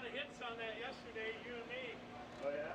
lot of hits on that yesterday, you and me. Oh, yeah?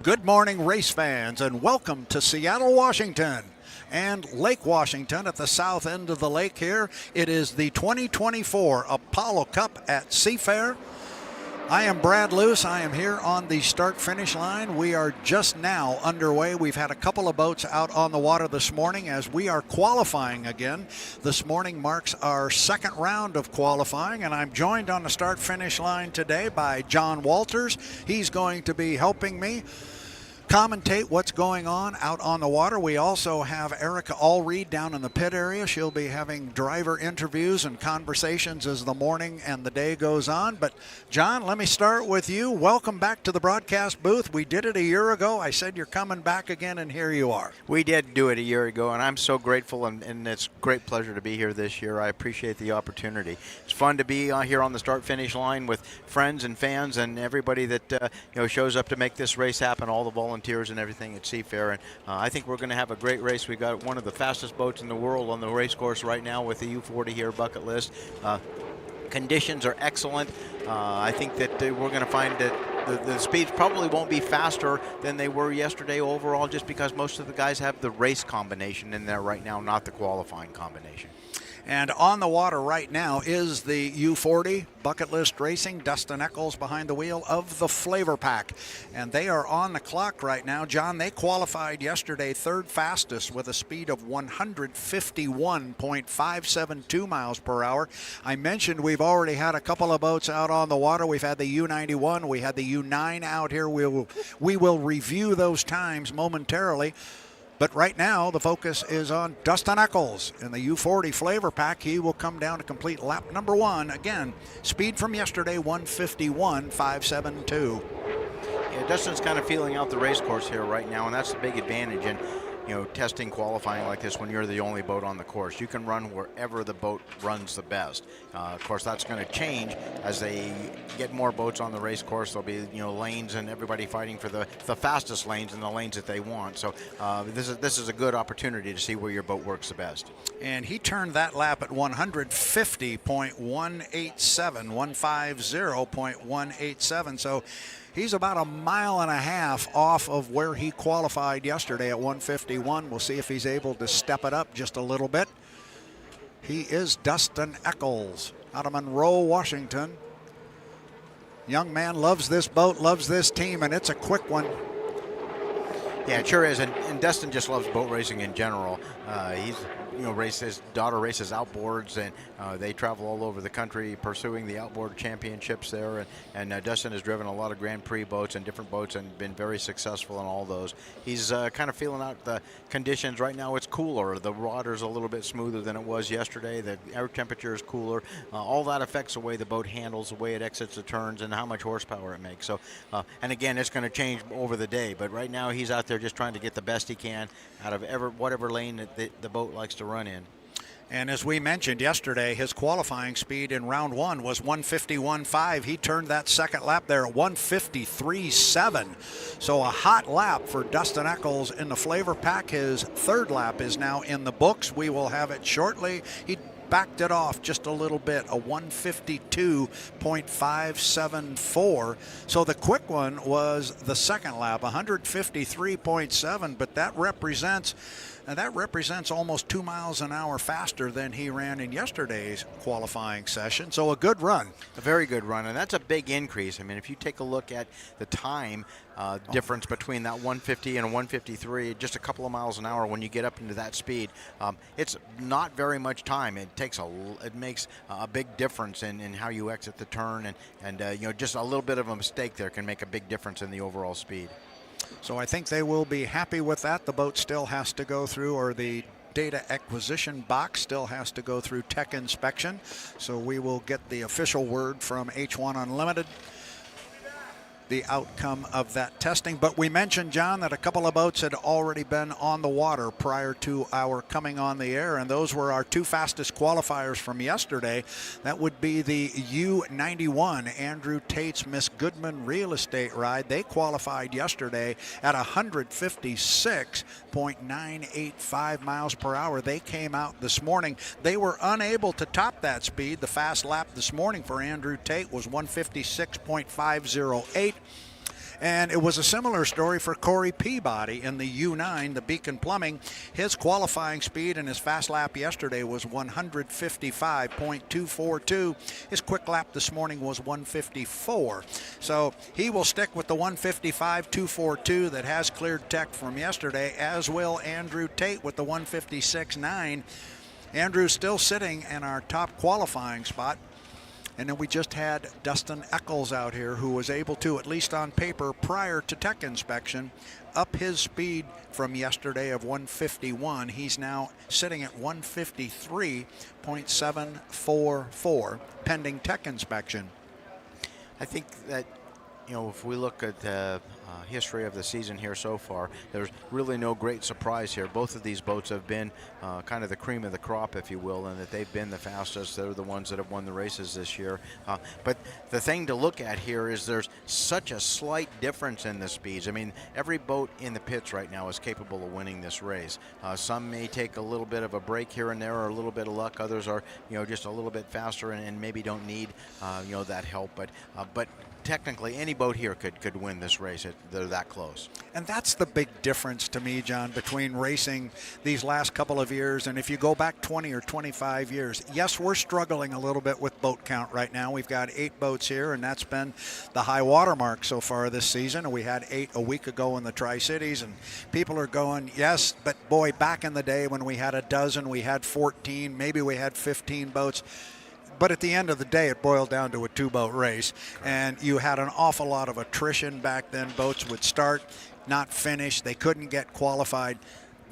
Good morning, race fans, and welcome to Seattle, Washington, and Lake Washington at the south end of the lake here. It is the 2024 Apollo Cup at Seafair. I am Brad Luce. I am here on the start-finish line. We are just now underway. We've had a couple of boats out on the water this morning as we are qualifying again. This morning marks our second round of qualifying, and I'm joined on the start-finish line today by John Walters. He's going to be helping me commentate what's going on out on the water. We also have Erica Allreed down in the pit area. She'll be having driver interviews and conversations as the morning and the day goes on. But John, let me start with you. Welcome back to the broadcast booth. We did it a year ago. I said you're coming back again, and here you are. We did do it a year ago, and I'm so grateful, and it's a great pleasure to be here this year. I appreciate the opportunity. It's fun to be here on the start-finish line with friends and fans and everybody that shows up to make this race happen, all the volunteers and everything at Seafair, and I think we're going to have a great race. We've got one of the fastest boats in the world on the race course right now with the U40 here bucket list. Conditions are excellent. I think that we're going to find that the speeds probably won't be faster than they were yesterday overall, just because most of the guys have the race combination in there right now, not the qualifying combination. And on the water right now is the U40 Bucket List Racing. Dustin Eccles behind the wheel of the Flavor Pack. And they are on the clock right now. John, they qualified yesterday third fastest with a speed of 151.572 miles per hour. I mentioned we've already had a couple of boats out on the water. We've had the U91. We had the U9 out here. We will review those times momentarily. But right now, the focus is on Dustin Eccles in the U40 Flavor Pack. He will come down to complete lap number one. Again, speed from yesterday, 151.572. Yeah, Dustin's kind of feeling out the race course here right now, and that's the big advantage in testing qualifying like this when you're the only boat on the course. You can run wherever the boat runs the best. Of course, that's going to change as they get more boats on the race course. There'll be lanes and everybody fighting for the fastest lanes and the lanes that they want. So this is a good opportunity to see where your boat works the best. And he turned that lap at 150.187, 150.187. So he's about a mile and a half off of where he qualified yesterday at 151. We'll see if he's able to step it up just a little bit. He is Dustin Eccles out of Monroe, Washington. Young man loves this boat, loves this team, and it's a quick one. Yeah, it sure is, and Dustin just loves boat racing in general. His daughter races outboards, and they travel all over the country pursuing the outboard championships there. And Dustin has driven a lot of Grand Prix boats and different boats and been very successful in all those. He's kind of feeling out the conditions right now. It's cooler. The water's a little bit smoother than it was yesterday. The air temperature is cooler. All that affects the way the boat handles, the way it exits the turns, and how much horsepower it makes. So, and again, it's going to change over the day. But right now, he's out there just trying to get the best he can out of whatever lane that the boat likes to run in. And as we mentioned yesterday, his qualifying speed in round one was 151.5. He turned that second lap there at 153.7. So a hot lap for Dustin Eccles in the Flavor Pack. His third lap is now in the books. We will have it shortly. He backed it off just a little bit, a 152.574. So the quick one was the second lap, 153.7, but that represents almost 2 miles an hour faster than he ran in yesterday's qualifying session. So a good run. A very good run, and that's a big increase. I mean, if you take a look at the time difference between that 150 and a 153, just a couple of miles an hour when you get up into that speed, it's not very much time. It makes a big difference in how you exit the turn, and just a little bit of a mistake there can make a big difference in the overall speed. So I think they will be happy with that. The boat still has to go through, or the data acquisition box still has to go through tech inspection. So we will get the official word from H1 Unlimited the outcome of that testing. But we mentioned, John, that a couple of boats had already been on the water prior to our coming on the air, and those were our two fastest qualifiers from yesterday. That would be the U91, Andrew Tate's Miss Goodman Real Estate ride. They qualified yesterday at 156.985 miles per hour. They came out this morning. They were unable to top that speed. The fast lap this morning for Andrew Tate was 156.508. And it was a similar story for Corey Peabody in the U9, the Beacon Plumbing. His qualifying speed in his fast lap yesterday was 155.242. His quick lap this morning was 154. So he will stick with the 155.242 that has cleared tech from yesterday, as will Andrew Tate with the 156.9. Andrew's still sitting in our top qualifying spot. And then we just had Dustin Eccles out here, who was able to, at least on paper, prior to tech inspection, up his speed from yesterday of 151. He's now sitting at 153.744, pending tech inspection. I think that, if we look at the history of the season here so far, there's really no great surprise here. Both of these boats have been kind of the cream of the crop, if you will, and that they've been the fastest. They're the ones that have won the races this year. But the thing to look at here is there's such a slight difference in the speeds. I mean, every boat in the pits right now is capable of winning this race. Some may take a little bit of a break here and there, or a little bit of luck. Others are, just a little bit faster and maybe don't need, that help. But technically, any boat here could win this race. They're that close. And that's the big difference to me, John, between racing these last couple of years and if you go back 20 or 25 years. Yes, we're struggling a little bit with boat count right now. We've got 8 boats here, and that's been the high water mark so far this season. And we had 8 a week ago in the Tri-Cities, and people are going, yes, but boy, back in the day when we had a dozen, we had 14, maybe we had 15 boats. But at the end of the day, it boiled down to a 2-boat race, and you had an awful lot of attrition back then. Boats would start, not finish. They couldn't get qualified.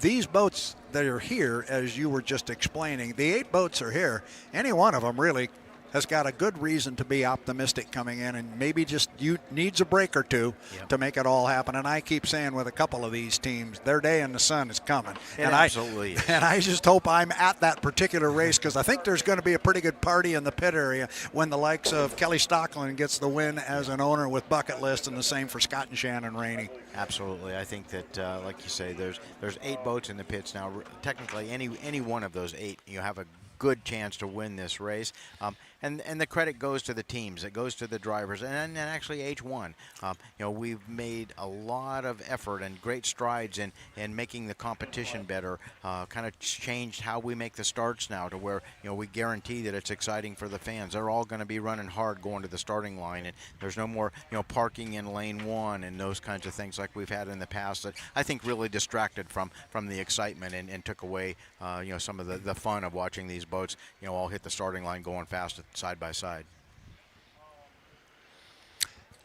These boats that are here, as you were just explaining, the 8 boats are here. Any one of them really has got a good reason to be optimistic coming in, and maybe just needs a break or two to make it all happen. And I keep saying with a couple of these teams, their day in the sun is coming. Absolutely is. And I just hope I'm at that particular race, because I think there's going to be a pretty good party in the pit area when the likes of Kelly Stockland gets the win as an owner with Bucket List, and the same for Scott and Shannon Rainey. Absolutely. I think that, like you say, there's 8 boats in the pits now. Technically, any one of those 8, you have a good chance to win this race. And the credit goes to the teams. It goes to the drivers, and actually H1. We've made a lot of effort and great strides in making the competition better. Kind of changed how we make the starts now to where we guarantee that it's exciting for the fans. They're all going to be running hard going to the starting line, and there's no more parking in lane 1 and those kinds of things like we've had in the past that I think really distracted from the excitement and took away some of the fun of watching these boats all hit the starting line going fast side by side.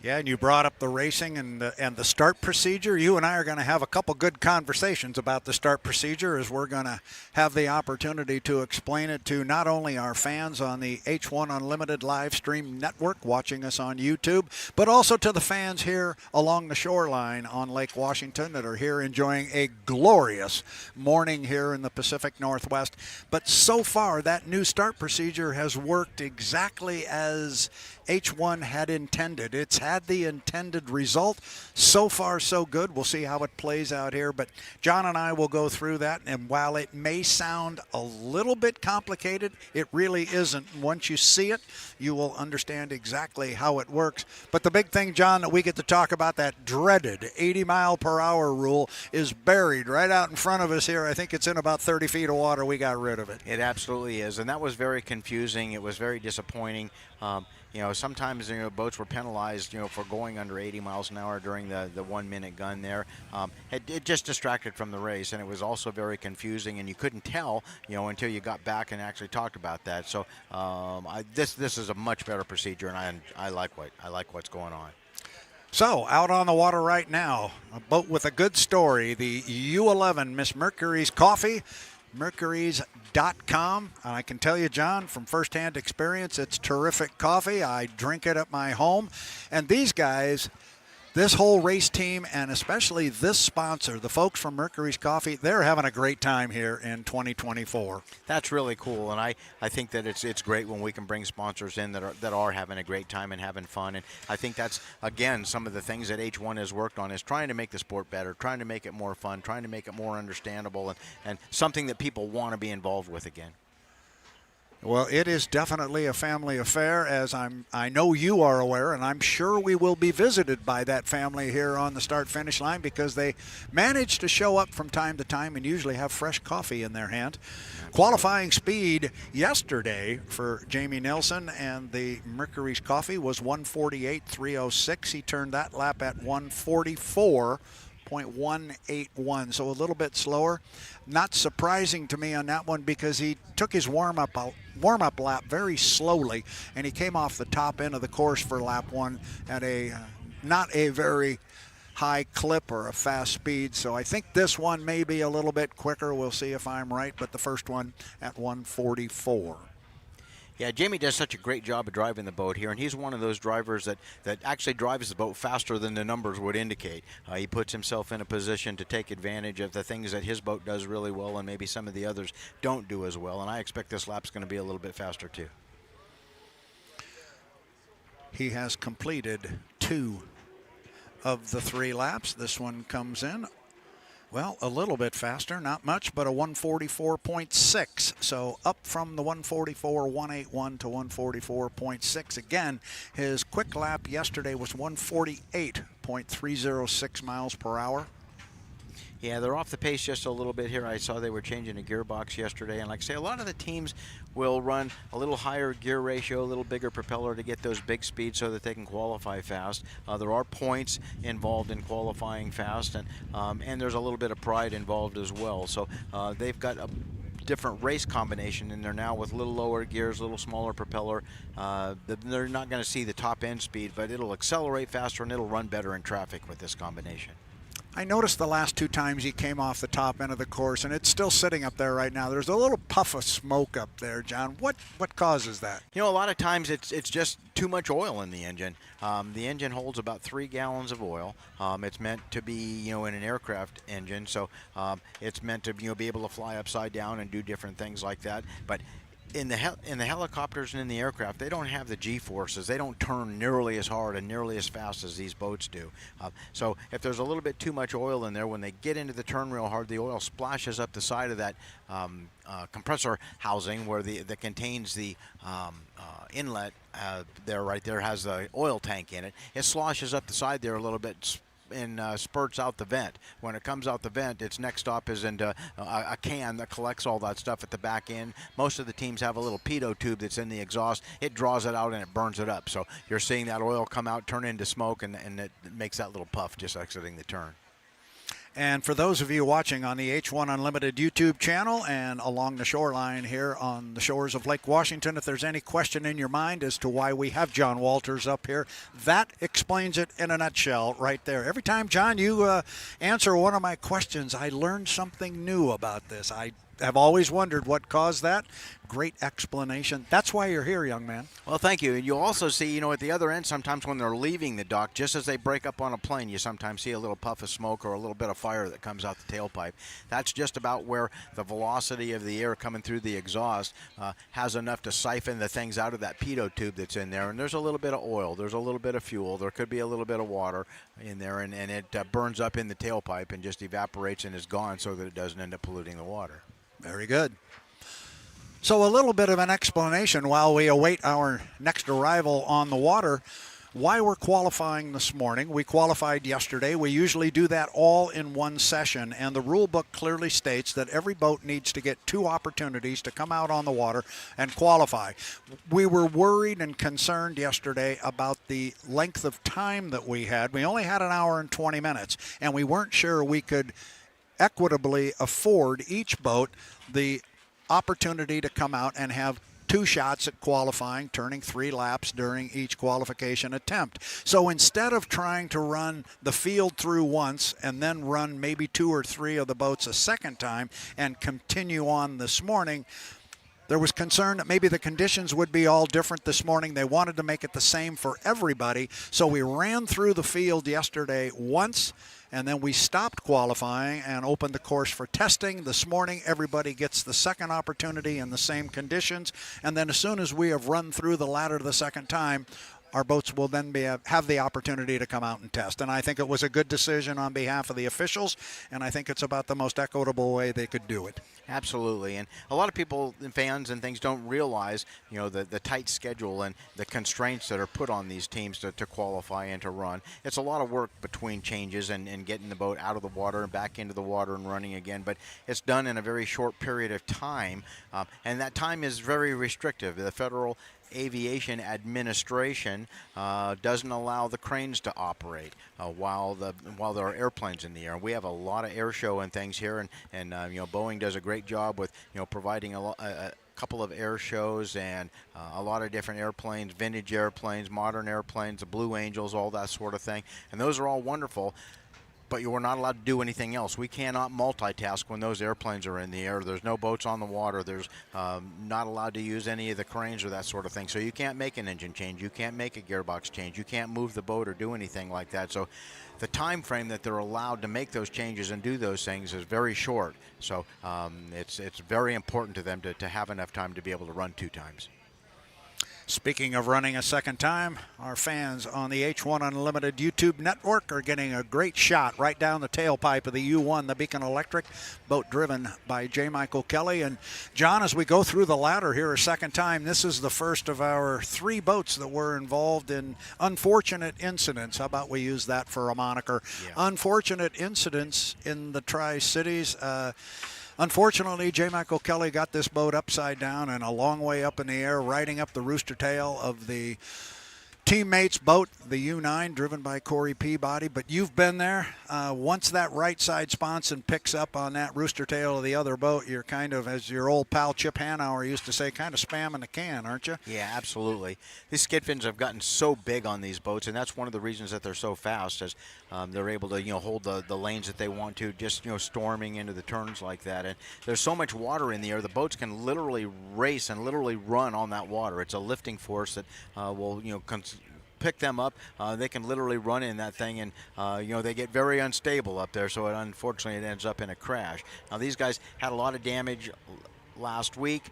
Yeah, and you brought up the racing and the start procedure. You and I are going to have a couple good conversations about the start procedure, as we're going to have the opportunity to explain it to not only our fans on the H1 Unlimited live stream network watching us on YouTube, but also to the fans here along the shoreline on Lake Washington that are here enjoying a glorious morning here in the Pacific Northwest. But so far, that new start procedure has worked exactly as H1 had intended. It's had the intended result. So far, so good. We'll see how it plays out here. But John and I will go through that. And while it may sound a little bit complicated, it really isn't. Once you see it, you will understand exactly how it works. But the big thing, John, that we get to talk about, that dreaded 80-mile-per-hour rule, is buried right out in front of us here. I think it's in about 30 feet of water. We got rid of it. It absolutely is. And that was very confusing. It was very disappointing. Sometimes boats were penalized for going under 80 miles an hour during the 1 minute gun there. It just distracted from the race, and it was also very confusing, and you couldn't tell until you got back and actually talked about that. So this is a much better procedure, and I like what's going on. So, out on the water right now, a boat with a good story, the U11 Miss Mercury's Coffee, Mercury's.com. And I can tell you, John, from firsthand experience, it's terrific coffee. I drink it at my home. And these guys, this whole race team, and especially this sponsor, the folks from Mercury's Coffee, they're having a great time here in 2024. That's really cool, and I think that it's great when we can bring sponsors in that are having a great time and having fun. And I think that's, again, some of the things that H1 has worked on, is trying to make the sport better, trying to make it more fun, trying to make it more understandable, and something that people want to be involved with again. Well, it is definitely a family affair, as I know you are aware, and I'm sure we will be visited by that family here on the start-finish line, because they manage to show up from time to time and usually have fresh coffee in their hand. Qualifying speed yesterday for Jamie Nelson and the Mercury's coffee was 148.306. He turned that lap at 144.181, so a little bit slower. Not surprising to me on that one, because he took his warm-up lap very slowly, and he came off the top end of the course for lap one at a not a very high clip or a fast speed. So I think this one may be a little bit quicker. We'll see if I'm right, but the first one at 144. Yeah, Jamie does such a great job of driving the boat here, and he's one of those drivers that actually drives the boat faster than the numbers would indicate. He puts himself in a position to take advantage of the things that his boat does really well and maybe some of the others don't do as well, and I expect this lap's going to be a little bit faster too. He has completed 2 of the 3 laps. This one comes in, well, a little bit faster, not much, but a 144.6. So up from the 144.181 to 144.6. Again, his quick lap yesterday was 148.306 miles per hour. Yeah, they're off the pace just a little bit here. I saw they were changing a gearbox yesterday, and like I say, a lot of the teams will run a little higher gear ratio, a little bigger propeller to get those big speeds so that they can qualify fast. There are points involved in qualifying fast, and there's a little bit of pride involved as well. So they've got a different race combination in there now with a little lower gears, a little smaller propeller. They're not going to see the top end speed, but it'll accelerate faster and it'll run better in traffic with this combination. I noticed the last 2 times he came off the top end of the course, and it's still sitting up there right now. There's a little puff of smoke up there, John. What causes that? You know, a lot of times it's just too much oil in the engine. The engine holds about 3 gallons of oil. It's meant to be, in an aircraft engine, so it's meant to, be able to fly upside down and do different things like that. But in the helicopters and in the aircraft, they don't have the G-forces. They don't turn nearly as hard and nearly as fast as these boats do. So if there's a little bit too much oil in there, when they get into the turn real hard, the oil splashes up the side of that compressor housing where that contains the inlet. Right there has the oil tank in it. It sloshes up the side there a little bit and spurts out the vent. When it comes out the vent, its next stop is into a can that collects all that stuff at the back end. Most of the teams have a little pitot tube that's in the exhaust. It draws it out and it burns it up. So you're seeing that oil come out, turn into smoke, and it makes that little puff just exiting the turn. And for those of you watching on the H1 Unlimited YouTube channel and along the shoreline here on the shores of Lake Washington, if there's any question in your mind as to why we have John Walters up here, that explains it in a nutshell right there. Every time, John, you answer one of my questions, I learn something new about this. I have always wondered what caused that. Great explanation. That's why you're here, young man. Well, thank you. And you'll also see, at the other end, sometimes when they're leaving the dock, just as they break up on a plane, you sometimes see a little puff of smoke or a little bit of fire that comes out the tailpipe. That's just about where the velocity of the air coming through the exhaust has enough to siphon the things out of that pitot tube that's in there. And there's a little bit of oil. There's a little bit of fuel. There could be a little bit of water in there, and it burns up in the tailpipe and just evaporates and is gone so that it doesn't end up polluting the water. Very good. So a little bit of an explanation while we await our next arrival on the water, why we're qualifying this morning. We qualified yesterday. We usually do that all in one session, and the rule book clearly states that every boat needs to get 2 opportunities to come out on the water and qualify. We were worried and concerned yesterday about the length of time that we had. We only had an hour and 20 minutes, and we weren't sure we could equitably afford each boat the opportunity to come out and have 2 shots at qualifying, turning 3 laps during each qualification attempt. So instead of trying to run the field through once and then run maybe 2 or 3 of the boats a second time and continue on this morning, there was concern that maybe the conditions would be all different this morning. They wanted to make it the same for everybody. So we ran through the field yesterday once, and then we stopped qualifying and opened the course for testing. This morning, everybody gets the second opportunity in the same conditions. And then as soon as we have run through the ladder the second time, our boats will then have the opportunity to come out and test. And I think it was a good decision on behalf of the officials, and I think it's about the most equitable way they could do it. Absolutely, and a lot of people and fans and things don't realize, the tight schedule and the constraints that are put on these teams to qualify and to run. It's a lot of work between changes and getting the boat out of the water and back into the water and running again, but it's done in a very short period of time, and that time is very restrictive. The Federal Aviation Administration doesn't allow the cranes to operate while there are airplanes in the air. We have a lot of air show and things here, and Boeing does a great job with providing a couple of air shows and a lot of different airplanes, vintage airplanes, modern airplanes, the Blue Angels, all that sort of thing, and those are all wonderful. But you are not allowed to do anything else. We cannot multitask when those airplanes are in the air. There's no boats on the water. There's not allowed to use any of the cranes or that sort of thing. So you can't make an engine change. You can't make a gearbox change. You can't move the boat or do anything like that. So the time frame that they're allowed to make those changes and do those things is very short. So it's very important to them to have enough time to be able to run 2 times. Speaking of running a second time, our fans on the H1 Unlimited YouTube network are getting a great shot right down the tailpipe of the U1, the Beacon Electric, boat driven by J. Michael Kelly. And John, as we go through the ladder here a second time, this is the first of our 3 boats that were involved in unfortunate incidents. How about we use that for a moniker? Yeah. Unfortunate incidents in the Tri-Cities. Unfortunately, J. Michael Kelly got this boat upside down and a long way up in the air, riding up the rooster tail of the teammate's boat, the U9, driven by Corey Peabody. But you've been there. Once that right side sponson picks up on that rooster tail of the other boat, you're kind of, as your old pal Chip Hanauer used to say, kind of spamming the can, aren't you? Yeah, absolutely. These skid fins have gotten so big on these boats, and that's one of the reasons that they're so fast, as they're able to hold the lanes that they want to, just storming into the turns like that. And there's so much water in the air, the boats can literally race and literally run on that water. It's a lifting force that will pick them up. They can literally run in that thing, and they get very unstable up there, so unfortunately it ends up in a crash. Now these guys had a lot of damage last week.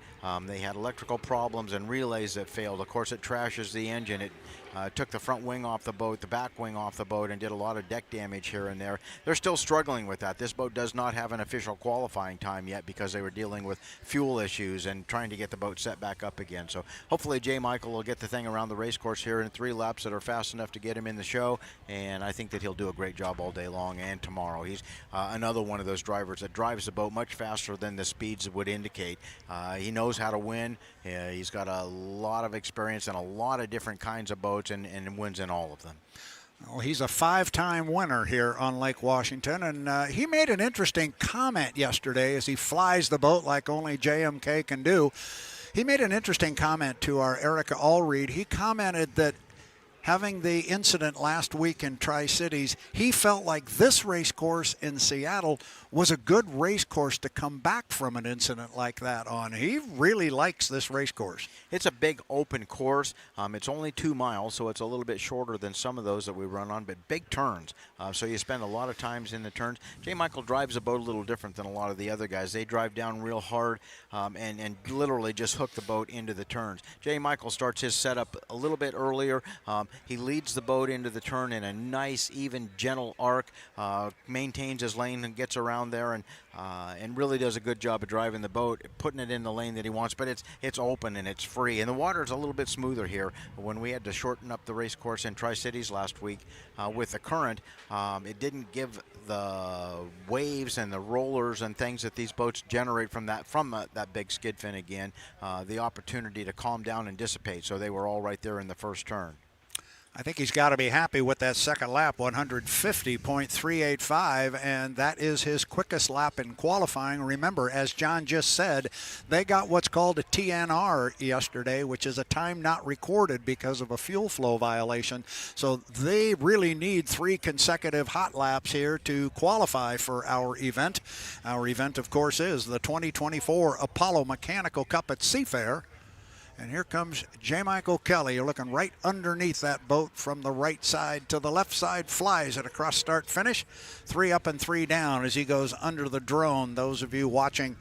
They had electrical problems and relays that failed. Of course, it trashes the engine. It took the front wing off the boat, the back wing off the boat, and did a lot of deck damage here and there. They're still struggling with that. This boat does not have an official qualifying time yet because they were dealing with fuel issues and trying to get the boat set back up again. So hopefully J. Michael will get the thing around the race course here in 3 laps that are fast enough to get him in the show, and I think that he'll do a great job all day long and tomorrow. He's another one of those drivers that drives the boat much faster than the speeds would indicate. He knows how to win. He's got a lot of experience in a lot of different kinds of boats, and wins in all of them. Well, he's a 5-time winner here on Lake Washington, and he made an interesting comment yesterday as he flies the boat like only JMK can do. He made an interesting comment to our Erica Allreed. He commented that having the incident last week in Tri-Cities, he felt like this race course in Seattle was a good race course to come back from an incident like that on. He really likes this race course. It's a big open course. It's only 2 miles, so it's a little bit shorter than some of those that we run on, but big turns. So you spend a lot of times in the turns. J. Michael drives the boat a little different than a lot of the other guys. They drive down real hard and literally just hook the boat into the turns. J. Michael starts his setup a little bit earlier. He leads the boat into the turn in a nice, even, gentle arc, maintains his lane and gets around there, and really does a good job of driving the boat, putting it in the lane that he wants. But it's open and it's free, and the water is a little bit smoother here. When we had to shorten up the race course in Tri-Cities last week with the current, it didn't give the waves and the rollers and things that these boats generate from that big skid fin again the opportunity to calm down and dissipate. So they were all right there in the first turn. I think he's got to be happy with that second lap, 150.385, and that is his quickest lap in qualifying. Remember, as John just said, they got what's called a TNR yesterday, which is a time not recorded because of a fuel flow violation. So they really need 3 consecutive hot laps here to qualify for our event. Our event, of course, is the 2024 Apollo Mechanical Cup at Seafair. And here comes J. Michael Kelly. You're looking right underneath that boat from the right side to the left side, flies it across start finish. 3 up and 3 down as he goes under the drone. Those of you watching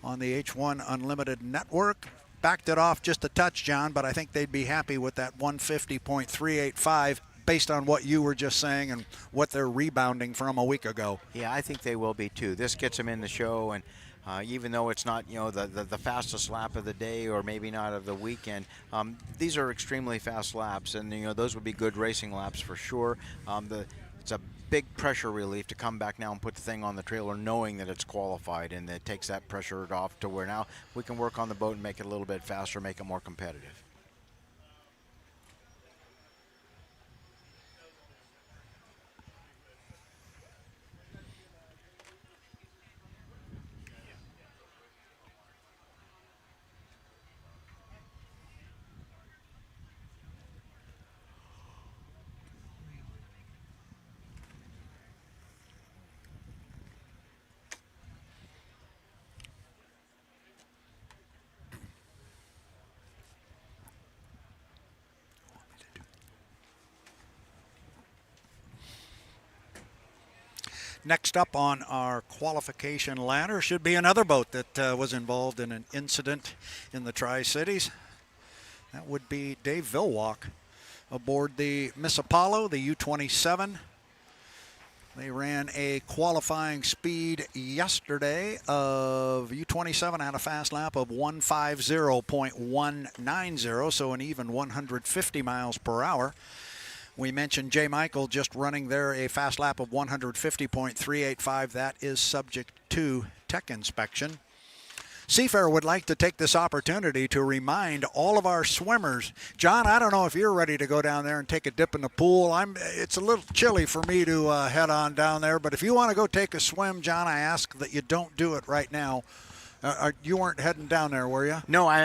on the H1 Unlimited network, backed it off just a touch, John, but I think they'd be happy with that 150.385 based on what you were just saying and what they're rebounding from a week ago. Yeah, I think they will be too. This gets them in the show, and even though it's not, the fastest lap of the day or maybe not of the weekend, these are extremely fast laps, and those would be good racing laps for sure. It's a big pressure relief to come back now and put the thing on the trailer knowing that it's qualified, and it takes that pressure off to where now we can work on the boat and make it a little bit faster, make it more competitive. Next up on our qualification ladder should be another boat that was involved in an incident in the Tri-Cities. That would be Dave Vilwalk aboard the Miss Apollo, the U-27. They ran a qualifying speed yesterday of U-27 had a fast lap of 150.190, so an even 150 miles per hour. We mentioned J. Michael just running there a fast lap of 150.385. That is subject to tech inspection. Seafair would like to take this opportunity to remind all of our swimmers. John, I don't know if you're ready to go down there and take a dip in the pool. It's a little chilly for me to head on down there, but if you want to go take a swim, John, I ask that you don't do it right now. You weren't heading down there, were you? No, I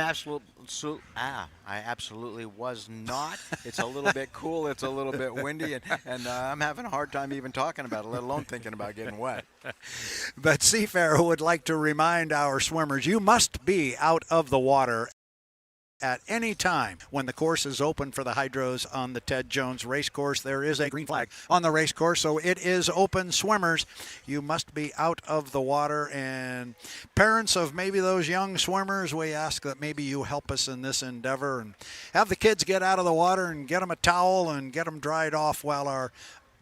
absolutely was not. It's a little bit cool. It's a little bit windy, and I'm having a hard time even talking about it, let alone thinking about getting wet. But Seafair would like to remind our swimmers, you must be out of the water at any time when the course is open for the hydros on the Ted Jones race course. There is a green flag on the race course, so it is open. Swimmers, you must be out of the water. And parents of maybe those young swimmers, we ask that maybe you help us in this endeavor and have the kids get out of the water and get them a towel and get them dried off while our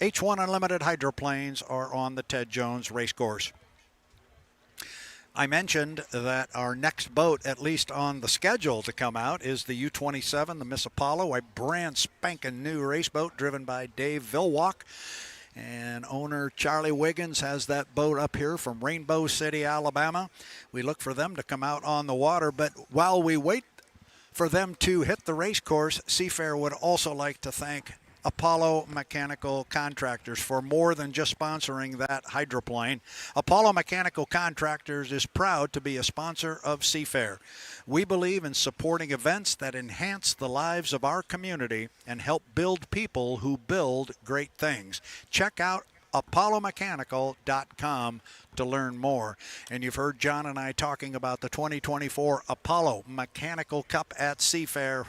H1 Unlimited hydroplanes are on the Ted Jones race course. I mentioned that our next boat, at least on the schedule to come out, is the U-27, the Miss Apollo, a brand spanking new race boat driven by Dave Vilwalk. And owner Charlie Wiggins has that boat up here from Rainbow City, Alabama. We look for them to come out on the water, but while we wait for them to hit the race course, Seafair would also like to thank Apollo Mechanical Contractors for more than just sponsoring that hydroplane. Apollo Mechanical Contractors is proud to be a sponsor of Seafair. We believe in supporting events that enhance the lives of our community and help build people who build great things. Check out apollomechanical.com to learn more. And you've heard John and I talking about the 2024 Apollo Mechanical Cup at Seafair.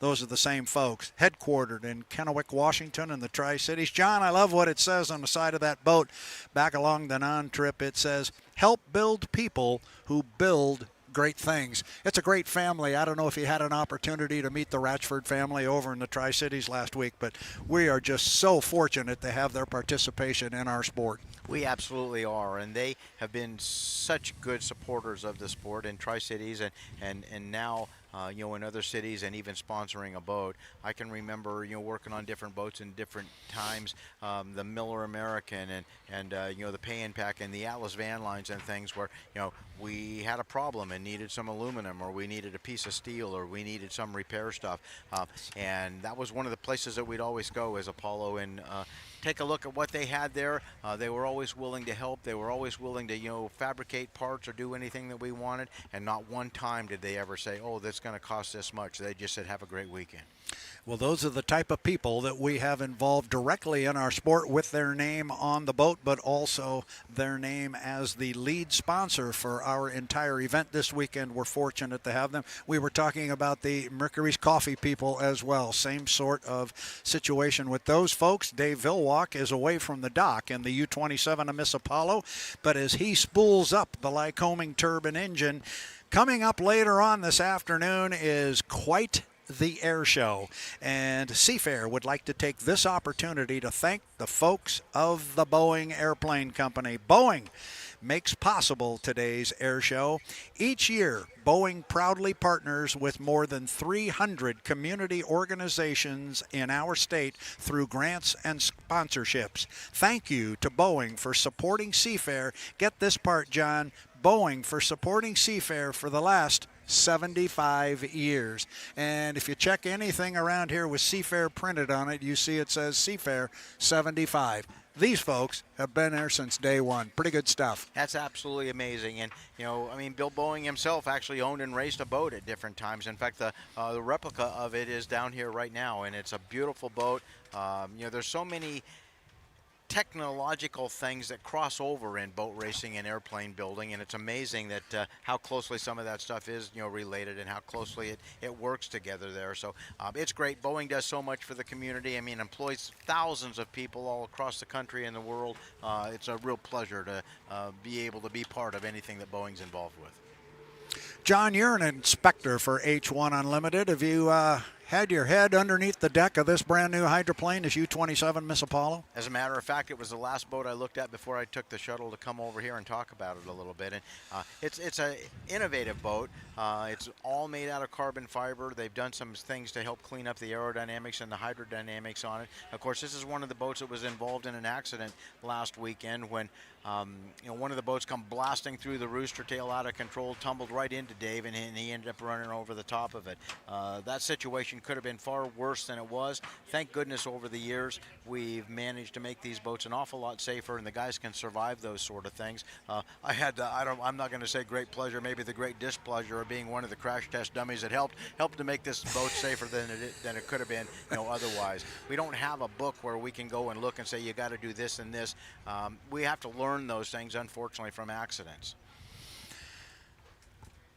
Those are the same folks, headquartered in Kennewick, Washington, in the Tri-Cities. John, I love what it says on the side of that boat. Back along the non-trip, it says, help build people who build great things. It's a great family. I don't know if you had an opportunity to meet the Ratchford family over in the Tri-Cities last week, but we are just so fortunate to have their participation in our sport. We absolutely are, and they have been such good supporters of the sport in Tri-Cities and now in other cities, and even sponsoring a boat. I can remember, working on different boats in different times, the Miller American and the Pay and Pack and the Atlas van lines and things where, we had a problem and needed some aluminum, or we needed a piece of steel, or we needed some repair stuff. And that was one of the places that we'd always go as Apollo and take a look at what they had there. They were always willing to help. They were always willing to, fabricate parts or do anything that we wanted. And not one time did they ever say, oh, that's going to cost this much. They just said, have a great weekend. Well, those are the type of people that we have involved directly in our sport with their name on the boat, but also their name as the lead sponsor for our entire event this weekend. We're fortunate to have them. We were talking about the Mercury's Coffee people as well. Same sort of situation with those folks. Dave Vilwalk is away from the dock in the U-27 of Miss Apollo, but as he spools up the Lycoming turbine engine, Coming up later on this afternoon is quite the air show, and Seafair would like to take this opportunity to thank the folks of the Boeing Airplane Company. Boeing makes possible today's air show. Each year, Boeing proudly partners with more than 300 community organizations in our state through grants and sponsorships. Thank you to Boeing for supporting Seafair. Get this part, John. Boeing for supporting Seafair for the last 75 years. And if you check anything around here with Seafair printed on it, you see it says Seafair 75. These folks have been there since day one. Pretty good stuff. That's absolutely amazing. And, Bill Boeing himself actually owned and raced a boat at different times. In fact, the replica of it is down here right now, and it's a beautiful boat. There's so many technological things that cross over in boat racing and airplane building, and it's amazing that how closely some of that stuff is related and how closely it works together there. So it's great. Boeing does so much for the community. Employs thousands of people all across the country and the world. It's a real pleasure to be able to be part of anything that Boeing's involved with. John, you're an inspector for H1 Unlimited. Have you had your head underneath the deck of this brand new hydroplane, this U-27 Miss Apollo? As a matter of fact, it was the last boat I looked at before I took the shuttle to come over here and talk about it a little bit. And it's an innovative boat. It's all made out of carbon fiber. They've done some things to help clean up the aerodynamics and the hydrodynamics on it. Of course, this is one of the boats that was involved in an accident last weekend when one of the boats come blasting through the rooster tail out of control, tumbled right into Dave, and he ended up running over the top of it. That situation could have been far worse than it was. Thank goodness over the years we've managed to make these boats an awful lot safer, and the guys can survive those sort of things. I'm not going to say great pleasure, maybe the great displeasure of being one of the crash test dummies that helped to make this boat safer than it could have been otherwise. We don't have a book where we can go and look and say you got to do this and this. We have to learn those things, unfortunately, from accidents.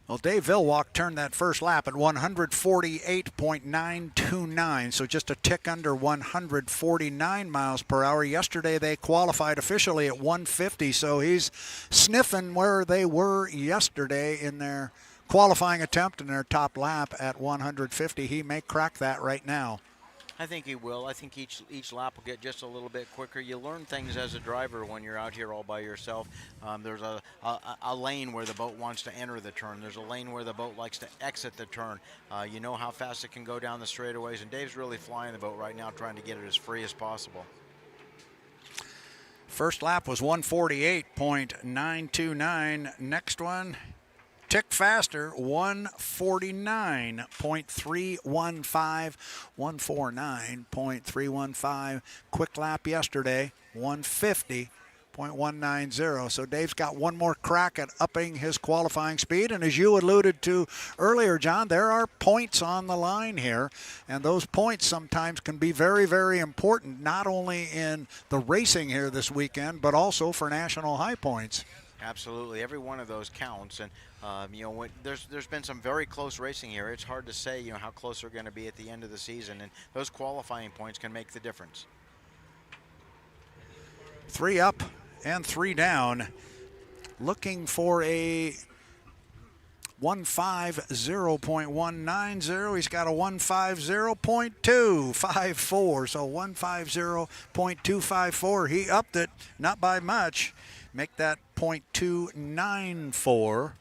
Well, Dave Villwalk turned that first lap at 148.929, so just a tick under 149 miles per hour. Yesterday they qualified officially at 150, so he's sniffing where they were yesterday in their qualifying attempt in their top lap at 150. He may crack that right now. I think he will. I think each lap will get just a little bit quicker. You learn things as a driver when you're out here all by yourself. There's a lane where the boat wants to enter the turn. There's a lane where the boat likes to exit the turn. You know how fast it can go down the straightaways, and Dave's really flying the boat right now, trying to get it as free as possible. First lap was 148.929. Next one, tick faster, 149.315, 149.315. Quick lap yesterday, 150.190. So Dave's got one more crack at upping his qualifying speed. And as you alluded to earlier, John, there are points on the line here. And those points sometimes can be very, very important, not only in the racing here this weekend, but also for national high points. Absolutely, every one of those counts, and there's been some very close racing here. It's hard to say how close they're going to be at the end of the season, and those qualifying points can make the difference. 3 up and 3 down, looking for a 150.190. He's got a 150.254, so 150.254. He upped it, not by much. Make that 0.294.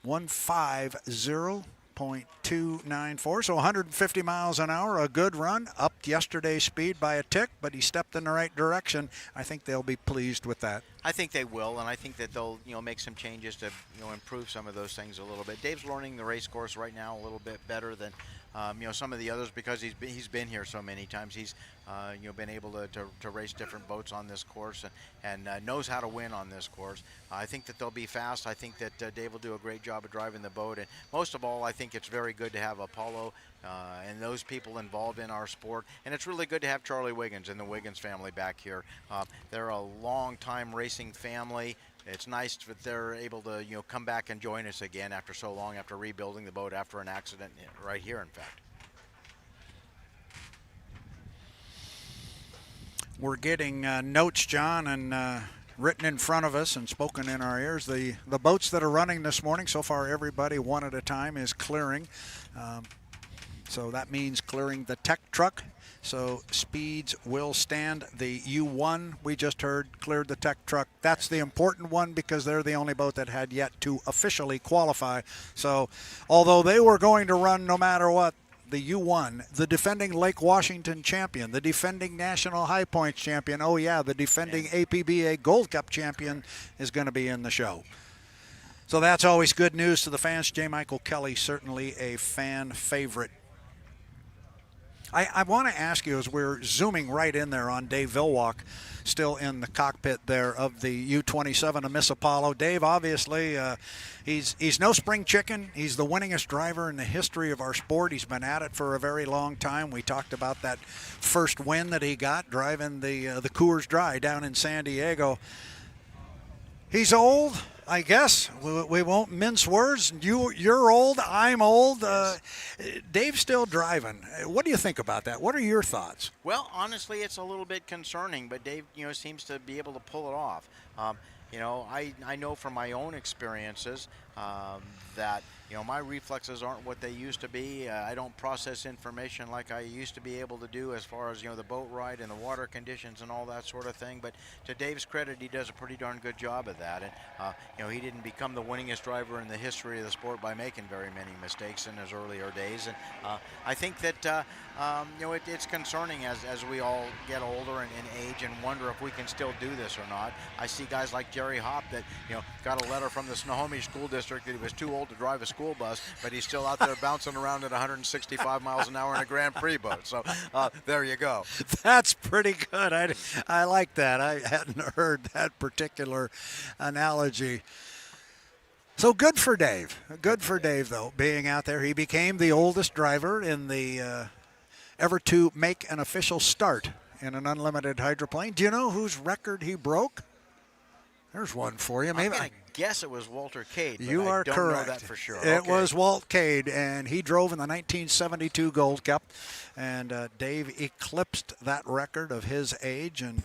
150.294, so 150 miles an hour, a good run. Upped yesterday's speed by a tick, but he stepped in the right direction. I think they'll be pleased with that. I think they will, and I think that they'll make some changes to improve some of those things a little bit. Dave's learning the race course right now a little bit better than some of the others because he's been here so many times. He's been able to race different boats on this course and knows how to win on this course. I think that they'll be fast. I think that Dave will do a great job of driving the boat, and most of all, I think it's very good to have Apollo and those people involved in our sport, and it's really good to have Charlie Wiggins and the Wiggins family back here. They're a long-time racing family. It's nice that they're able to come back and join us again after so long, after rebuilding the boat after an accident right here, in fact. We're getting notes, John, and written in front of us and spoken in our ears. The boats that are running this morning, so far everybody one at a time is clearing. So that means clearing the tech truck. So speeds will stand. The U1 we just heard cleared the tech truck. That's the important one because they're the only boat that had yet to officially qualify. So although they were going to run no matter what, the U1, the defending Lake Washington champion, the defending National High Points champion, oh yeah, the defending APBA Gold Cup champion is going to be in the show. So that's always good news to the fans. J. Michael Kelly, certainly a fan favorite. I want to ask you, as we're zooming right in there on Dave Vilwalk, still in the cockpit there of the U-27 of Miss Apollo. Dave, obviously, he's no spring chicken. He's the winningest driver in the history of our sport. He's been at it for a very long time. We talked about that first win that he got driving the Coors Dry down in San Diego. He's old, I guess. We won't mince words. You're old. I'm old. Dave's still driving. What do you think about that? What are your thoughts? Well, honestly, it's a little bit concerning, but Dave, seems to be able to pull it off. I know from my own experiences that my reflexes aren't what they used to be. I don't process information like I used to be able to do as far as the boat ride and the water conditions and all that sort of thing. But to Dave's credit, he does a pretty darn good job of that. And he didn't become the winningest driver in the history of the sport by making very many mistakes in his earlier days. And I think that it's concerning as we all get older and age and wonder if we can still do this or not. I see guys like Jerry Hopp that got a letter from the Snohomish School District that he was too old to drive a school bus, but he's still out there bouncing around at 165 miles an hour in a Grand Prix boat. So there you go. That's pretty good. I like that. I hadn't heard that particular analogy. So good for Dave. Good for Dave, though, being out there. He became the oldest driver in the ever to make an official start in an unlimited hydroplane. Do you know whose record he broke? There's one for you. Maybe I guess it was Walter Tate. You are correct. I don't know that for sure. It was Walt Cade, and he drove in the 1972 Gold Cup, and Dave eclipsed that record of his age. And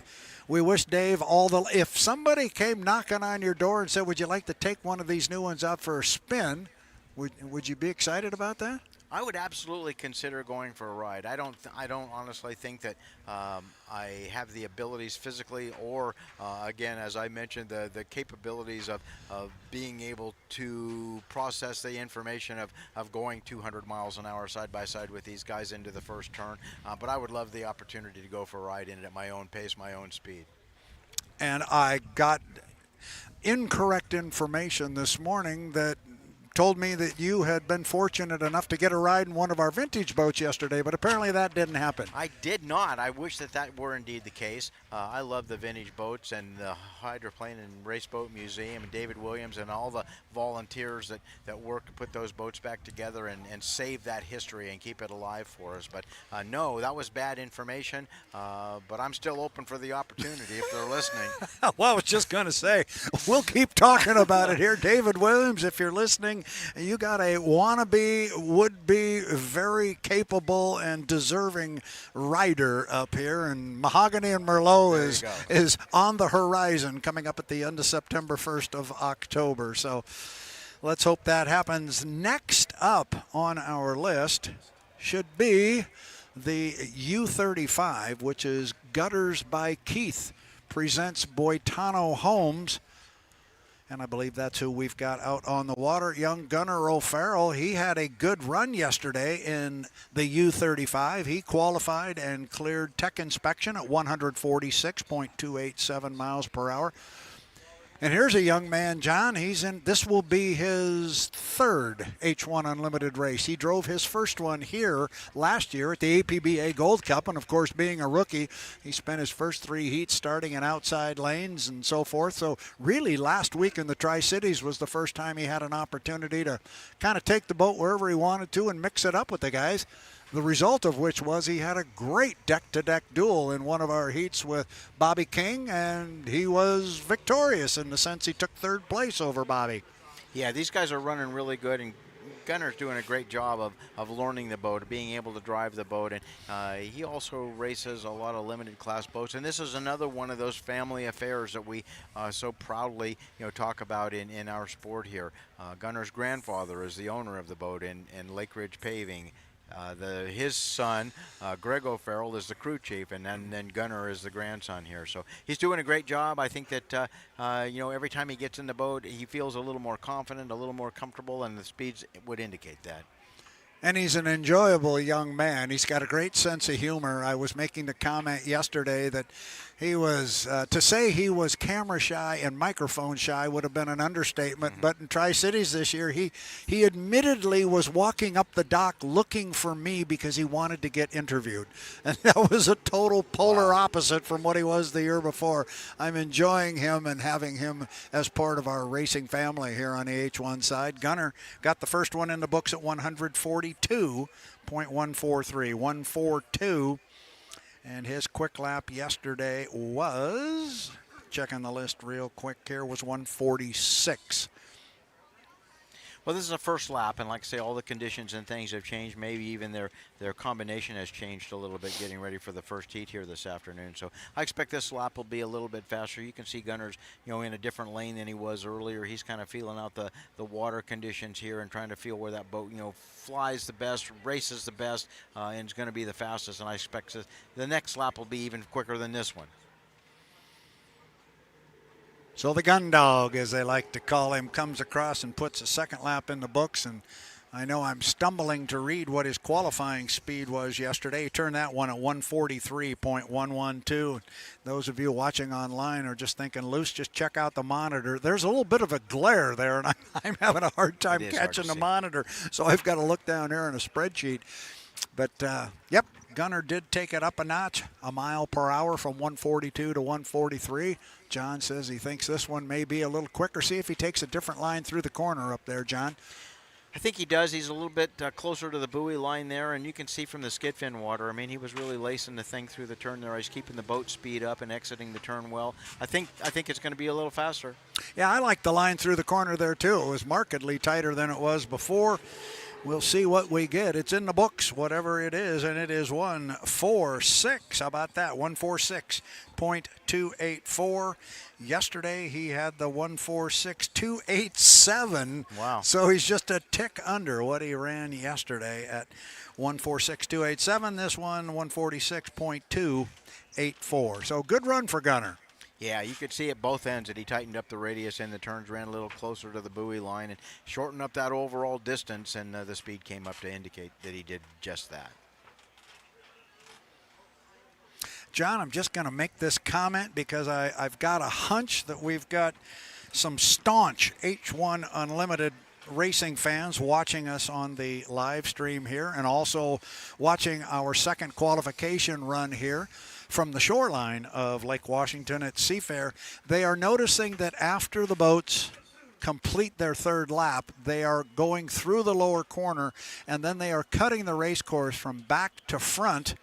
we wish Dave if somebody came knocking on your door and said, "Would you like to take one of these new ones out for a spin?" Would you be excited about that? I would absolutely consider going for a ride. I don't honestly think that I have the abilities physically or, again, as I mentioned, the capabilities of being able to process the information of going 200 miles an hour side by side with these guys into the first turn. But I would love the opportunity to go for a ride in it at my own pace, my own speed. And I got incorrect information this morning that told me that you had been fortunate enough to get a ride in one of our vintage boats yesterday, but apparently that didn't happen. I did not. I wish that were indeed the case. I love the vintage boats and the Hydroplane and Race Boat Museum and David Williams and all the volunteers that work to put those boats back together and save that history and keep it alive for us. But no, that was bad information, but I'm still open for the opportunity if they're listening. Well, I was just going to say, we'll keep talking about it here. David Williams, if you're listening, you got a wannabe, would-be, very capable and deserving rider up here, and Mahogany and Merlot is on the horizon coming up at the end of September, 1st of October. So let's hope that happens. Next up on our list should be the U-35, which is Gutters by Keith, presents Boitano Homes. And I believe that's who we've got out on the water. Young Gunnar O'Farrell, he had a good run yesterday in the U-35. He qualified and cleared tech inspection at 146.287 miles per hour. And here's a young man, John. This will be his third H1 Unlimited race. He drove his first one here last year at the APBA Gold Cup. And, of course, being a rookie, he spent his first three heats starting in outside lanes and so forth. So, really, last week in the Tri-Cities was the first time he had an opportunity to kind of take the boat wherever he wanted to and mix it up with the guys. The result of which was he had a great deck-to-deck duel in one of our heats with Bobby King, and he was victorious in the sense he took third place over Bobby. Yeah, these guys are running really good, and Gunner's doing a great job of learning the boat, of being able to drive the boat, and he also races a lot of limited class boats. And this is another one of those family affairs that we so proudly talk about in our sport here. Gunner's grandfather is the owner of the boat in Lake Ridge Paving. His son, Greg O'Farrell, is the crew chief, and then Gunner is the grandson here. So he's doing a great job. I think that every time he gets in the boat, he feels a little more confident, a little more comfortable, and the speeds would indicate that. And he's an enjoyable young man. He's got a great sense of humor. I was making the comment yesterday that he was, to say he was camera shy and microphone shy would have been an understatement. But in Tri-Cities this year, he admittedly was walking up the dock looking for me because he wanted to get interviewed. And that was a total polar opposite from what he was the year before. I'm enjoying him and having him as part of our racing family here on the H1 side. Gunner got the first one in the books at 142.143, 142. And his quick lap yesterday was, checking the list real quick here, was 146. Well, this is a first lap, and like I say, all the conditions and things have changed. Maybe even their combination has changed a little bit getting ready for the first heat here this afternoon. So I expect this lap will be a little bit faster. You can see Gunner's, in a different lane than he was earlier. He's kind of feeling out the water conditions here and trying to feel where that boat, flies the best, races the best, and is going to be the fastest. And I expect the next lap will be even quicker than this one. So the gun dog, as they like to call him, comes across and puts a second lap in the books. And I know I'm stumbling to read what his qualifying speed was yesterday. He turned that one at 143.112. Those of you watching online are just thinking, Luce, just check out the monitor. There's a little bit of a glare there, and I'm having a hard time catching the monitor. So I've got to look down here in a spreadsheet. But, yep, Gunner did take it up a notch, a mile per hour from 142 to 143. John says he thinks this one may be a little quicker. See if he takes a different line through the corner up there, John. I think he does. He's a little bit closer to the buoy line there, and you can see from the skid fin water, I mean, he was really lacing the thing through the turn there. He's keeping the boat speed up and exiting the turn well. I think it's going to be a little faster. Yeah, I like the line through the corner there, too. It was markedly tighter than it was before. We'll see what we get. It's in the books, whatever it is, and it is 146. How about that? 146.284. Yesterday, he had the 146.287. Wow. So he's just a tick under what he ran yesterday at 146.287. This one, 146.284. So good run for Gunner. Yeah, you could see at both ends that he tightened up the radius and the turns, ran a little closer to the buoy line and shortened up that overall distance, and the speed came up to indicate that he did just that. John, I'm just going to make this comment because I've got a hunch that we've got some staunch H1 Unlimited racing fans watching us on the live stream here and also watching our second qualification run here from the shoreline of Lake Washington at Seafair. They are noticing that after the boats complete their third lap, they are going through the lower corner and then they are cutting the race course from back to front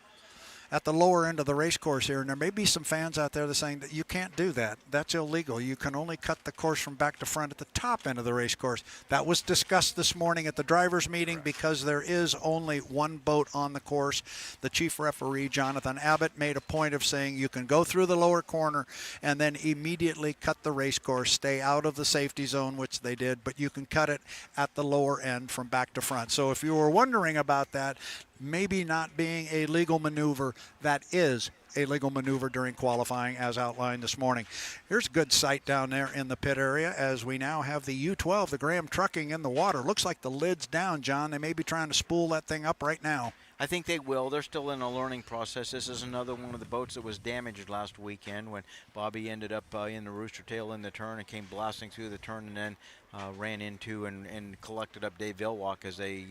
at the lower end of the race course here. And there may be some fans out there that are saying that you can't do that. That's illegal. You can only cut the course from back to front at the top end of the race course. That was discussed this morning at the drivers' meeting because there is only one boat on the course. The chief referee, Jonathan Abbott, made a point of saying you can go through the lower corner and then immediately cut the race course, stay out of the safety zone, which they did, but you can cut it at the lower end from back to front. So if you were wondering about that, maybe not being a legal maneuver, that is a legal maneuver during qualifying as outlined this morning. Here's a good sight down there in the pit area as we now have the U-12, the Graham Trucking, in the water. Looks like the lid's down, John. They may be trying to spool that thing up right now. I think they will. They're still in a learning process. This is another one of the boats that was damaged last weekend when Bobby ended up in the rooster tail in the turn and came blasting through the turn and then ran into and collected up Dave Vilwalk as they,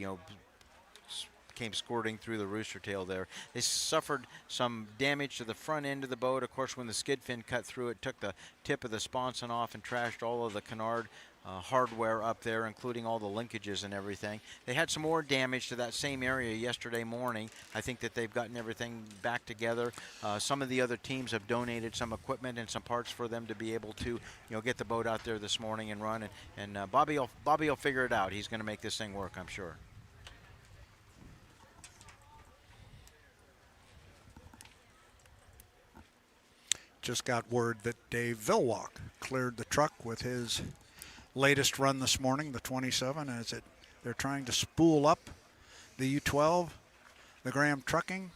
came squirting through the rooster tail there. They suffered some damage to the front end of the boat. Of course, when the skid fin cut through, it took the tip of the sponson off and trashed all of the canard. hardware up there, including all the linkages and everything. They had some more damage to that same area yesterday morning. I think that they've gotten everything back together. Some of the other teams have donated some equipment and some parts for them to be able to, get the boat out there this morning and run. And Bobby will figure it out. He's going to make this thing work, I'm sure. Just got word that Dave Villwalk cleared the truck with his latest run this morning, the 27, as they're trying to spool up the U12, the Graham Trucking.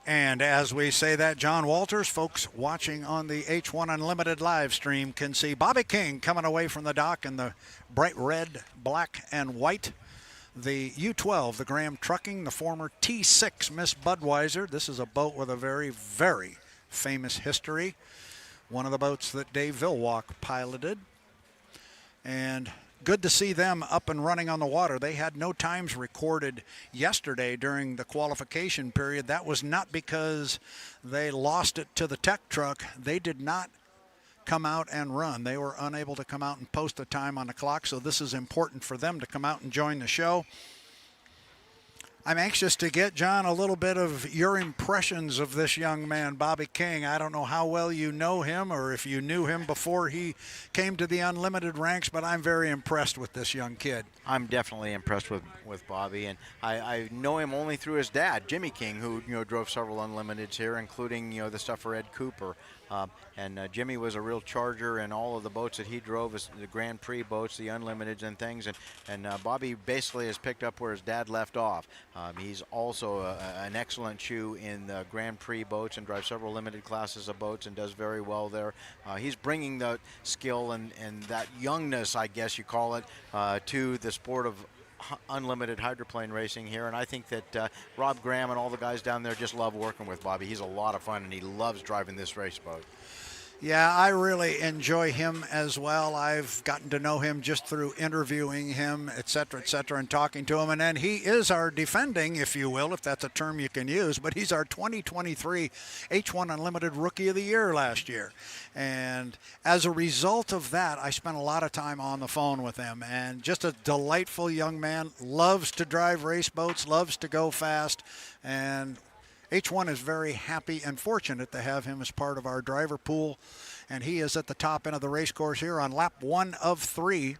And as we say that, John Walters, folks watching on the H1 Unlimited live stream can see Bobby King coming away from the dock in the bright red, black, and white. The U12, the Graham Trucking, the former T6 Miss Budweiser. This is a boat with a very, very famous history. One of the boats that Dave Villwalk piloted. And good to see them up and running on the water. They had no times recorded yesterday during the qualification period. That was not because they lost it to the tech truck. They did not come out and run. They were unable to come out and post a time on the clock, so this is important for them to come out and join the show. I'm anxious to get, John, a little bit of your impressions of this young man, Bobby King. I don't know how well you know him or if you knew him before he came to the Unlimited ranks, but I'm very impressed with this young kid. I'm definitely impressed with Bobby, and I know him only through his dad, Jimmy King, who drove several Unlimiteds here, including the stuff for Ed Cooper. Jimmy was a real charger in all of the boats that he drove, the Grand Prix boats, the Unlimiteds and things. And Bobby basically has picked up where his dad left off. He's also an excellent shoe in the Grand Prix boats and drives several limited classes of boats and does very well there. He's bringing the skill and that youngness, I guess you call it, to the sport of unlimited hydroplane racing here, and I think that Rob Graham and all the guys down there just love working with Bobby. He's a lot of fun, and he loves driving this race boat. Yeah, I really enjoy him as well. I've gotten to know him just through interviewing him, et cetera, and talking to him. And then he is our defending, if you will, if that's a term you can use, but he's our 2023 H1 Unlimited Rookie of the Year last year. And as a result of that, I spent a lot of time on the phone with him. And just a delightful young man, loves to drive race boats, loves to go fast, and H1 is very happy and fortunate to have him as part of our driver pool, and he is at the top end of the race course here on lap 1 of 3.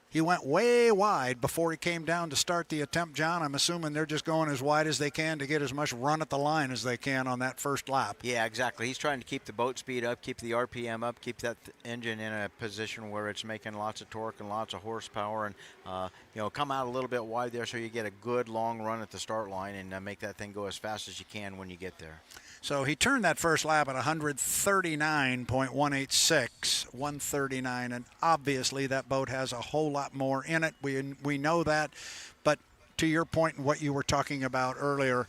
He went way wide before he came down to start the attempt, John. I'm assuming they're just going as wide as they can to get as much run at the line as they can on that first lap. Yeah, exactly. He's trying to keep the boat speed up, keep the RPM up, keep that engine in a position where it's making lots of torque and lots of horsepower, and come out a little bit wide there so you get a good long run at the start line and make that thing go as fast as you can when you get there. So he turned that first lap at 139.186, 139, and obviously that boat has a whole lot more in it. We know that, but to your point and what you were talking about earlier,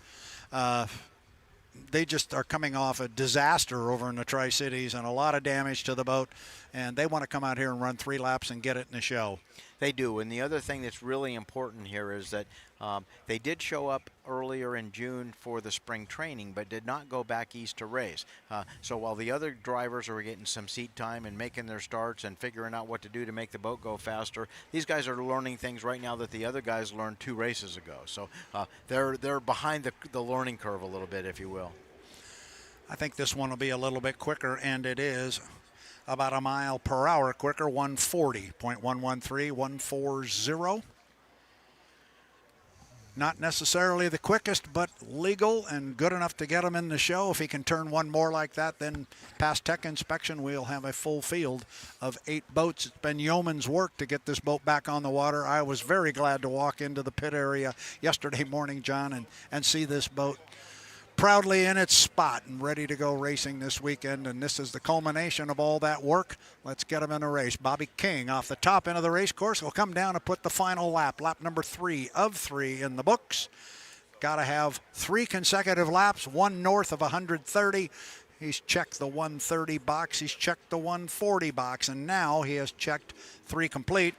they just are coming off a disaster over in the Tri-Cities and a lot of damage to the boat, and they want to come out here and run 3 laps and get it in the show. They do, and the other thing that's really important here is that they did show up earlier in June for the spring training, but did not go back east to race. So while the other drivers are getting some seat time and making their starts and figuring out what to do to make the boat go faster, these guys are learning things right now that the other guys learned 2 races ago. So they're behind the learning curve a little bit, if you will. I think this one will be a little bit quicker, and it is about a mile per hour quicker, 140.113, 140. Not necessarily the quickest, but legal and good enough to get him in the show. If he can turn one more like that, then past tech inspection, we'll have a full field of 8 boats. It's been yeoman's work to get this boat back on the water. I was very glad to walk into the pit area yesterday morning, John, and see this boat proudly in its spot and ready to go racing this weekend, and this is the culmination of all that work. Let's get him in a race. Bobby King off the top end of the race course will come down and put the final lap number 3 of 3 in the books. Got to have 3 consecutive laps, one north of 130. He's checked the 130 box. He's checked the 140 box. And now he has checked 3 complete.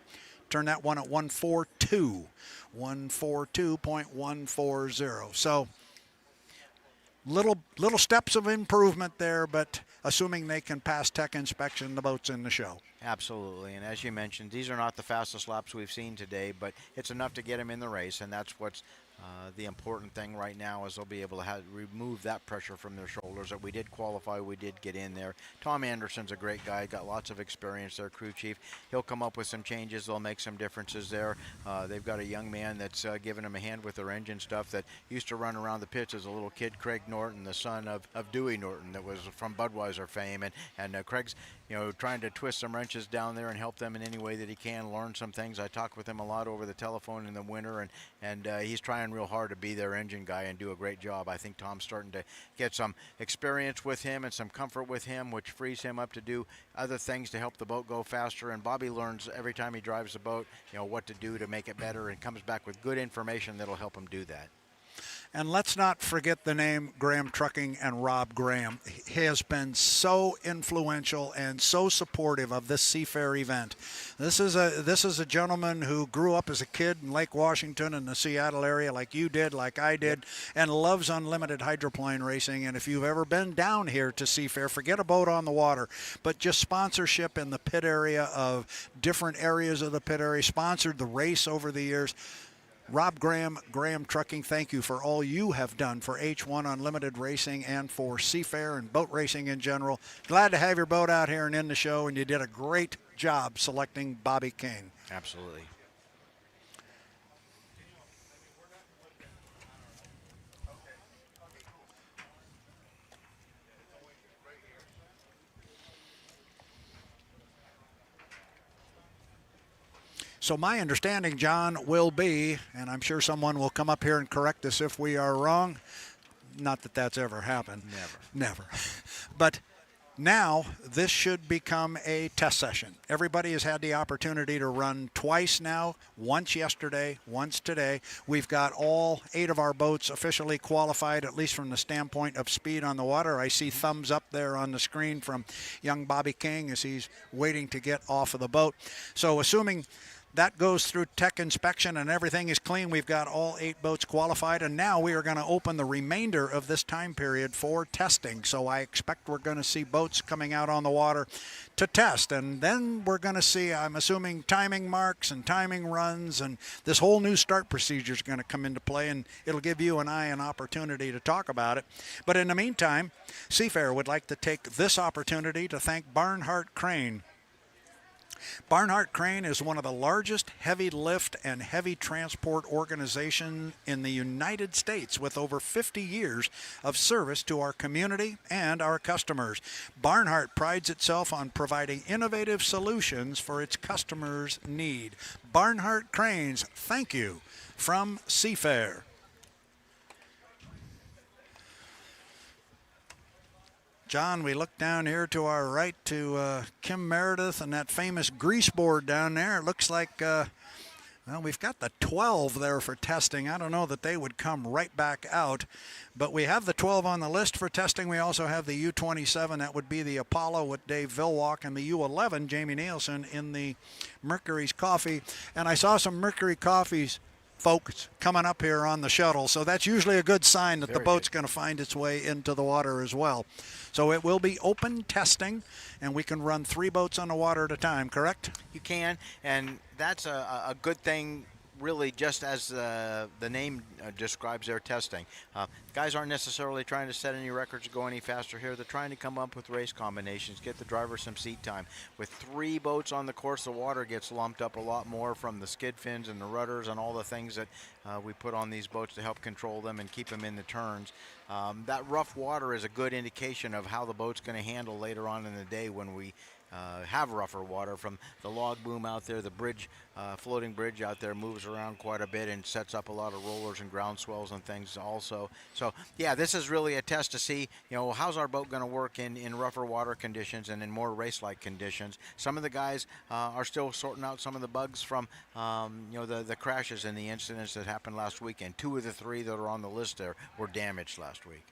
Turn that one at 142. 142.140. So little steps of improvement there, but assuming they can pass tech inspection, the boat's in the show. Absolutely, and as you mentioned, these are not the fastest laps we've seen today, but it's enough to get them in the race, and that's what's the important thing right now is they'll be able to remove that pressure from their shoulders. That we did qualify, we did get in there. Tom Anderson's a great guy, got lots of experience there, crew chief. He'll come up with some changes. They'll make some differences there. They've got a young man that's giving them a hand with their engine stuff that used to run around the pits as a little kid, Craig Norton, the son of Dewey Norton, that was from Budweiser fame, and Craig's trying to twist some wrenches down there and help them in any way that he can, learn some things. I talk with him a lot over the telephone in the winter, and he's trying real hard to be their engine guy and do a great job. I think Tom's starting to get some experience with him and some comfort with him, which frees him up to do other things to help the boat go faster. And Bobby learns every time he drives the boat, what to do to make it better, and comes back with good information that'll help him do that. And let's not forget the name Graham Trucking and Rob Graham. He has been so influential and so supportive of this Seafair event. This is a gentleman who grew up as a kid in Lake Washington in the Seattle area like you did, like I did, and loves unlimited hydroplane racing. And if you've ever been down here to Seafair, forget a boat on the water, but just sponsorship in the pit area of different areas of the pit area, sponsored the race over the years. Rob Graham, Graham Trucking, thank you for all you have done for H1 Unlimited Racing and for Seafair and boat racing in general. Glad to have your boat out here and in the show, and you did a great job selecting Bobby King. Absolutely. So my understanding, John, will be, and I'm sure someone will come up here and correct us if we are wrong. Not that that's ever happened. Never. But now this should become a test session. Everybody has had the opportunity to run twice now, once yesterday, once today. We've got all 8 of our boats officially qualified, at least from the standpoint of speed on the water. I see thumbs up there on the screen from young Bobby King as he's waiting to get off of the boat. So assuming that goes through tech inspection and everything is clean, we've got all 8 boats qualified, and now we are going to open the remainder of this time period for testing. So I expect we're going to see boats coming out on the water to test, and then we're going to see, I'm assuming, timing marks and timing runs, and this whole new start procedure is going to come into play, and it'll give you and I an opportunity to talk about it. But in the meantime, Seafair would like to take this opportunity to thank Barnhart Crane. Barnhart Crane is one of the largest heavy lift and heavy transport organizations in the United States, with over 50 years of service to our community and our customers. Barnhart prides itself on providing innovative solutions for its customers' need. Barnhart Cranes, thank you from Seafair. John, we look down here to our right to Kim Meredith and that famous grease board down there. It looks like, well, we've got the 12 there for testing. I don't know that they would come right back out, but we have the 12 on the list for testing. We also have the U-27. That would be the Apollo with Dave Vilwalk, and the U-11, Jamie Nielsen, in the Mercury's Coffee. And I saw some Mercury Coffees folks coming up here on the shuttle, so that's usually a good sign that the boat's going to find its way into the water as well. So it will be open testing, and we can run 3 boats on the water at a time, correct? You can, and that's a good thing, really, just as the name describes their testing. Guys aren't necessarily trying to set any records or go any faster here. They're trying to come up with race combinations, get the driver some seat time. With 3 boats on the course, the water gets lumped up a lot more from the skid fins and the rudders and all the things that we put on these boats to help control them and keep them in the turns. That rough water is a good indication of how the boat's going to handle later on in the day when we have rougher water. From the log boom out there, the bridge, floating bridge out there moves around quite a bit and sets up a lot of rollers and ground swells and things also. So yeah, this is really a test to see, how's our boat going to work in rougher water conditions and in more race-like conditions. Some of the guys are still sorting out some of the bugs from the crashes and the incidents that happened last weekend. 2 of the 3 that are on the list there were damaged last week.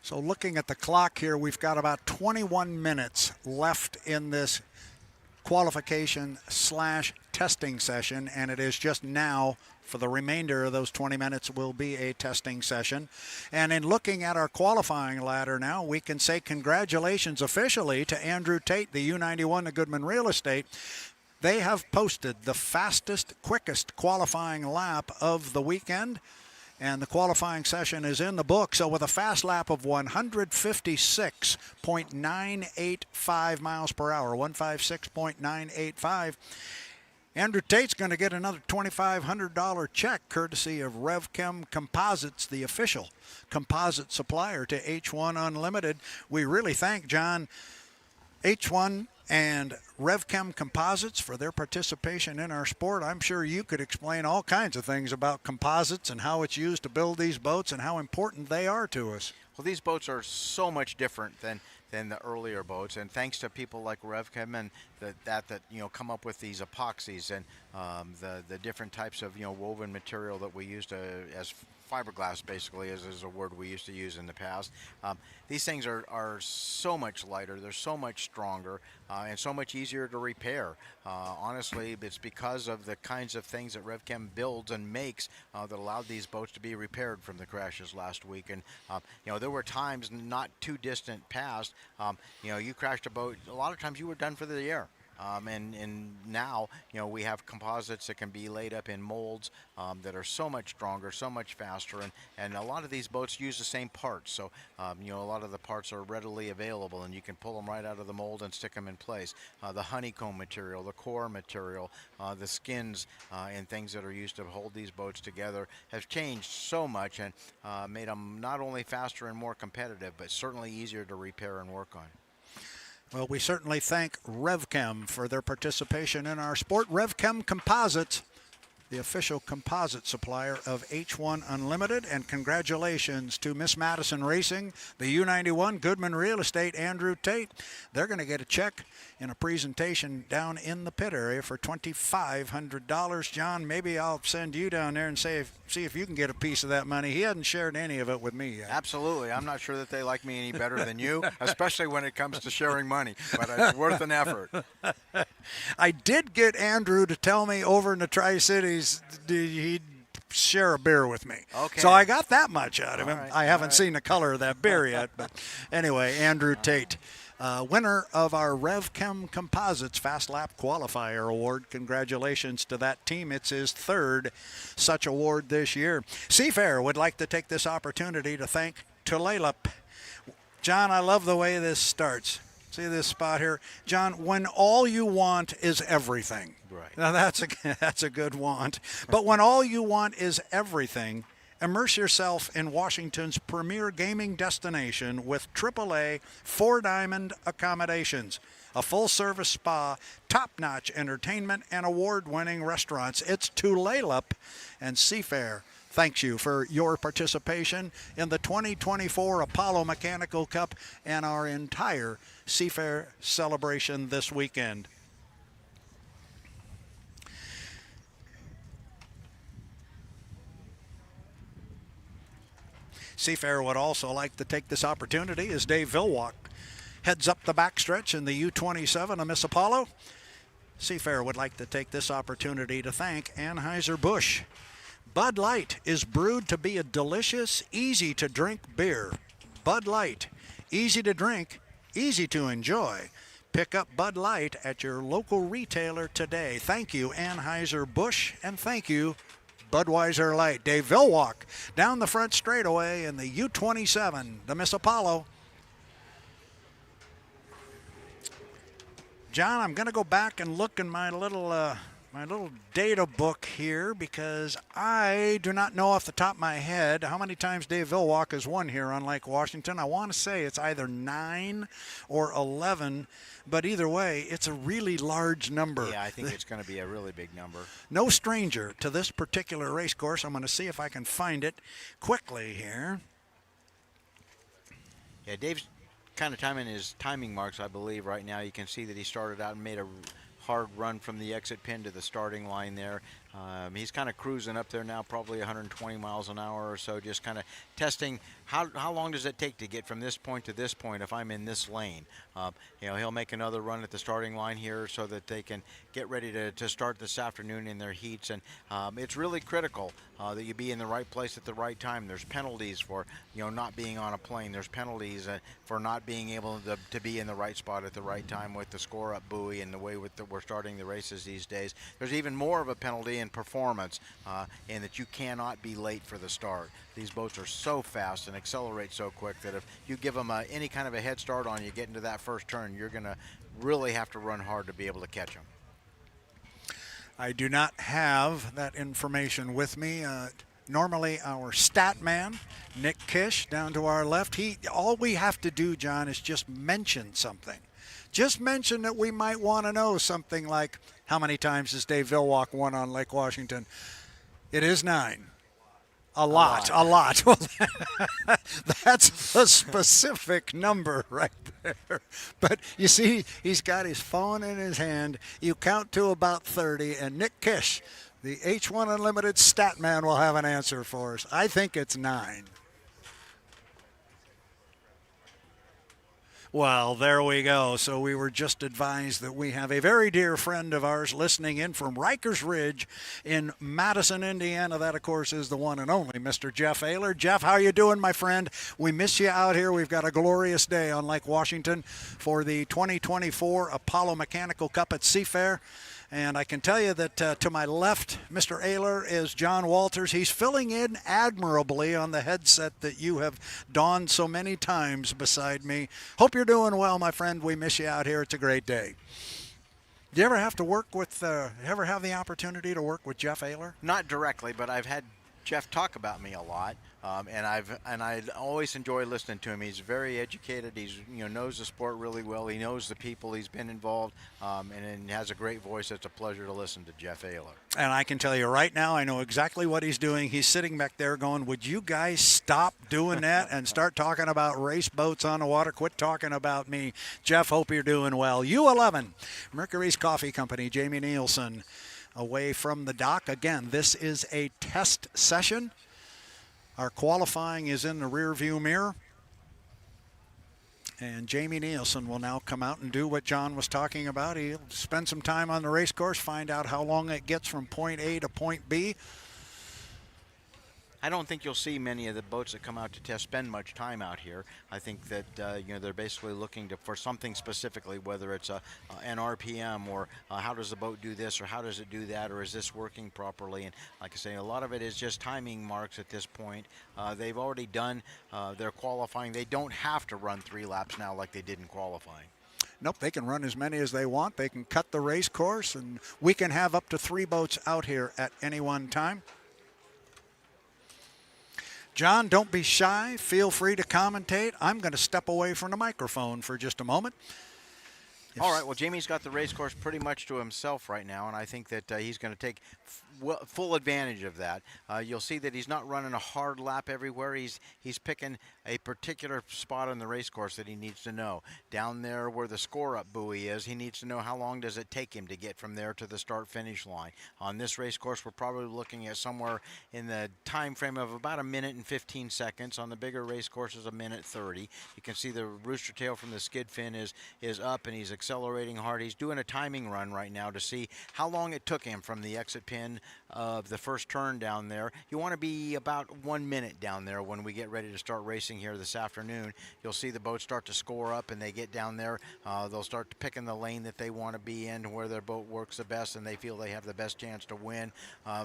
So looking at the clock here, we've got about 21 minutes left in this qualification / testing session, and it is just now. For the remainder of those 20 minutes will be a testing session. And in looking at our qualifying ladder now, we can say congratulations officially to Andrew Tate, the U91 of Goodman Real Estate. They have posted the fastest, quickest qualifying lap of the weekend. And the qualifying session is in the book. So with a fast lap of 156.985 miles per hour, 156.985, Andrew Tate's going to get another $2,500 check courtesy of RevChem Composites, the official composite supplier to H1 Unlimited. We really thank John, H1 and RevChem Composites for their participation in our sport. I'm sure you could explain all kinds of things about composites and how it's used to build these boats and how important they are to us. Well, these boats are so much different than the earlier boats, and thanks to people like RevChem and that come up with these epoxies and the different types of woven material that we use as fiberglass, basically, is a word we used to use in the past. These things are so much lighter, they're so much stronger, and so much easier to repair. Honestly, it's because of the kinds of things that RevChem builds and makes that allowed these boats to be repaired from the crashes last week. And there were times not too distant past, you crashed a boat, a lot of times you were done for the year. And now, we have composites that can be laid up in molds that are so much stronger, so much faster, and a lot of these boats use the same parts. So, a lot of the parts are readily available, and you can pull them right out of the mold and stick them in place. The honeycomb material, the core material, the skins, and things that are used to hold these boats together have changed so much and made them not only faster and more competitive, but certainly easier to repair and work on. Well, we certainly thank RevChem for their participation in our sport. RevChem Composites, the official composite supplier of H1 Unlimited. And congratulations to Miss Madison Racing, the U91, Goodman Real Estate, Andrew Tate. They're going to get a check in a presentation down in the pit area for $2,500. John, maybe I'll send you down there and see if you can get a piece of that money. He hasn't shared any of it with me yet. Absolutely. I'm not sure that they like me any better than you, especially when it comes to sharing money, but it's worth an effort. I did get Andrew to tell me over in the Tri-Cities he'd share a beer with me. Okay. So I got that much out of him. Right, I haven't seen the color of that beer yet, but anyway, Andrew Tate, winner of our RevChem Composites Fast Lap Qualifier Award. Congratulations to that team. It's his third such award this year. Seafair would like to take this opportunity to thank Tulalip. John, I love the way this starts. See this spot here? John, when all you want is everything. Right. Now that's a good want. But when all you want is everything, immerse yourself in Washington's premier gaming destination with AAA 4-diamond accommodations, a full-service spa, top-notch entertainment, and award-winning restaurants. It's Tulalip, and Seafair thanks you for your participation in the 2024 Apollo Mechanical Cup and our entire Seafair celebration this weekend. Seafair would also like to take this opportunity as Dave Vilwalk heads up the backstretch in the U27 of Miss Apollo. Seafair would like to take this opportunity to thank Anheuser-Busch. Bud Light is brewed to be a delicious, easy-to-drink beer. Bud Light, easy to drink, easy to enjoy. Pick up Bud Light at your local retailer today. Thank you, Anheuser-Busch, and thank you, Budweiser Light. Dave Vilwalk down the front straightaway in the U27, the Miss Apollo. John, I'm going to go back and look in my little data book here because I do not know off the top of my head how many times Dave Vilwalk has won here on Lake Washington. I want to say it's either 9 or 11, but either way, it's a really large number. Yeah, I think it's going to be a really big number. No stranger to this particular race course. I'm going to see if I can find it quickly here. Yeah, Dave's kind of timing his timing marks, I believe, right now. You can see that he started out and made a hard run from the exit pin to the starting line there. He's kind of cruising up there now, probably 120 miles an hour or so, just kind of testing how long does it take to get from this point to this point if I'm in this lane. He'll make another run at the starting line here so that they can get ready to start this afternoon in their heats. And it's really critical that you be in the right place at the right time. There's penalties for not being on a plane. There's penalties for not being able to be in the right spot at the right time with the score up buoy and the way we're starting the races these days. There's even more of a penalty in performance in that you cannot be late for the start. These boats are so fast and accelerate so quick that if you give them any kind of a head start on you getting to that first turn, you're going to really have to run hard to be able to catch them. I do not have that information with me. Normally our stat man, Nick Kish, down to our left, all we have to do, John, is just mention something. Just mention that we might want to know something like, how many times has Dave Vilwalk won on Lake Washington? It is 9. A lot. Well, that's a specific number right there. But you see, he's got his phone in his hand. You count to about 30, and Nick Kish, the H1 Unlimited stat man, will have an answer for us. I think it's 9. Well, there we go. So we were just advised that we have a very dear friend of ours listening in from Rikers Ridge in Madison, Indiana. That, of course, is the one and only Mr. Jeff Ayler. Jeff, how you doing, my friend? We miss you out here. We've got a glorious day on Lake Washington for the 2024 Apollo Mechanical Cup at Seafair. And I can tell you that to my left, Mr. Ayler, is John Walters. He's filling in admirably on the headset that you have donned so many times beside me. Hope you're doing well, my friend. We miss you out here. It's a great day. Do you ever have to work with, ever have the opportunity to work with Jeff Ayler? Not directly, but I've had Jeff talk about me a lot. And I always enjoy listening to him. He's very educated. He's knows the sport really well. He knows the people. He's been involved, and has a great voice. It's a pleasure to listen to Jeff Ayler. And I can tell you right now, I know exactly what he's doing. He's sitting back there going, "Would you guys stop doing that and start talking about race boats on the water? Quit talking about me." Jeff, hope you're doing well. U11, Mercury's Coffee Company, Jamie Nielsen, away from the dock. Again, this is a test session. Our qualifying is in the rear view mirror. And Jamie Nielsen will now come out and do what John was talking about. He'll spend some time on the race course, find out how long it gets from point A to point B. I don't think you'll see many of the boats that come out to test spend much time out here. I think that they're basically looking for something specifically, whether it's an RPM or how does the boat do this or how does it do that, or is this working properly. And like I say, a lot of it is just timing marks at this point. They've already done their qualifying. They don't have to run 3 laps now like they did in qualifying. Nope, they can run as many as they want. They can cut the race course, and we can have up to 3 boats out here at any one time. John, don't be shy. Feel free to commentate. I'm going to step away from the microphone for just a moment. All right, well, Jamie's got the race course pretty much to himself right now, and I think that he's going to take full advantage of that. You'll see that he's not running a hard lap everywhere. He's picking a particular spot on the race course that he needs to know. Down there where the score-up buoy is, he needs to know how long does it take him to get from there to the start-finish line. On this race course, we're probably looking at somewhere in the time frame of about 1 minute and 15 seconds. On the bigger race courses, 1 minute 30. You can see the rooster tail from the skid fin is up, and he's accelerating hard. He's doing a timing run right now to see how long it took him from the exit pin of the first turn down there. You want to be about 1 minute down there when we get ready to start racing here this afternoon. You'll see the boats start to score up, and they get down there. They'll start picking the lane that they want to be in, where their boat works the best, and they feel they have the best chance to win.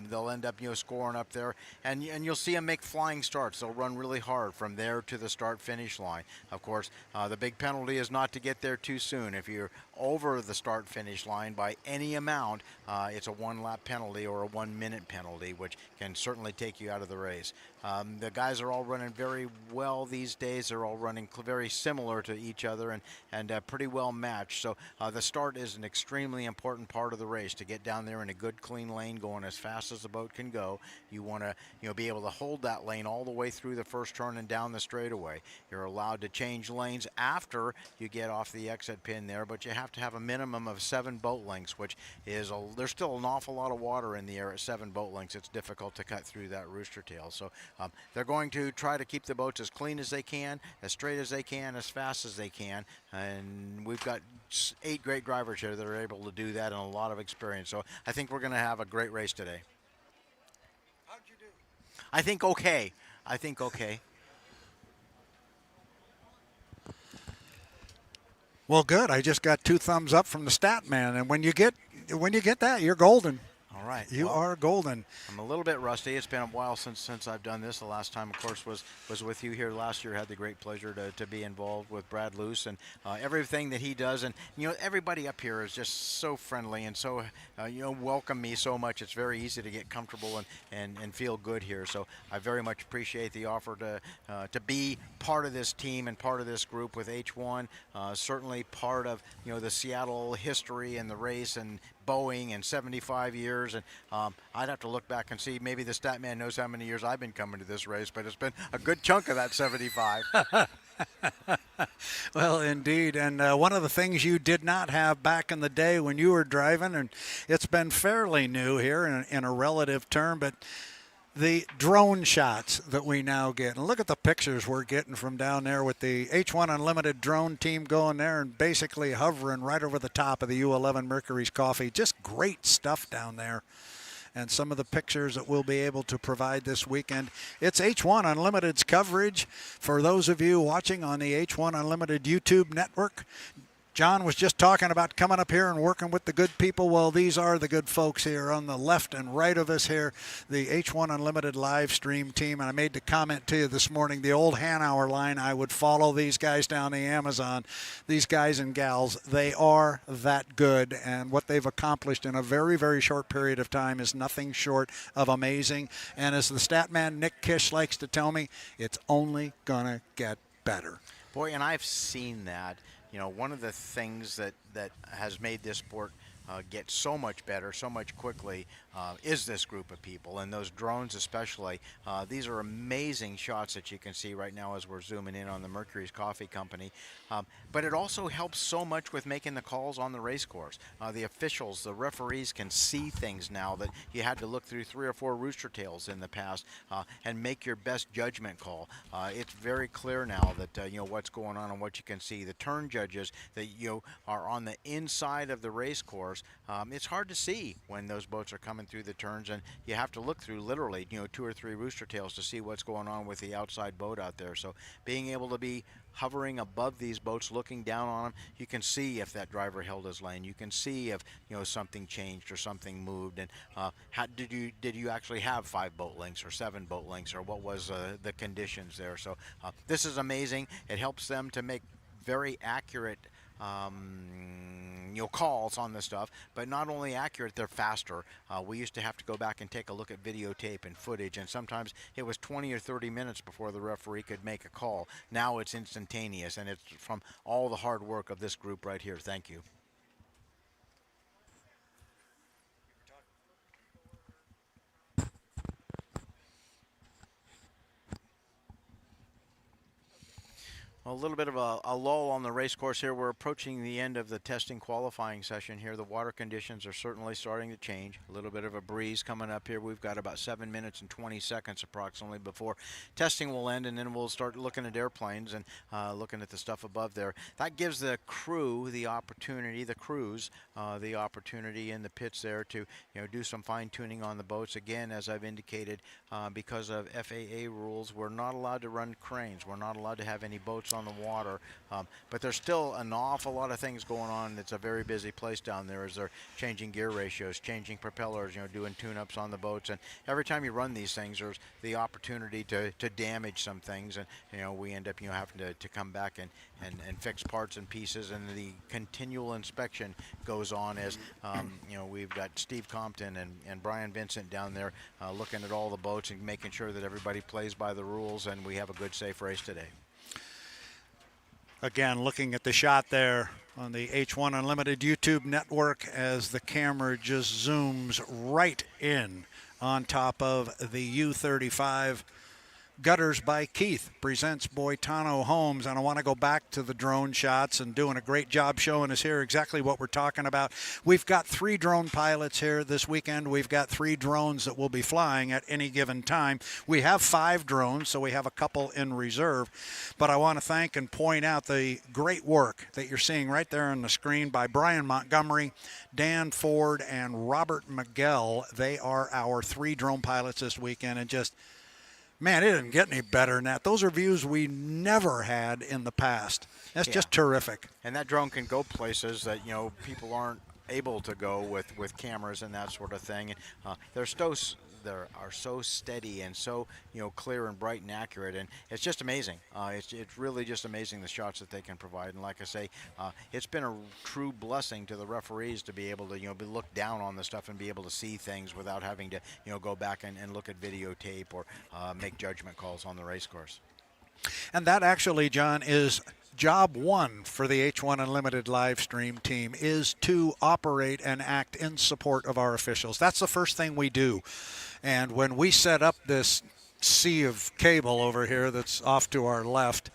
They'll end up scoring up there, and you'll see them make flying starts. They'll run really hard from there to the start-finish line. Of course, the big penalty is not to get there too soon. If you're over the start-finish line by any amount, it's a 1-lap penalty or a 1-minute penalty, which can certainly take you out of the race. The guys are all running very well these days. They're all running very similar to each other and pretty well matched. So the start is an extremely important part of the race. To get down there in a good, clean lane, going as fast as the boat can go, you want to be able to hold that lane all the way through the first turn and down the straightaway. You're allowed to change lanes after you get off the exit pin there, but you have to have a minimum of 7 boat lengths, which is there's still an awful lot of water in the air at 7 boat lengths. It's difficult to cut through that rooster tail. So they're going to try to keep the boats as clean as they can, as straight as they can, as fast as they can, and we've got 8 great drivers here that are able to do that and a lot of experience. So I think we're going to have a great race today. How'd you do? I think okay. I think okay. Well, good. I just got 2 thumbs up from the stat man, and when you get that, you're golden. All right. You are golden. I'm a little bit rusty. It's been a while since I've done this. The last time, of course, was with you here last year. Had the great pleasure to be involved with Brad Luce and everything that he does. And, everybody up here is just so friendly and so, welcome me so much. It's very easy to get comfortable and feel good here. So I very much appreciate the offer to be part of this team and part of this group with H1. Certainly part of, the Seattle history and the race and Boeing and 75 years, and I'd have to look back and see. Maybe the stat man knows how many years I've been coming to this race, but it's been a good chunk of that 75. Well, indeed, and one of the things you did not have back in the day when you were driving, and it's been fairly new here in a relative term, but the drone shots that we now get. And look at the pictures we're getting from down there with the H1 Unlimited drone team going there and basically hovering right over the top of the U11 Mercury's coffee. Just great stuff down there. And some of the pictures that we'll be able to provide this weekend. It's H1 Unlimited's coverage for those of you watching on the H1 Unlimited YouTube network. John was just talking about coming up here and working with the good people. Well, these are the good folks here on the left and right of us here, the H1 Unlimited live stream team. And I made the comment to you this morning, the old Hanauer line, I would follow these guys down the Amazon. These guys and gals, they are that good. And what they've accomplished in a very, very short period of time is nothing short of amazing. And as the stat man Nick Kish likes to tell me, it's only going to get better. Boy, and I've seen that. One of the things that has made this sport get so much better, so much quickly, is this group of people, and those drones especially. These are amazing shots that you can see right now as we're zooming in on the Mercury's Coffee Company. But it also helps so much with making the calls on the race course. The officials, the referees can see things now that you had to look through 3 or 4 rooster tails in the past and make your best judgment call. It's very clear now that what's going on and what you can see. The turn judges that are on the inside of the race course, it's hard to see when those boats are coming through the turns, and you have to look through literally 2 or 3 rooster tails to see what's going on with the outside boat out there. So being able to be hovering above these boats, looking down on them, you can see if that driver held his lane. You can see if something changed or something moved, and did you actually have 5 boat lengths or 7 boat lengths, or what was the conditions there. So this is amazing. It helps them to make very accurate calls on this stuff, but not only accurate, they're faster. We used to have to go back and take a look at videotape and footage, and sometimes it was 20 or 30 minutes before the referee could make a call. Now it's instantaneous, and it's from all the hard work of this group right here. Thank you. A little bit of a lull on the race course here. We're approaching the end of the testing qualifying session here. The water conditions are certainly starting to change. A little bit of a breeze coming up here. We've got about 7 minutes and 20 seconds approximately before testing will end, and then we'll start looking at airplanes and looking at the stuff above there. That gives the crew the opportunity, the crews, the opportunity in the pits there to do some fine-tuning on the boats. Again, as I've indicated, because of FAA rules, we're not allowed to run cranes. We're not allowed to have any boats on the water. But there's still an awful lot of things going on. It's a very busy place down there as they're changing gear ratios, changing propellers, doing tune-ups on the boats. And every time you run these things, there's the opportunity to damage some things. And, we end up, having to come back and fix parts and pieces. And the continual inspection goes on as, we've got Steve Compton and Brian Vincent down there looking at all the boats and making sure that everybody plays by the rules and we have a good, safe race today. Again, looking at the shot there on the H1 Unlimited YouTube network as the camera just zooms right in on top of the U-35. Gutters by Keith presents Boitano Homes, and I want to go back to the drone shots and doing a great job showing us here exactly what we're talking about. We've got 3 drone pilots here this weekend. We've got 3 drones that will be flying at any given time. We have 5 drones, so we have a couple in reserve. But I want to thank and point out the great work that you're seeing right there on the screen by Brian Montgomery, Dan Ford, and Robert Miguel. They are our 3 drone pilots this weekend, and just man, it didn't get any better than that. Those are views we never had in the past. That's just terrific. And that drone can go places that, people aren't able to go with cameras and that sort of thing. They are so steady and so, clear and bright and accurate. And it's just amazing. It's really just amazing the shots that they can provide. And like I say, it's been a true blessing to the referees to be able to, be looked down on the stuff and be able to see things without having to, go back and look at videotape or make judgment calls on the race course. And that actually, John, is job 1 for the H1 Unlimited live stream team, is to operate and act in support of our officials. That's the first thing we do. And when we set up this sea of cable over here that's off to our left,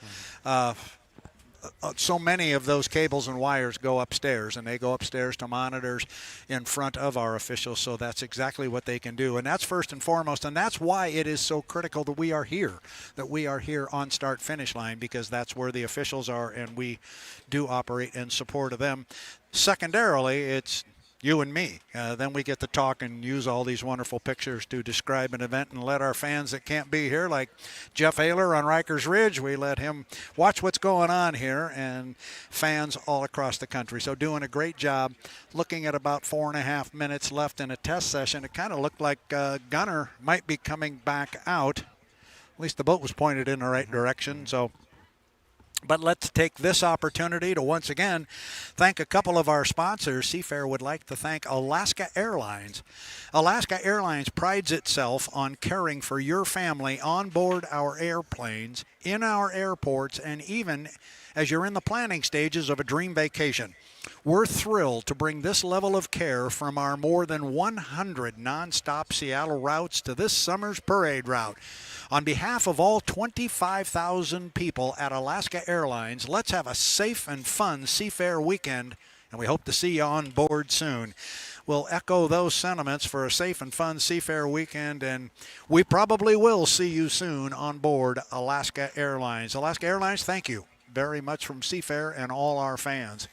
so many of those cables and wires go upstairs, and they go upstairs to monitors in front of our officials, so that's exactly what they can do. And that's first and foremost, and that's why it is so critical that we are here on start-finish line, because that's where the officials are, and we do operate in support of them. Secondarily, it's you and me. Then we get to talk and use all these wonderful pictures to describe an event and let our fans that can't be here, like Jeff Ayler on Rikers Ridge, we let him watch what's going on here, and fans all across the country. So doing a great job. Looking at about 4.5 minutes left in a test session, it kind of looked like Gunner might be coming back out. At least the boat was pointed in the right direction. But let's take this opportunity to once again thank a couple of our sponsors. Seafair would like to thank Alaska Airlines. Alaska Airlines prides itself on caring for your family on board our airplanes, in our airports, and even as you're in the planning stages of a dream vacation. We're thrilled to bring this level of care from our more than 100 nonstop Seattle routes to this summer's parade route. On behalf of all 25,000 people at Alaska Airlines, let's have a safe and fun Seafair weekend, and we hope to see you on board soon. We'll echo those sentiments for a safe and fun Seafair weekend, and we probably will see you soon on board Alaska Airlines. Alaska Airlines, thank you very much from Seafair and all our fans.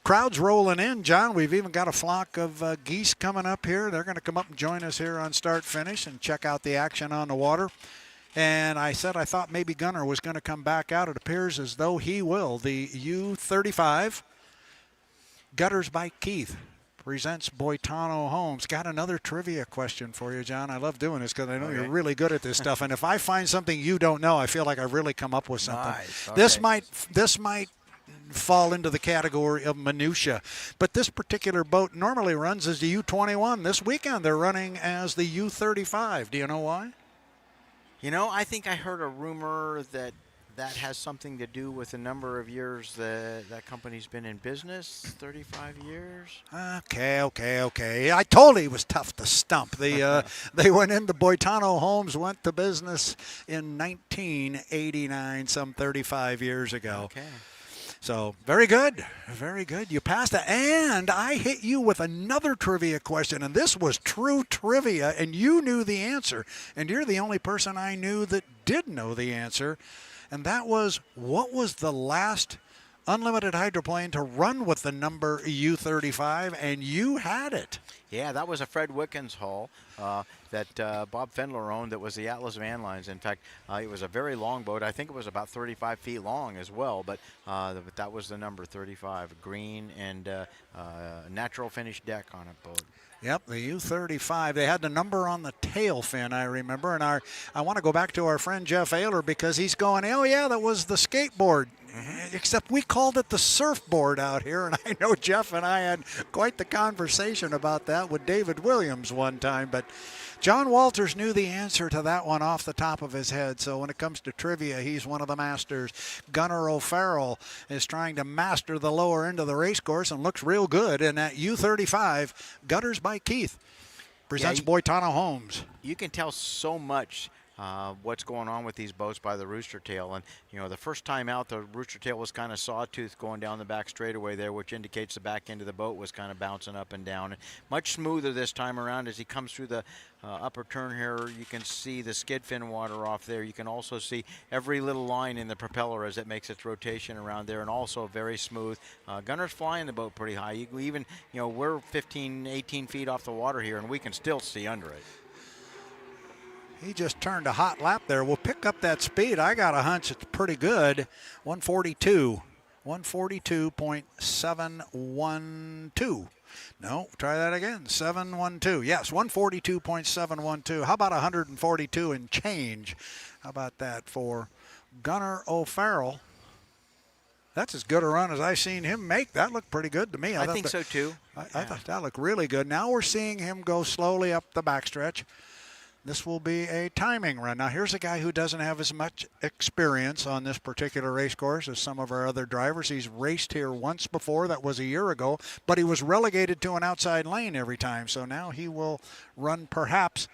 Crowd's rolling in, John. We've even got a flock of geese coming up here. They're going to come up and join us here on start-finish and check out the action on the water. And I said I thought maybe Gunner was going to come back out. It appears as though he will. The U-35, Gutters by Keith, presents Boitano Homes. Got another trivia question for you, John. I love doing this because I know you're really good at this stuff. And if I find something you don't know, I feel like I've really come up with something. Nice. Okay. This might fall into the category of minutia, but this particular boat normally runs as the U-21. This weekend they're running as the U-35. Do you know why? I think I heard a rumor that has something to do with the number of years that company's been in business, 35 years. Okay. I told you he was tough to stump. They went into Boitano Homes, went to business in 1989, some 35 years ago. Okay. So, very good. Very good. You passed it. And I hit you with another trivia question, and this was true trivia, and you knew the answer. And you're the only person I knew that did know the answer. And that was, what was the last unlimited hydroplane to run with the number U-35, and you had it. Yeah, that was a Fred Wickens hull that Bob Fendler owned. That was the Atlas Van Lines. In fact, it was a very long boat. I think it was about 35 feet long as well, but that was the number 35, green and natural finish deck on it boat. Yep, the U-35. They had the number on the tail fin, I remember. And I want to go back to our friend Jeff Ayler because he's going, oh, yeah, that was the skateboard. Except we called it the surfboard out here. And I know Jeff and I had quite the conversation about that with David Williams one time. But John Walters knew the answer to that one off the top of his head. So when it comes to trivia, he's one of the masters. Gunnar O'Farrell is trying to master the lower end of the race course and looks real good. And that U-35, Gutters by Keith, presents Boitano Homes. You can tell so much what's going on with these boats by the rooster tail. And, you know, the first time out, the rooster tail was kind of sawtooth going down the back straightaway there, which indicates the back end of the boat was kind of bouncing up and down. And much smoother this time around as he comes through the upper turn here. You can see the skid fin water off there. You can also see every little line in the propeller as it makes its rotation around there, and also very smooth. Gunnar's flying the boat pretty high. Even, you know, we're 15, 18 feet off the water here, and we can still see under it. He just turned a hot lap there. We'll pick up that speed. I got a hunch it's pretty good. 142. 142.712. No, try that again. 712. Yes, 142.712. How about 142 and change? How about that for Gunnar O'Farrell? That's as good a run as I've seen him make. That looked pretty good to me. I think so too. I thought that looked really good. Now we're seeing him go slowly up the backstretch. This will be a timing run. Now, here's a guy who doesn't have as much experience on this particular race course as some of our other drivers. He's raced here once before. That was a year ago, but he was relegated to an outside lane every time. So now he will run perhaps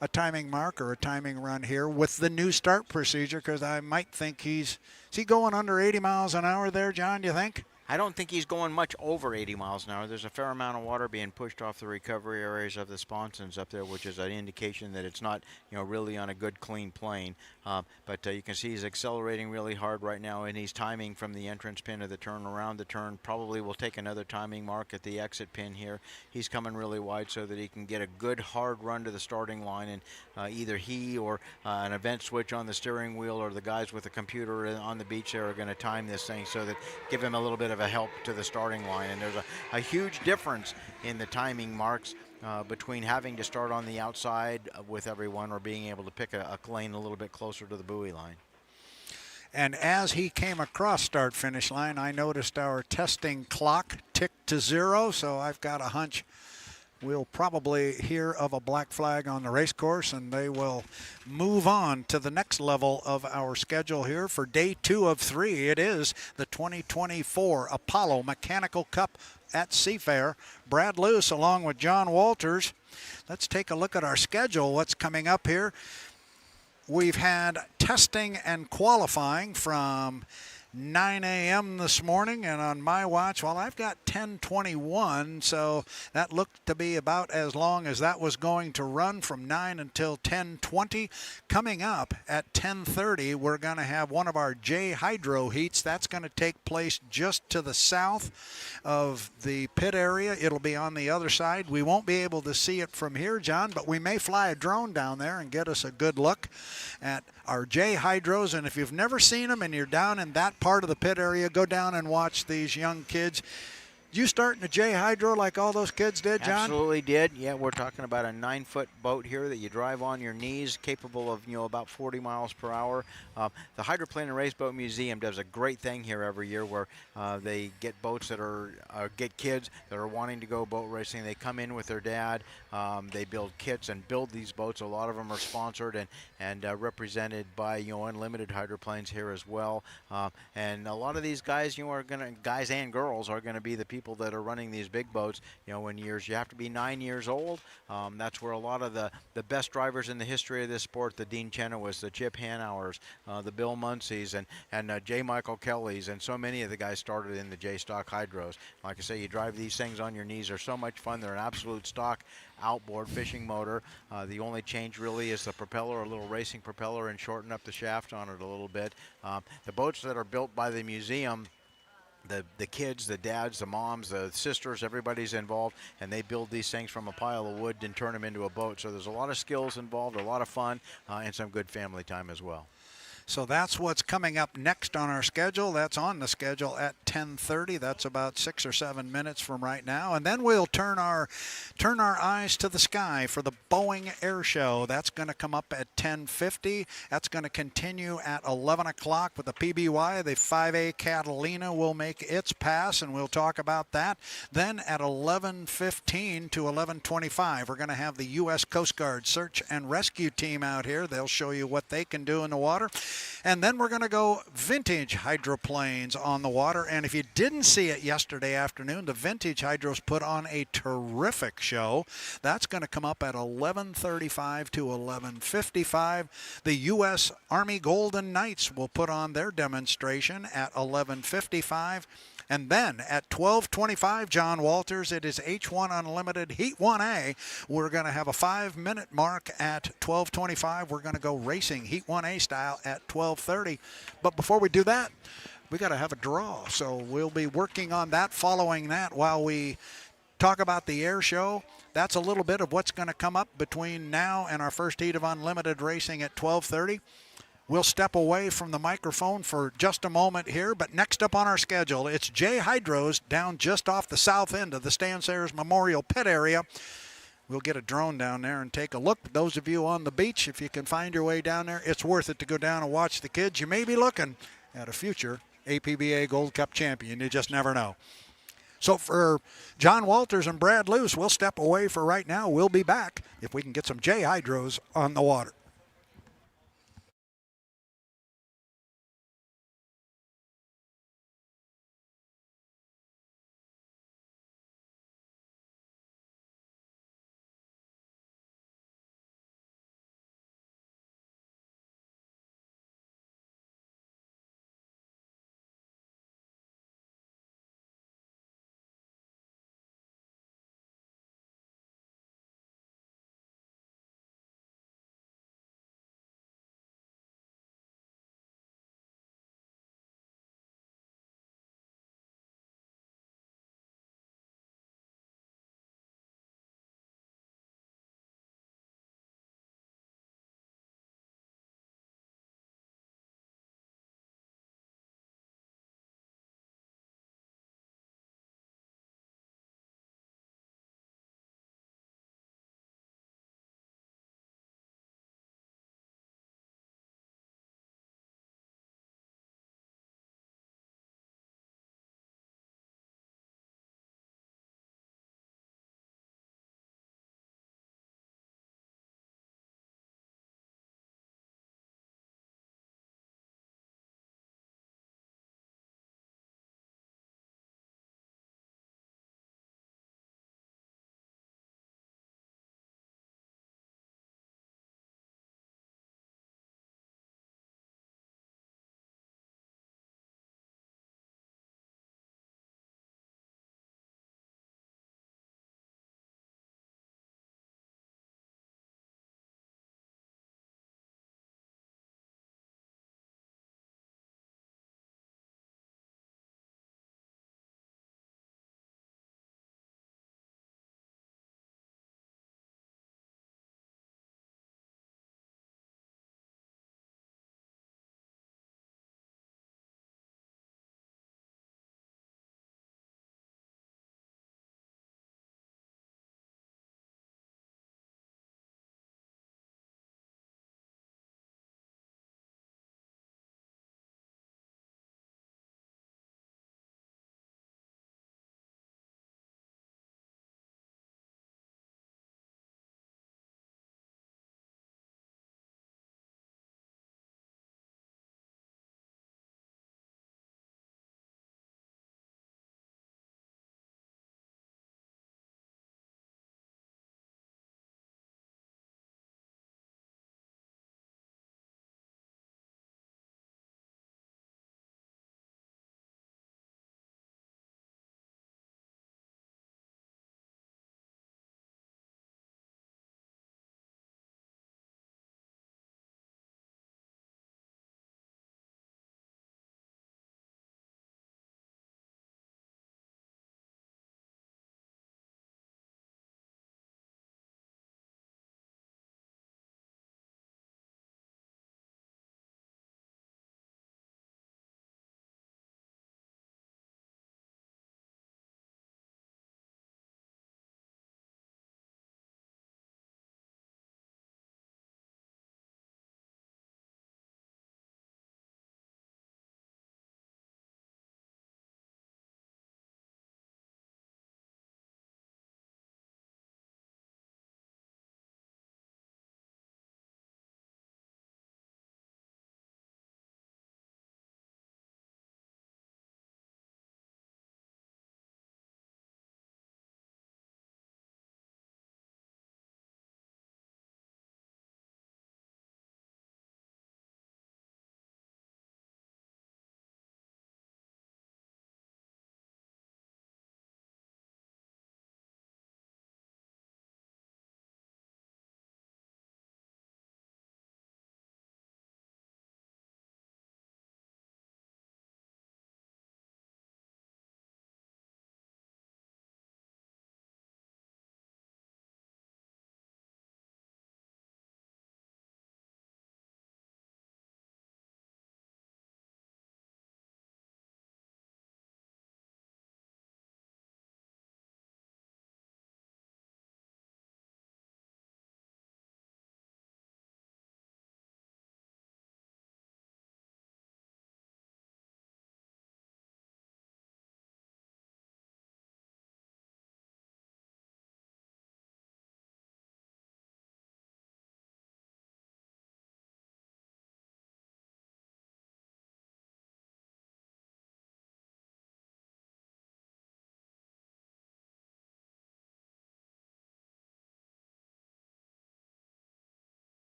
a timing mark or a timing run here with the new start procedure, because I might think is he going under 80 miles an hour there, John, do you think? I don't think he's going much over 80 miles an hour. There's a fair amount of water being pushed off the recovery areas of the sponsons up there, which is an indication that it's not, you know, really on a good, clean plane. But you can see he's accelerating really hard right now, and he's timing from the entrance pin of the turn around the turn. Probably will take another timing mark at the exit pin here. He's coming really wide so that he can get a good, hard run to the starting line, and either he or an event switch on the steering wheel or the guys with the computer on the beach there are going to time this thing so that give him a little bit of a help to the starting line. And there's a huge difference in the timing marks between having to start on the outside with everyone or being able to pick a lane a little bit closer to the buoy line. And as he came across start-finish line, I noticed our testing clock ticked to 0, so I've got a hunch we'll probably hear of a black flag on the race course, and they will move on to the next level of our schedule here for day 2 of 3. It is the 2024 Apollo Mechanical Cup at Seafair. Brad Luce along with John Walters. Let's take a look at our schedule, what's coming up here. We've had testing and qualifying from 9 a.m. this morning, and on my watch, well, I've got 10:21, so that looked to be about as long as that was going to run, from 9 until 10:20. Coming up at 10:30, we're going to have one of our J Hydro heats. That's going to take place just to the south of the pit area. It'll be on the other side. We won't be able to see it from here, John, but we may fly a drone down there and get us a good look at our J Hydros. And if you've never seen them and you're down in that part of the pit area, go down and watch these young kids. Did you start in a J Hydro like all those kids did, John? Absolutely did. Yeah, we're talking about a 9-foot boat here that you drive on your knees, capable of, you know, about 40 miles per hour. The Hydroplane and Race Boat Museum does a great thing here every year where they get boats that get kids that are wanting to go boat racing. They come in with their dad. They build kits and build these boats. A lot of them are sponsored and represented by, you know, Unlimited Hydroplanes here as well. And a lot of these guys, you know, guys and girls are going to be the people that are running these big boats. You know, in years, you have to be 9 years old. That's where a lot of the best drivers in the history of this sport, the Dean Chenoweths, the Chip Hanauers, the Bill Muncies, and J. Michael Kellys, and so many of the guys started in the J-Stock Hydros. Like I say, you drive these things on your knees. They're so much fun. They're an absolute stock outboard fishing motor. The only change really is the propeller, a little racing propeller, and shorten up the shaft on it a little bit. The boats that are built by the museum the kids, the dads, the moms, the sisters, everybody's involved, and they build these things from a pile of wood and turn them into a boat. So there's a lot of skills involved, a lot of fun, and some good family time as well. So that's what's coming up next on our schedule. That's on the schedule at 10:30. That's about 6 or 7 minutes from right now. And then we'll turn our eyes to the sky for the Boeing Air Show. That's going to come up at 10:50. That's going to continue at 11 o'clock with the PBY. The 5A Catalina will make its pass, and we'll talk about that. Then at 11:15 to 11:25, we're going to have the U.S. Coast Guard Search and Rescue Team out here. They'll show you what they can do in the water. And then we're going to go vintage hydroplanes on the water. And if you didn't see it yesterday afternoon, the Vintage Hydros put on a terrific show. That's going to come up at 11:35 to 11:55. The U.S. Army Golden Knights will put on their demonstration at 11:55. And then at 12:25, John Walters, it is H1 Unlimited Heat 1A. We're going to have a 5-minute mark at 12:25. We're going to go racing Heat 1A style at 12:30. But before we do that, we got to have a draw. So we'll be working on that following that while we talk about the air show. That's a little bit of what's going to come up between now and our first heat of Unlimited racing at 12:30. We'll step away from the microphone for just a moment here, but next up on our schedule, it's J Hydros down just off the south end of the Stan Sayers Memorial Pit area. We'll get a drone down there and take a look. Those of you on the beach, if you can find your way down there, it's worth it to go down and watch the kids. You may be looking at a future APBA Gold Cup champion. You just never know. So for John Walters and Brad Luce, we'll step away for right now. We'll be back if we can get some J Hydros on the water.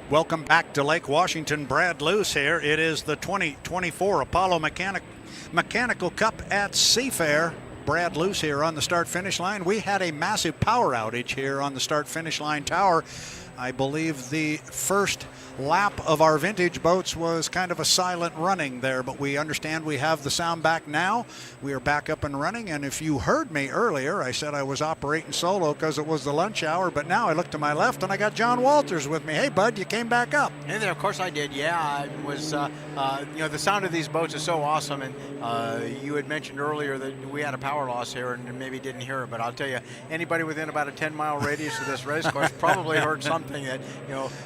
Welcome back to Lake Washington. Brad Luce here. It is the 2024 Apollo Mechanical Cup at Seafair. Brad Luce here on the start-finish line. We had a massive power outage here on the start-finish line tower. I believe the first lap of our vintage boats was kind of a silent running there, but we understand we have the sound back now. We are back up and running, and if you heard me earlier, I said I was operating solo because it was the lunch hour, but now I look to my left and I got John Walters with me. Hey, bud, you came back up. Hey there, of course I did. Yeah, I was, the sound of these boats is so awesome, and you had mentioned earlier that we had a power loss here and maybe didn't hear it, but I'll tell you, anybody within about a 10-mile radius of this race course probably heard something that,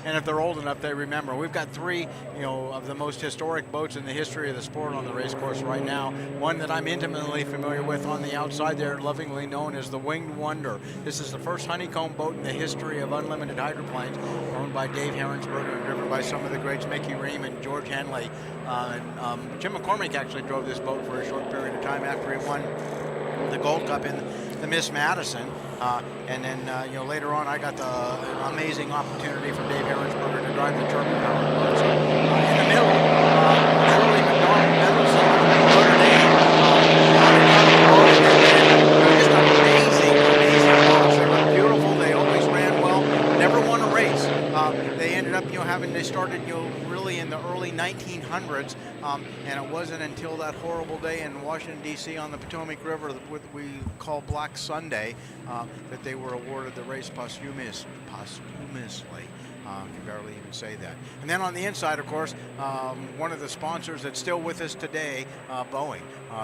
and if they're old enough, they remember. We've got three, of the most historic boats in the history of the sport on the race course right now. One that I'm intimately familiar with on the outside there, lovingly known as the Winged Wonder. This is the first honeycomb boat in the history of unlimited hydroplanes, owned by Dave Heronsberger and driven by some of the greats, Mickey Ream and George Henley. Jim McCormick actually drove this boat for a short period of time after he won the Gold Cup in the Miss Madison. And then, later on, I got the amazing opportunity from Dave Heronsberger to drive the turbo-powered boats. In the middle, Shirley McDonald Mendelson, Notre Dame, just amazing boats. They were beautiful. They always ran well. Never won a race. They ended up, they started, really in the early 1900s, and it wasn't until that horrible day in Washington, D.C. on the Potomac River, what we call Black Sunday, that they were awarded the race posthumously. Can barely even say that. And then on the inside, of course, one of the sponsors that's still with us today, Boeing.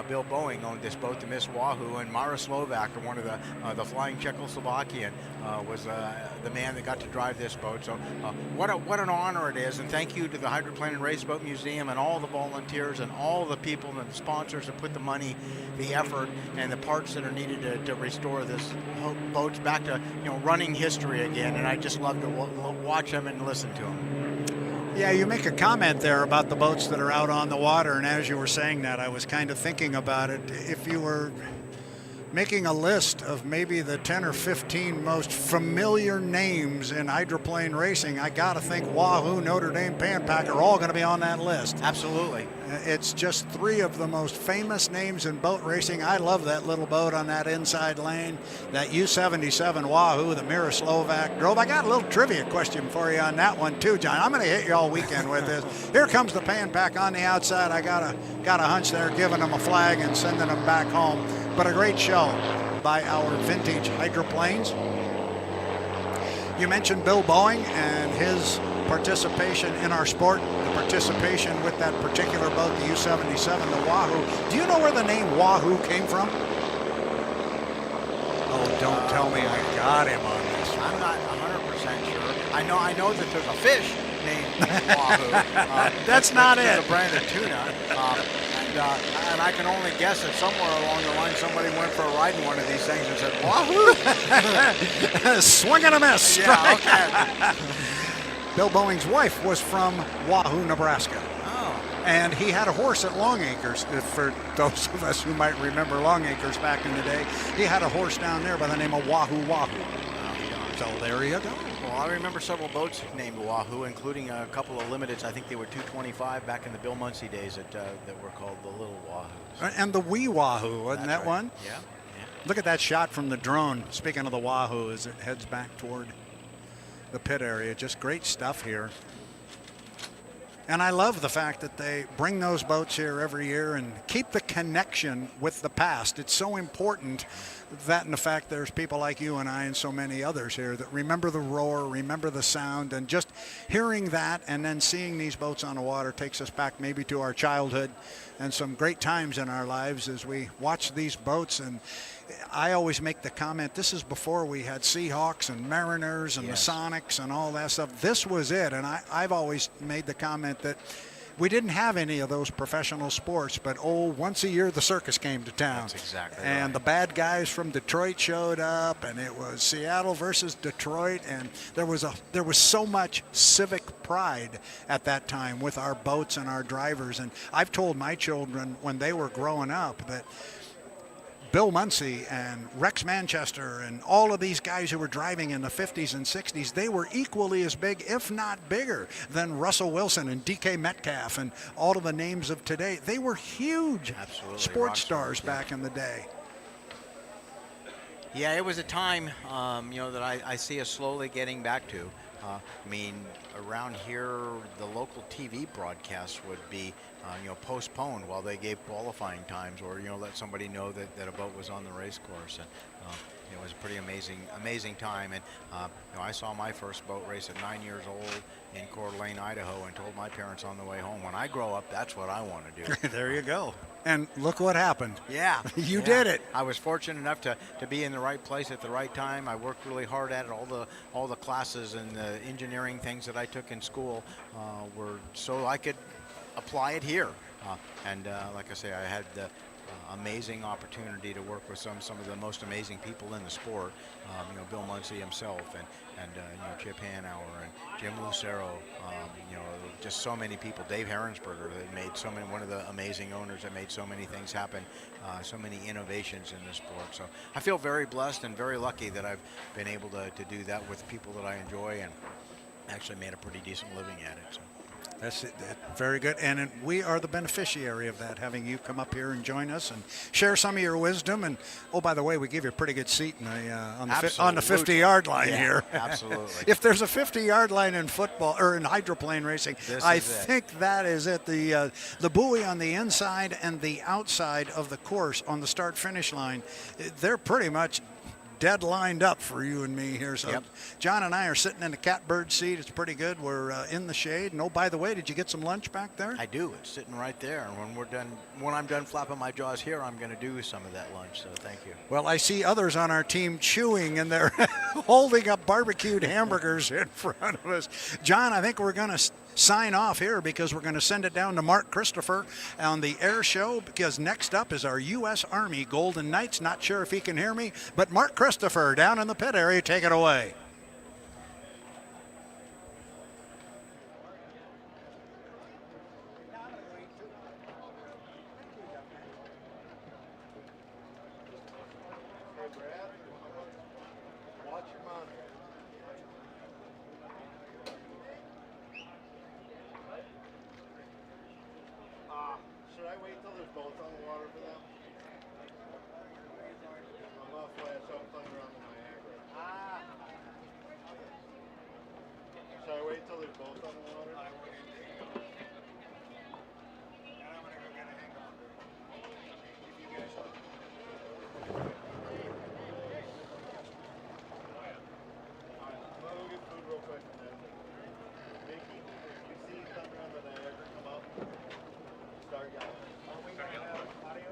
Bill Boeing owned this boat, the Miss Wahoo, and Mara Slovak, one of the flying Czechoslovakian, was the man that got to drive this boat. So what an honor it is, and thank you to the Hydroplane and Race Boat Museum and all the volunteers and all the people and the sponsors that put the money, the effort, and the parts that are needed to restore this boats back to running history again. And I just love to watch them and listen to them. Yeah, you make a comment there about the boats that are out on the water, and as you were saying that, I was kind of thinking about it. If you were making a list of maybe the 10 or 15 most familiar names in hydroplane racing, I got to think Wahoo, Notre Dame, Pan Pac are all going to be on that list. Absolutely. It's just three of the most famous names in boat racing. I love that little boat on that inside lane, that U-77 Wahoo that Mira Slovak drove. I got a little trivia question for you on that one too, John. I'm going to hit you all weekend with this. Here comes the Pan Pac on the outside. I got a hunch they're giving them a flag and sending them back home. But a great show by our vintage hydroplanes. You mentioned Bill Boeing and his participation in our sport, the participation with that particular boat, the U-77, the Wahoo. Do you know where the name Wahoo came from? Oh, don't tell me I got him on this. I'm not 100% sure. I know that there's a fish named Wahoo. That's not it. It's a brand of tuna. And I can only guess that somewhere along the line somebody went for a ride in one of these things and said, Wahoo! Swing and a miss. Yeah, okay. Bill Boeing's wife was from Wahoo, Nebraska. Oh. And he had a horse at Long Acres. For those of us who might remember Long Acres back in the day, he had a horse down there by the name of Wahoo Wahoo. So there you go. Well, I remember several boats named Wahoo, including a couple of limiteds. I think they were 225 back in the Bill Muncie days that were called the Little Wahoos. And the wee Wahoo, wasn't that right. one? Yeah. Look at that shot from the drone. Speaking of the Wahoo, as it heads back toward the pit area. Just great stuff here. And I love the fact that they bring those boats here every year and keep the connection with the past. It's so important that, in the fact, there's people like you and I and so many others here that remember the roar, remember the sound, and just hearing that and then seeing these boats on the water takes us back maybe to our childhood and some great times in our lives as we watch these boats. And I always make the comment, this is before we had Seahawks and Mariners and Yes. the Sonics and all that stuff. This was it. And I've always made the comment that we didn't have any of those professional sports, but once a year the circus came to town. That's exactly And right. the bad guys from Detroit showed up, and it was Seattle versus Detroit, and there was so much civic pride at that time with our boats and our drivers. And I've told my children when they were growing up that Bill Munsey and Rex Manchester and all of these guys who were driving in the 50s and 60s, they were equally as big, if not bigger, than Russell Wilson and DK Metcalf and all of the names of today. They were huge sports stars back in the day. Yeah, it was a time, that I see us slowly getting back to. I mean, around here, the local TV broadcasts would be, postponed while they gave qualifying times, or let somebody know that a boat was on the race course. And it was a pretty amazing time. And I saw my first boat race at 9 years old in Coeur d'Alene, Idaho, and told my parents on the way home, when I grow up, that's what I want to do. There you go. And look what happened. Yeah. You did it. I was fortunate enough to be in the right place at the right time. I worked really hard at it. All the classes and the engineering things that I took in school were so I could apply it here. Like I say, I had the amazing opportunity to work with some of the most amazing people in the sport. Bill Munsey himself and Chip Hanauer and Jim Lucero. Just so many people. Dave Herensberger that made one of the amazing owners that made so many things happen, so many innovations in the sport. So I feel very blessed and very lucky that I've been able to do that with people that I enjoy, and actually made a pretty decent living at it. So. That's it. Very good. And we are the beneficiary of that, having you come up here and join us and share some of your wisdom. And, oh, by the way, we give you a pretty good seat on the 50-yard line here. Absolutely. If there's a 50-yard line in football or in hydroplane racing, I think that is it. The buoy on the inside and the outside of the course on the start-finish line, they're pretty much dead lined up for you and me here. So John and I are sitting in the catbird seat. It's pretty good. We're in the shade. And, oh, by the way, did you get some lunch back there? I do. It's sitting right there. And when I'm done flapping my jaws here, I'm going to do some of that lunch. So thank you. Well, I see others on our team chewing, and they're holding up barbecued hamburgers in front of us. John, I think we're going to sign off here because we're going to send it down to Mark Christopher on the air show, because next up is our U.S. Army Golden Knights. Not sure if he can hear me, but Mark Christopher down in the pit area, take it away. Should I wait till there's boats on the water for them? I'm gonna flash up playing around the Niagara. Should I wait till there's boats on the water? I would. And I'm gonna go get a hangover. If you guys want. Alright, I'm gonna go get food real quick and then. Vicky, you see something on the Niagara come up? Start yelling. Are we gonna have audio?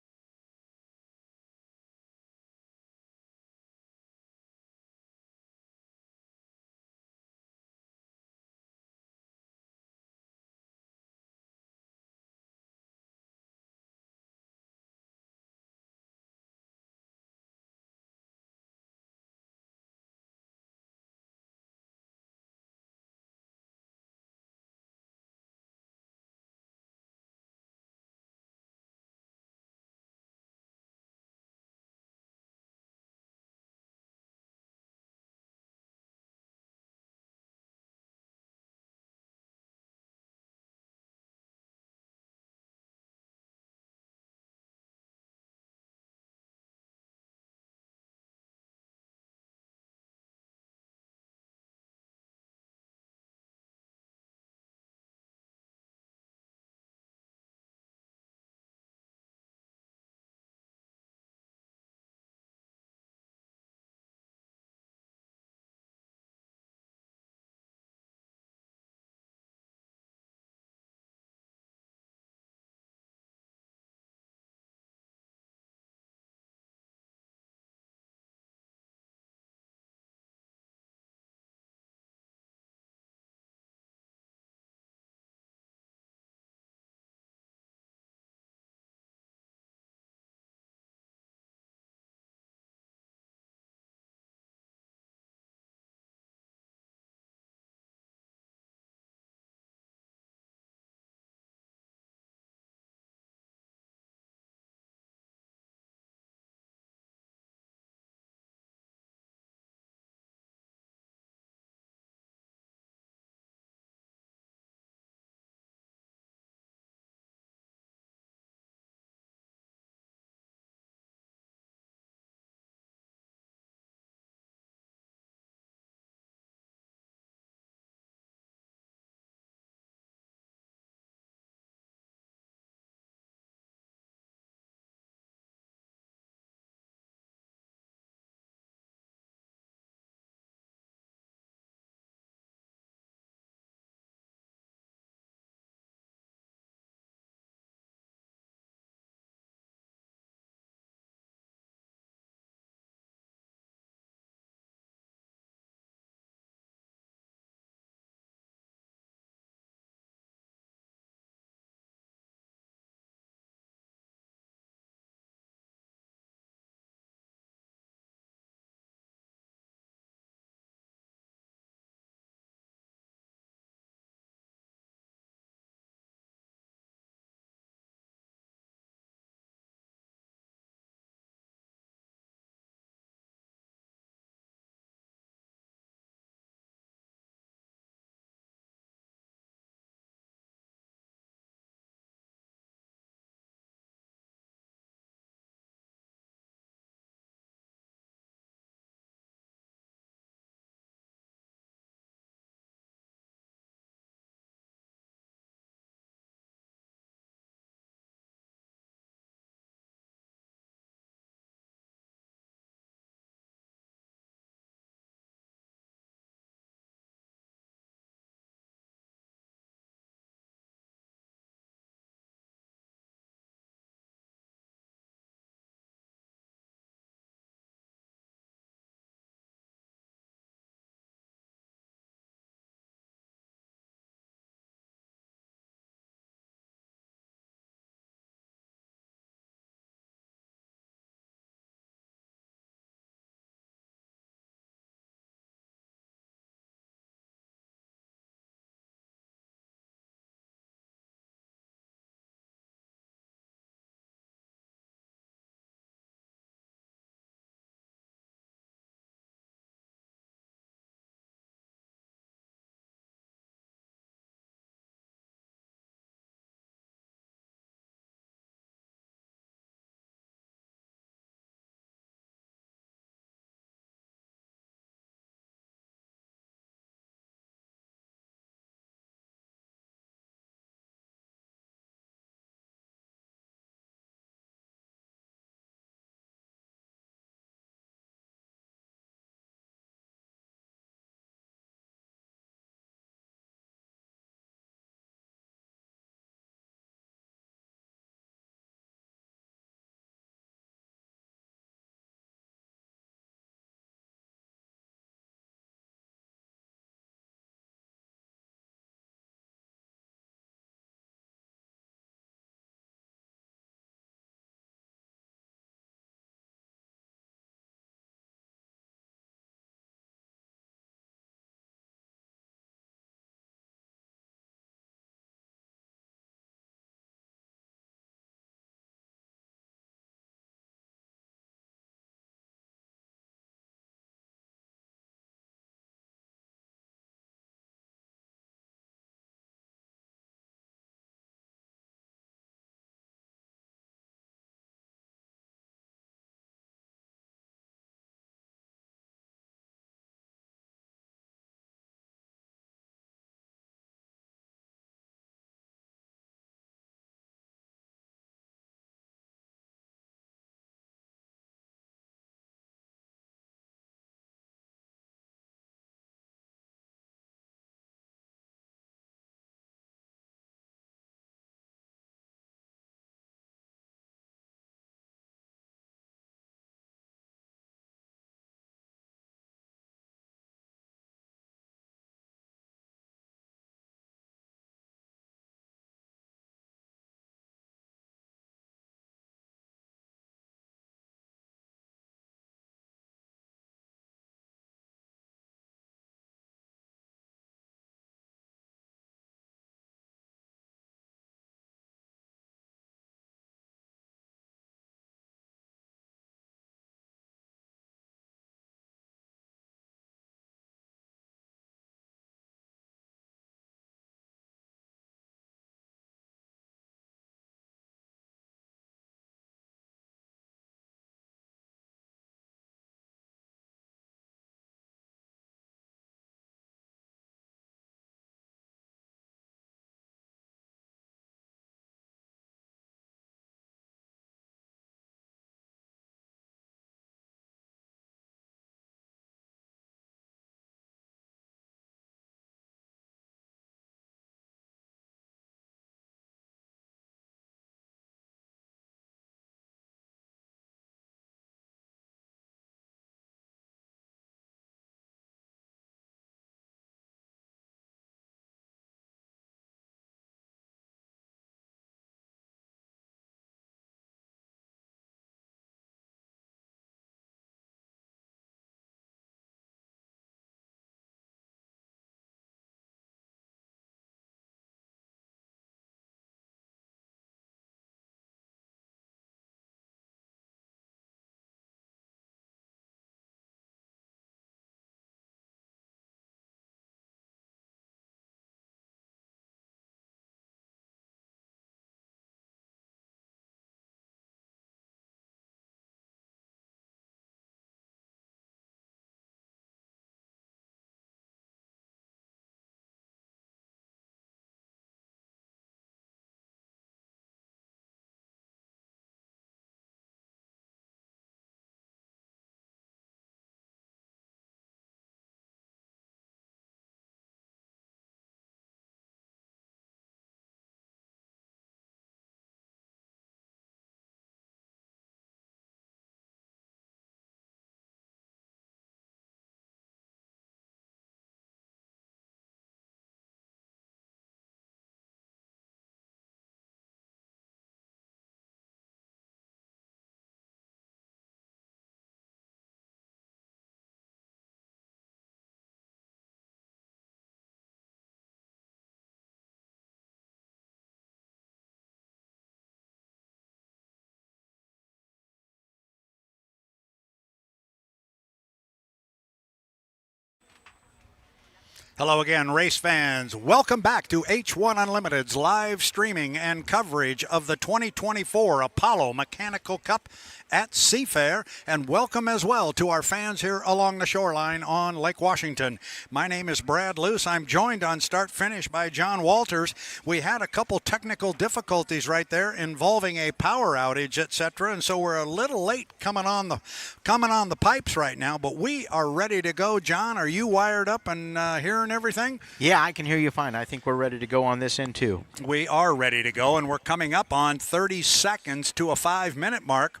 Hello again, race fans. Welcome back to H1 Unlimited's live streaming and coverage of the 2024 Apollo Mechanical Cup at Seafair, and welcome as well to our fans here along the shoreline on Lake Washington. My name is Brad Luce. I'm joined on start-finish by John Walters. We had a couple technical difficulties right there involving a power outage, etc., and so we're a little late coming on the pipes right now, but we are ready to go. John, are you wired up and hearing everything? Yeah, I can hear you fine. I think we're ready to go on this end too. We are ready to go, and we're coming up on 30 seconds to a 5-minute mark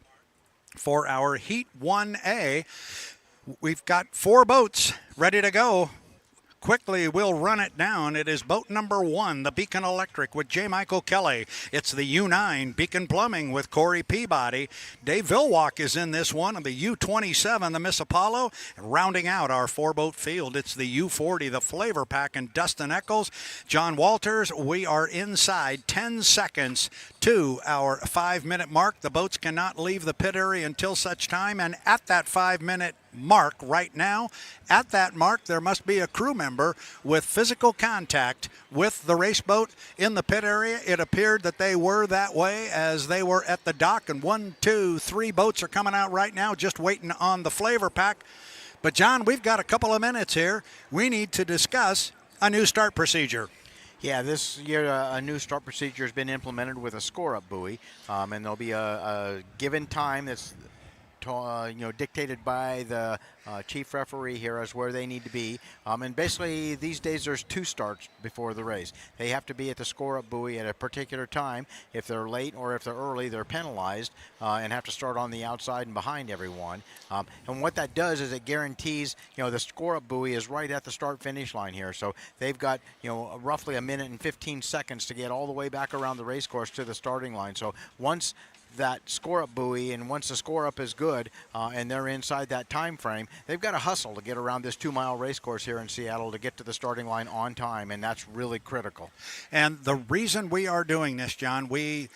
for our Heat 1A. We've got 4 boats ready to go. Quickly, we'll run it down. It is boat number 1, the Beacon Electric with J. Michael Kelly. It's the U9 Beacon Plumbing with Corey Peabody. Dave Vilwalk is in this one, and the U27, the Miss Apollo. And rounding out our 4-boat field, it's the U40, the Flavor Pack, and Dustin Eccles. John Walters, we are inside 10 seconds to our 5-minute mark. The boats cannot leave the pit area until such time, and at that 5-minute mark right now, at that mark, there must be a crew member with physical contact with the race boat in the pit area. It appeared that they were that way as they were at the dock, and 1, 2, 3 boats are coming out right now just waiting on the Flavor Pack. But John, we've got a couple of minutes here. We need to discuss a new start procedure. Yeah, this year a new start procedure has been implemented with a score-up buoy, and there'll be a given time that's dictated by the chief referee here as where they need to be. And basically, these days there's 2 starts before the race. They have to be at the score-up buoy at a particular time. If they're late or if they're early, they're penalized and have to start on the outside and behind everyone. And what that does is it guarantees, the score-up buoy is right at the start-finish line here. So they've got, roughly a minute and 15 seconds to get all the way back around the race course to the starting line. So once that score-up buoy, and once the score-up is good and they're inside that time frame, they've got to hustle to get around this 2-mile race course here in Seattle to get to the starting line on time, and that's really critical. And the reason we are doing this, John, we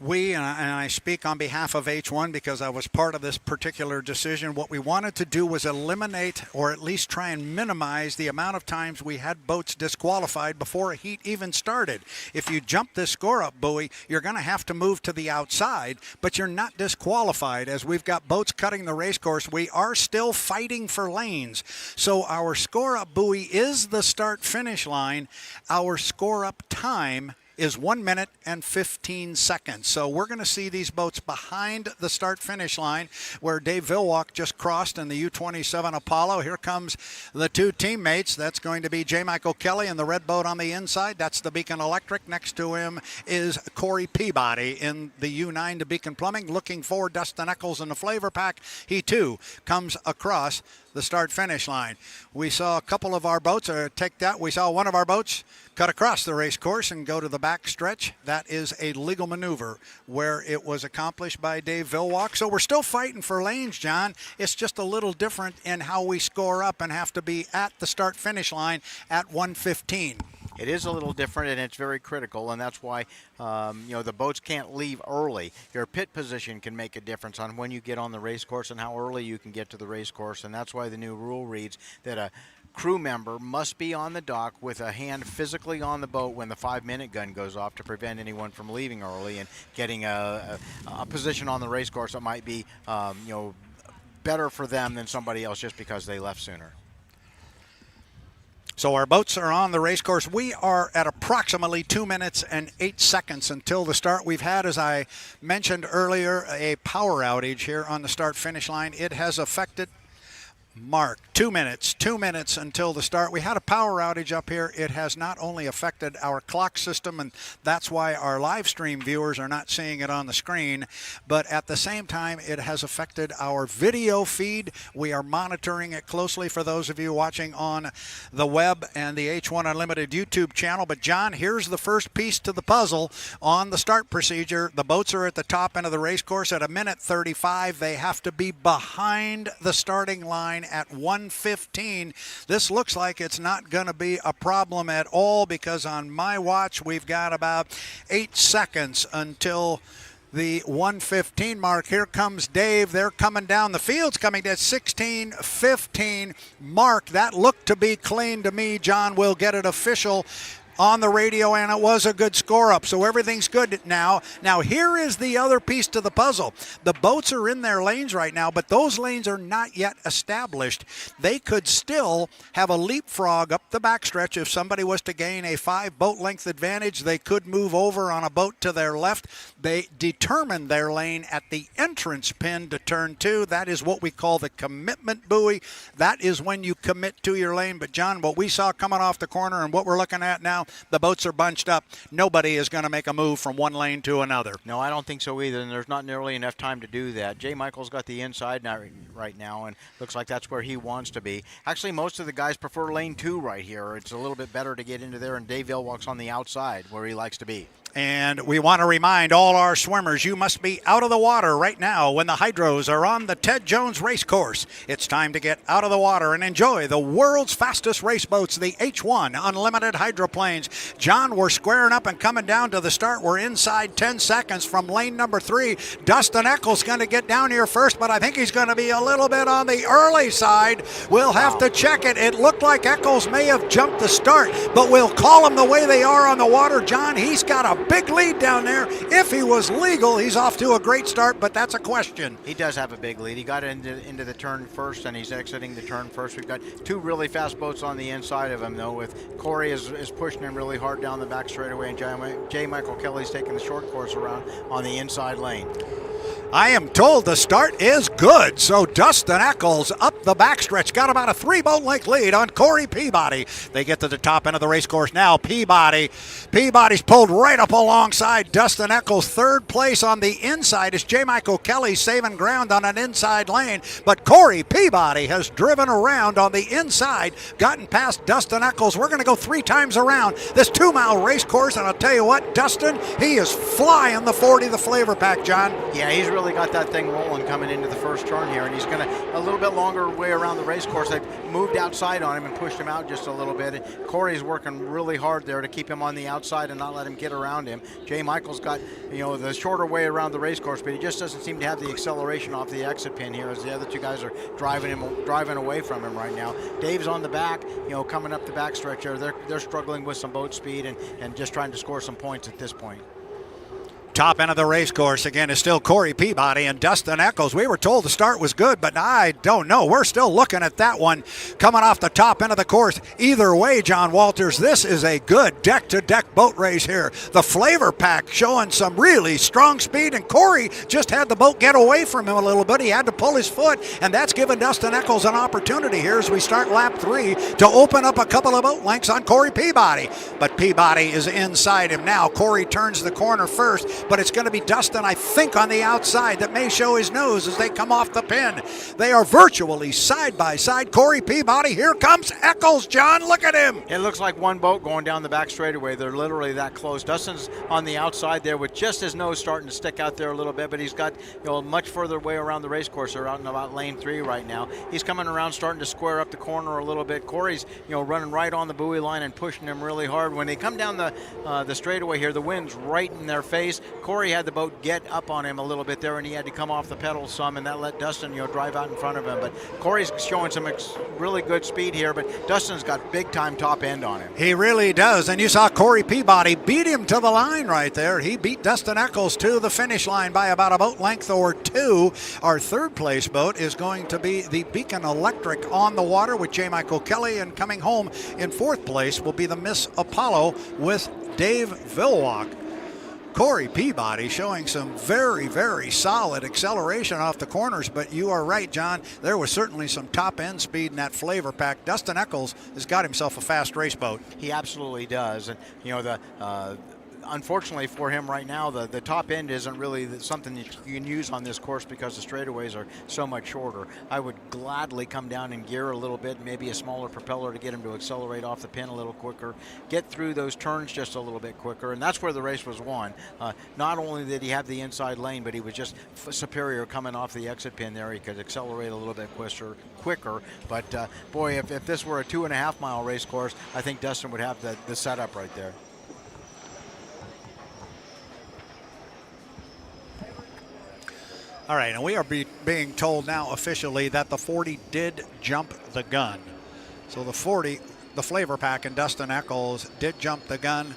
and I speak on behalf of H1 because I was part of this particular decision. What we wanted to do was eliminate, or at least try and minimize, the amount of times we had boats disqualified before a heat even started. If you jump this score-up buoy, you're going to have to move to the outside, but you're not disqualified. As we've got boats cutting the race course, we are still fighting for lanes. So our score-up buoy is the start-finish line. Our score-up time is 1 minute and 15 seconds. So we're going to see these boats behind the start-finish line where Dave Vilwalk just crossed in the U27 Apollo. Here comes the 2 teammates. That's going to be J. Michael Kelly in the red boat on the inside. That's the Beacon Electric. Next to him is Corey Peabody in the U9 to Beacon Plumbing. Looking for Dustin Eccles in the Flavor Pack. He too comes across the start-finish line. We saw a couple of our boats take that. We saw one of our boats cut across the race course and go to the back stretch. That is a legal maneuver where it was accomplished by Dave Vilwalk. So we're still fighting for lanes, John. It's just a little different in how we score up and have to be at the start-finish line at 1:15. It is a little different, and it's very critical, and that's why the boats can't leave early. Your pit position can make a difference on when you get on the race course and how early you can get to the race course, and that's why the new rule reads that a crew member must be on the dock with a hand physically on the boat when the 5-minute gun goes off to prevent anyone from leaving early and getting a position on the race course that might be better for them than somebody else just because they left sooner. So our boats are on the race course. We are at approximately 2 minutes and 8 seconds until the start. We've had, as I mentioned earlier, a power outage here on the start-finish line. It has affected mark 2 minutes until the start. We had a power outage up here. It has not only affected our clock system, and that's why our live stream viewers are not seeing it on the screen, but at the same time it has affected our video feed. We are monitoring it closely for those of you watching on the web and the H1 Unlimited YouTube channel. But John, here's the first piece to the puzzle on the start procedure. The boats are at the top end of the race course at 1:35. They have to be behind the starting line at 1:15. This looks like it's not going to be a problem at all, because on my watch we've got about 8 seconds until the 1:15 mark. Here comes Dave. They're coming down. The field's coming at 16:15 mark. That looked to be clean to me. John will get it official on the radio, and it was a good score up, so everything's good now. Now here is the other piece to the puzzle. The boats are in their lanes right now, but those lanes are not yet established. They could still have a leapfrog up the backstretch. If somebody was to gain a 5 boat length advantage, they could move over on a boat to their left. They determine their lane at the entrance pin to turn 2. That is what we call the commitment buoy. That is when you commit to your lane. But John, what we saw coming off the corner and what we're looking at now, the boats are bunched up. Nobody is going to make a move from one lane to another. No, I don't think so either, and there's not nearly enough time to do that. Jay Michael's got the inside now, right now, and looks like that's where he wants to be. Actually, most of the guys prefer lane 2 right here. It's a little bit better to get into there, and Dave Vilwalk's on the outside where he likes to be. And we want to remind all our swimmers, you must be out of the water right now when the hydros are on the Ted Jones race course. It's time to get out of the water and enjoy the world's fastest race boats, the H1 Unlimited Hydroplanes. John, we're squaring up and coming down to the start. We're inside 10 seconds from lane number 3. Dustin Eccles going to get down here first, but I think he's going to be a little bit on the early side. We'll have to check it. It looked like Eccles may have jumped the start, but we'll call them the way they are on the water. John, he's got a big lead down there. If he was legal, he's off to a great start, but that's a question. He does have a big lead. He got into the turn first, and he's exiting the turn first. We've got 2 really fast boats on the inside of him, though, with Corey is pushing him really hard down the back straightaway, and J. Michael Kelly's taking the short course around on the inside lane. I am told the start is good, so Dustin Eccles up the backstretch got about a 3 boat length lead on Corey Peabody. They get to the top end of the race course now. Peabody's pulled right up alongside Dustin Eccles. 3rd place on the inside is J. Michael Kelly saving ground on an inside lane, but Corey Peabody has driven around on the inside, gotten past Dustin Eccles. We're going to go 3 times around this 2-mile race course, and I'll tell you what, Dustin, he is flying the 40, the flavor pack, John. Yeah, he's really got that thing rolling coming into the first turn here, and he's going to a little bit longer way around the race course. They've moved outside on him and pushed him out just a little bit. And Corey's working really hard there to keep him on the outside and not let him get around him. Jay Michael's got, the shorter way around the race course, but he just doesn't seem to have the acceleration off the exit pin here as the other 2 guys are driving away from him right now. Dave's on the back, coming up the back stretch there. They're struggling with some boat speed and just trying to score some points at this point. Top end of the race course again is still Corey Peabody and Dustin Eccles. We were told the start was good, but I don't know. We're still looking at that one coming off the top end of the course. Either way, John Walters, this is a good deck-to-deck boat race here. The flavor pack showing some really strong speed, and Corey just had the boat get away from him a little bit. He had to pull his foot, and that's given Dustin Eccles an opportunity here as we start lap 3 to open up a couple of boat lengths on Corey Peabody. But Peabody is inside him now. Corey turns the corner first, but it's going to be Dustin, I think, on the outside that may show his nose as they come off the pin. They are virtually side by side. Corey Peabody, here comes Eccles, John, look at him. It looks like one boat going down the back straightaway. They're literally that close. Dustin's on the outside there with just his nose starting to stick out there a little bit, but he's got much further way around the race course. They're out in about lane 3 right now. He's coming around, starting to square up the corner a little bit. Corey's running right on the buoy line and pushing him really hard. When they come down the straightaway here, the wind's right in their face. Corey had the boat get up on him a little bit there, and he had to come off the pedals some, and that let Dustin drive out in front of him. But Corey's showing some really good speed here, but Dustin's got big time top end on him. He really does, and you saw Corey Peabody beat him to the line right there. He beat Dustin Eccles to the finish line by about a boat length or 2. Our 3rd place boat is going to be the Beacon Electric on the water with J. Michael Kelly, and coming home in 4th place will be the Miss Apollo with Dave Vilwalk. Corey Peabody showing some very, very solid acceleration off the corners, but you are right, John. There was certainly some top-end speed in that flavor pack. Dustin Eccles has got himself a fast race boat. He absolutely does, and unfortunately for him right now, the top end isn't really something that you can use on this course because the straightaways are so much shorter. I would gladly come down and gear a little bit, maybe a smaller propeller to get him to accelerate off the pin a little quicker, get through those turns just a little bit quicker, and that's where the race was won. Not only did he have the inside lane, but he was just superior coming off the exit pin there. He could accelerate a little bit quicker. But boy, if this were a 2.5 mile race course, I think Dustin would have the setup right there. All right, and we are being told now officially that the 40 did jump the gun. So the 40, the flavor pack, and Dustin Eccles did jump the gun.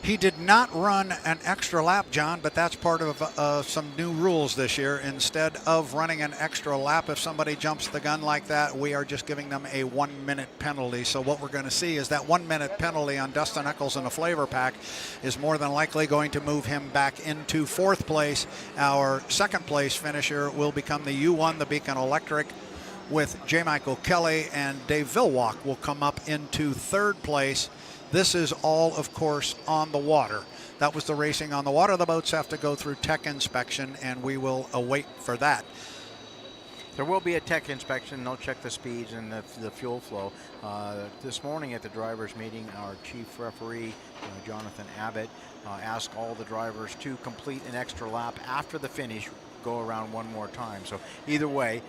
He did not run an extra lap, John, but that's part of some new rules this year. Instead of running an extra lap, if somebody jumps the gun like that, we are just giving them a 1-minute penalty. So what we're going to see is that 1-minute penalty on Dustin Eccles in the flavor pack is more than likely going to move him back into 4th place. Our 2nd place finisher will become the U1, the Beacon Electric, with J. Michael Kelly, and Dave Villwalk will come up into 3rd place. This is all, of course, on the water. That was the racing on the water. The boats have to go through tech inspection, and we will await for that. There will be a tech inspection. They'll check the speeds and the fuel flow. This morning at the drivers' meeting, our chief referee, Jonathan Abbott, asked all the drivers to complete an extra lap after the finish, go around one more time. So either way,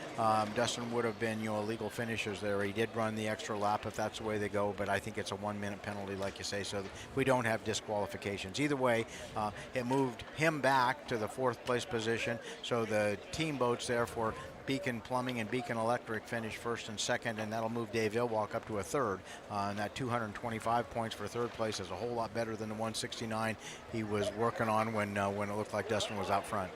Dustin would have been, a legal finishers there. He did run the extra lap if that's the way they go, but I think it's a 1-minute penalty, like you say, so we don't have disqualifications. Either way, it moved him back to the 4th place position. So the team boats there for Beacon Plumbing and Beacon Electric finished 1st and 2nd, and that'll move Dave Villwalk up to a 3rd. And that 225 points for 3rd place is a whole lot better than the 169 he was working on when it looked like Dustin was out front.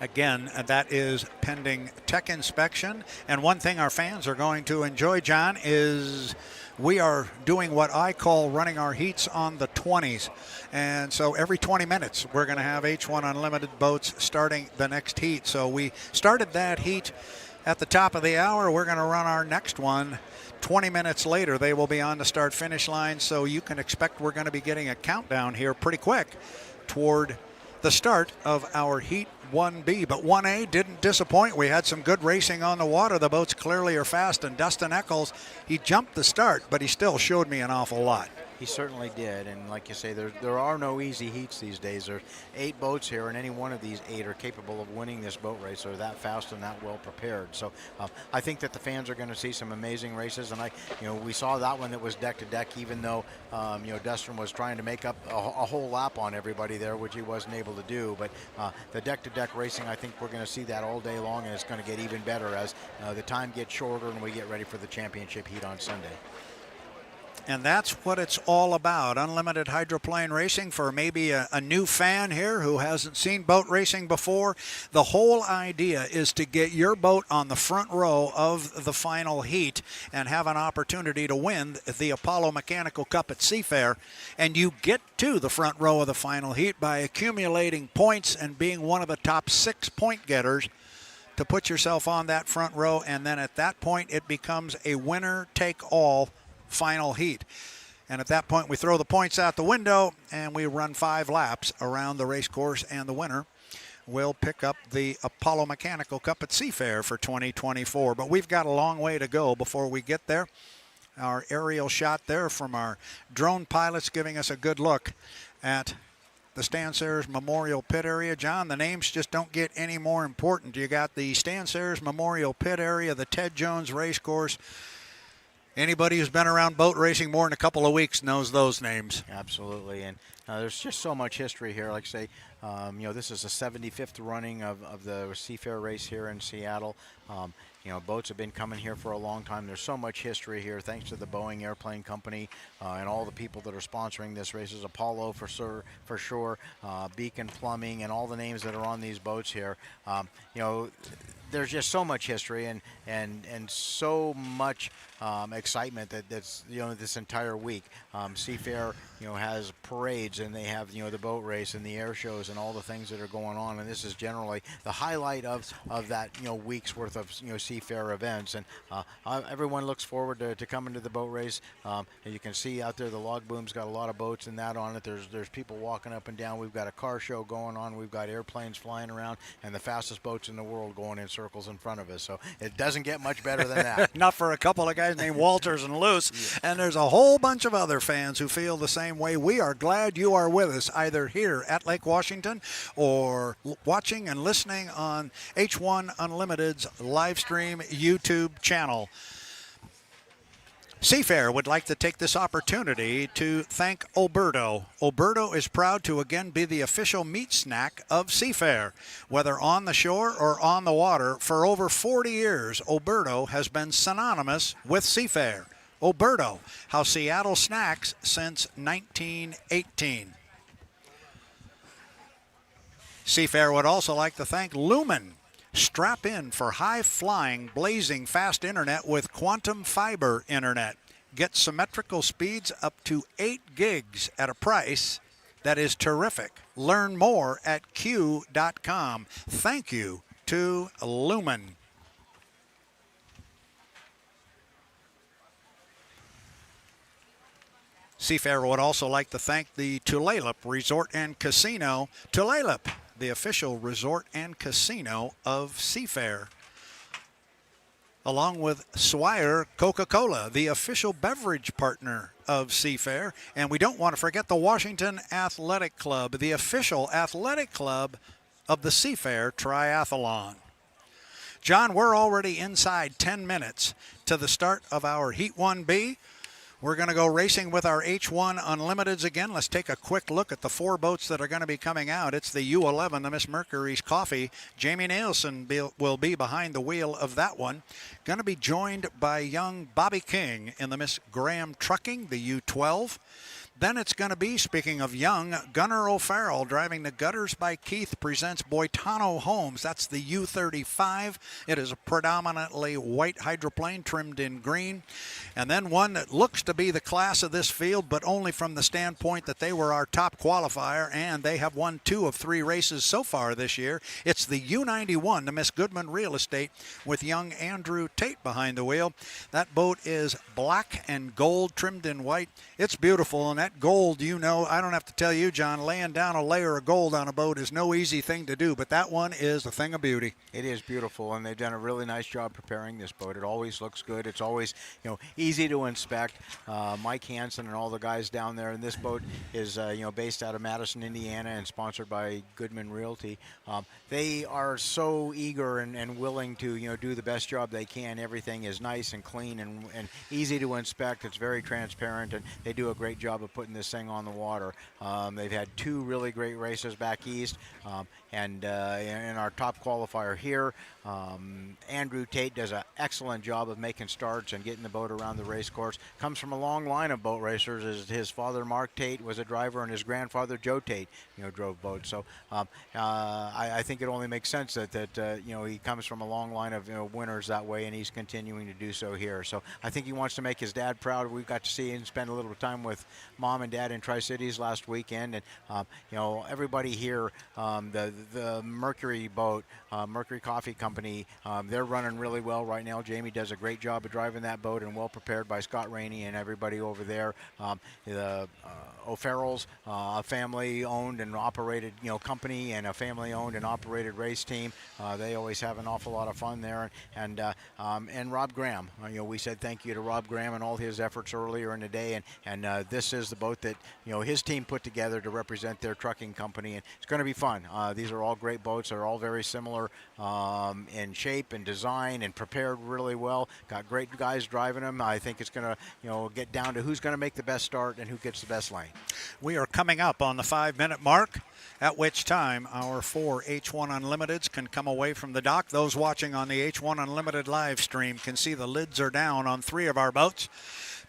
Again, that is pending tech inspection. And one thing our fans are going to enjoy, John, is we are doing what I call running our heats on the 20s. And so every 20 minutes, we're going to have H1 Unlimited boats starting the next heat. So we started that heat at the top of the hour. We're going to run our next one 20 minutes later. They will be on the start-finish line. So you can expect we're going to be getting a countdown here pretty quick toward the start of our Heat 1B. But 1A didn't disappoint. We had some good racing on the water. The boats clearly are fast, and Dustin Eccles, he jumped the start, but he still showed me an awful lot. He certainly did, and like you say, there are no easy heats these days. There's 8 boats here, and any one of these 8 are capable of winning this boat race. They're that fast and that well prepared. So I think that the fans are going to see some amazing races, and we saw that one that was deck to deck, even though Dustin was trying to make up a whole lap on everybody there, which he wasn't able to do. But the deck to deck racing, I think we're going to see that all day long, and it's going to get even better as the time gets shorter and we get ready for the championship heat on Sunday. And that's what it's all about. Unlimited hydroplane racing for maybe a new fan here who hasn't seen boat racing before. The whole idea is to get your boat on the front row of the final heat and have an opportunity to win the Apollo Mechanical Cup at Seafair. And you get to the front row of the final heat by accumulating points and being one of the top 6 point getters to put yourself on that front row. And then at that point, it becomes a winner-take-all final heat. And at that point, we throw the points out the window and we run 5 laps around the race course, and the winner will pick up the Apollo Mechanical Cup at Seafair for 2024. But we've got a long way to go before we get there. Our aerial shot there from our drone pilots giving us a good look at the Stan Sayers Memorial Pit area. John, the names just don't get any more important. You got the Stan Sayers Memorial Pit area, the Ted Jones Race Course. Anybody who's been around boat racing more than a couple of weeks knows those names. Absolutely, and there's just so much history here. Like I say, this is the 75th running of the Seafair race here in Seattle. Boats have been coming here for a long time. There's so much history here, thanks to the Boeing Airplane Company and all the people that are sponsoring this race. There's Apollo for sure, Beacon Plumbing, and all the names that are on these boats here. There's just so much history and so much excitement that's this entire week. Seafair has parades, and they have the boat race and the air shows and all the things that are going on, and this is generally the highlight of that week's worth of Seafair events. And everyone looks forward to coming to the boat race. And you can see out there the log boom's got a lot of boats and that on it. There's people walking up and down. We've got a car show going on. We've got airplanes flying around, and the fastest boats in the world going in circles in front of us. So it doesn't get much better than that. Not for a couple of guys named Walters and Luce. Yeah. And there's a whole bunch of other fans who feel the same way. We are glad you are with us, either here at Lake Washington or watching and listening on H1 Unlimited's live stream YouTube channel. Seafair would like to take this opportunity to thank Oberto. Oberto is proud to again be the official meat snack of Seafair. Whether on the shore or on the water, for over 40 years, Oberto has been synonymous with Seafair. Oberto, how Seattle snacks since 1918. Seafair would also like to thank Lumen. Strap in for high-flying, blazing fast internet with quantum fiber internet. Get symmetrical speeds up to 8 gigs at a price that is terrific. Learn more at q.com. Thank you to Lumen. Seafair would also like to thank the Tulalip Resort and Casino. Tulalip, the official resort and casino of Seafair. Along with Swire Coca-Cola, the official beverage partner of Seafair. And we don't want to forget the Washington Athletic Club, the official athletic club of the Seafair Triathlon. John, we're already inside 10 minutes to the start of our Heat 1B. We're going to go racing with our H1 Unlimiteds again. Let's take a quick look at the 4 boats that are going to be coming out. It's the U11, the Miss Mercury's Coffee. Jamie Nielsen will be behind the wheel of that one. Going to be joined by young Bobby King in the Miss Graham Trucking, the U12. Then it's going to be, speaking of young, Gunnar O'Farrell driving the Gutters by Keith presents Boitano Homes. That's the U35. It is a predominantly white hydroplane trimmed in green. And then one that looks to be the class of this field, but only from the standpoint that they were our top qualifier, and they have won 2 of 3 races so far this year. It's the U91, the Miss Goodman Real Estate, with young Andrew Tate behind the wheel. That boat is black and gold trimmed in white. It's beautiful, and that gold, you know, I don't have to tell you, John, laying down a layer of gold on a boat is no easy thing to do, but that one is a thing of beauty. It is beautiful, and they've done a really nice job preparing this boat. It always looks good. It's always, easy to inspect. Mike Hansen and all the guys down there, and this boat is, based out of Madison, Indiana, and sponsored by Goodman Realty. They are so eager and willing to, do the best job they can. Everything is nice and clean and easy to inspect. It's very transparent, and they do a great job of putting this thing on the water. They've had 2 really great races back east, and in our top qualifier here, Andrew Tate does an excellent job of making starts and getting the boat around the race course. Comes from a long line of boat racers. His father, Mark Tate, was a driver, and his grandfather, Joe Tate, drove boats. So I think it only makes sense that he comes from a long line of winners that way, and he's continuing to do so here. So I think he wants to make his dad proud. We got to see and spend a little time with Mom and Dad in Tri-Cities last weekend, and everybody here, the Mercury boat, Mercury Coffee Company, they're running really well right now. Jamie does a great job of driving that boat, and well prepared by Scott Rainey and everybody over there. The O'Farrell's, a family-owned and operated, company, and a family-owned and operated race team. They always have an awful lot of fun there, and Rob Graham. We said thank you to Rob Graham and all his efforts earlier in the day, and this is the boat that his team put together to represent their trucking company, and it's going to be fun. These are all great boats. They're all very similar in shape and design, and prepared really well. Got great guys driving them. I think it's going to get down to who's going to make the best start and who gets the best lane. We are coming up on the 5-minute mark, at which time our 4 H1 Unlimiteds can come away from the dock. Those watching on the H1 Unlimited live stream can see the lids are down on 3 of our boats.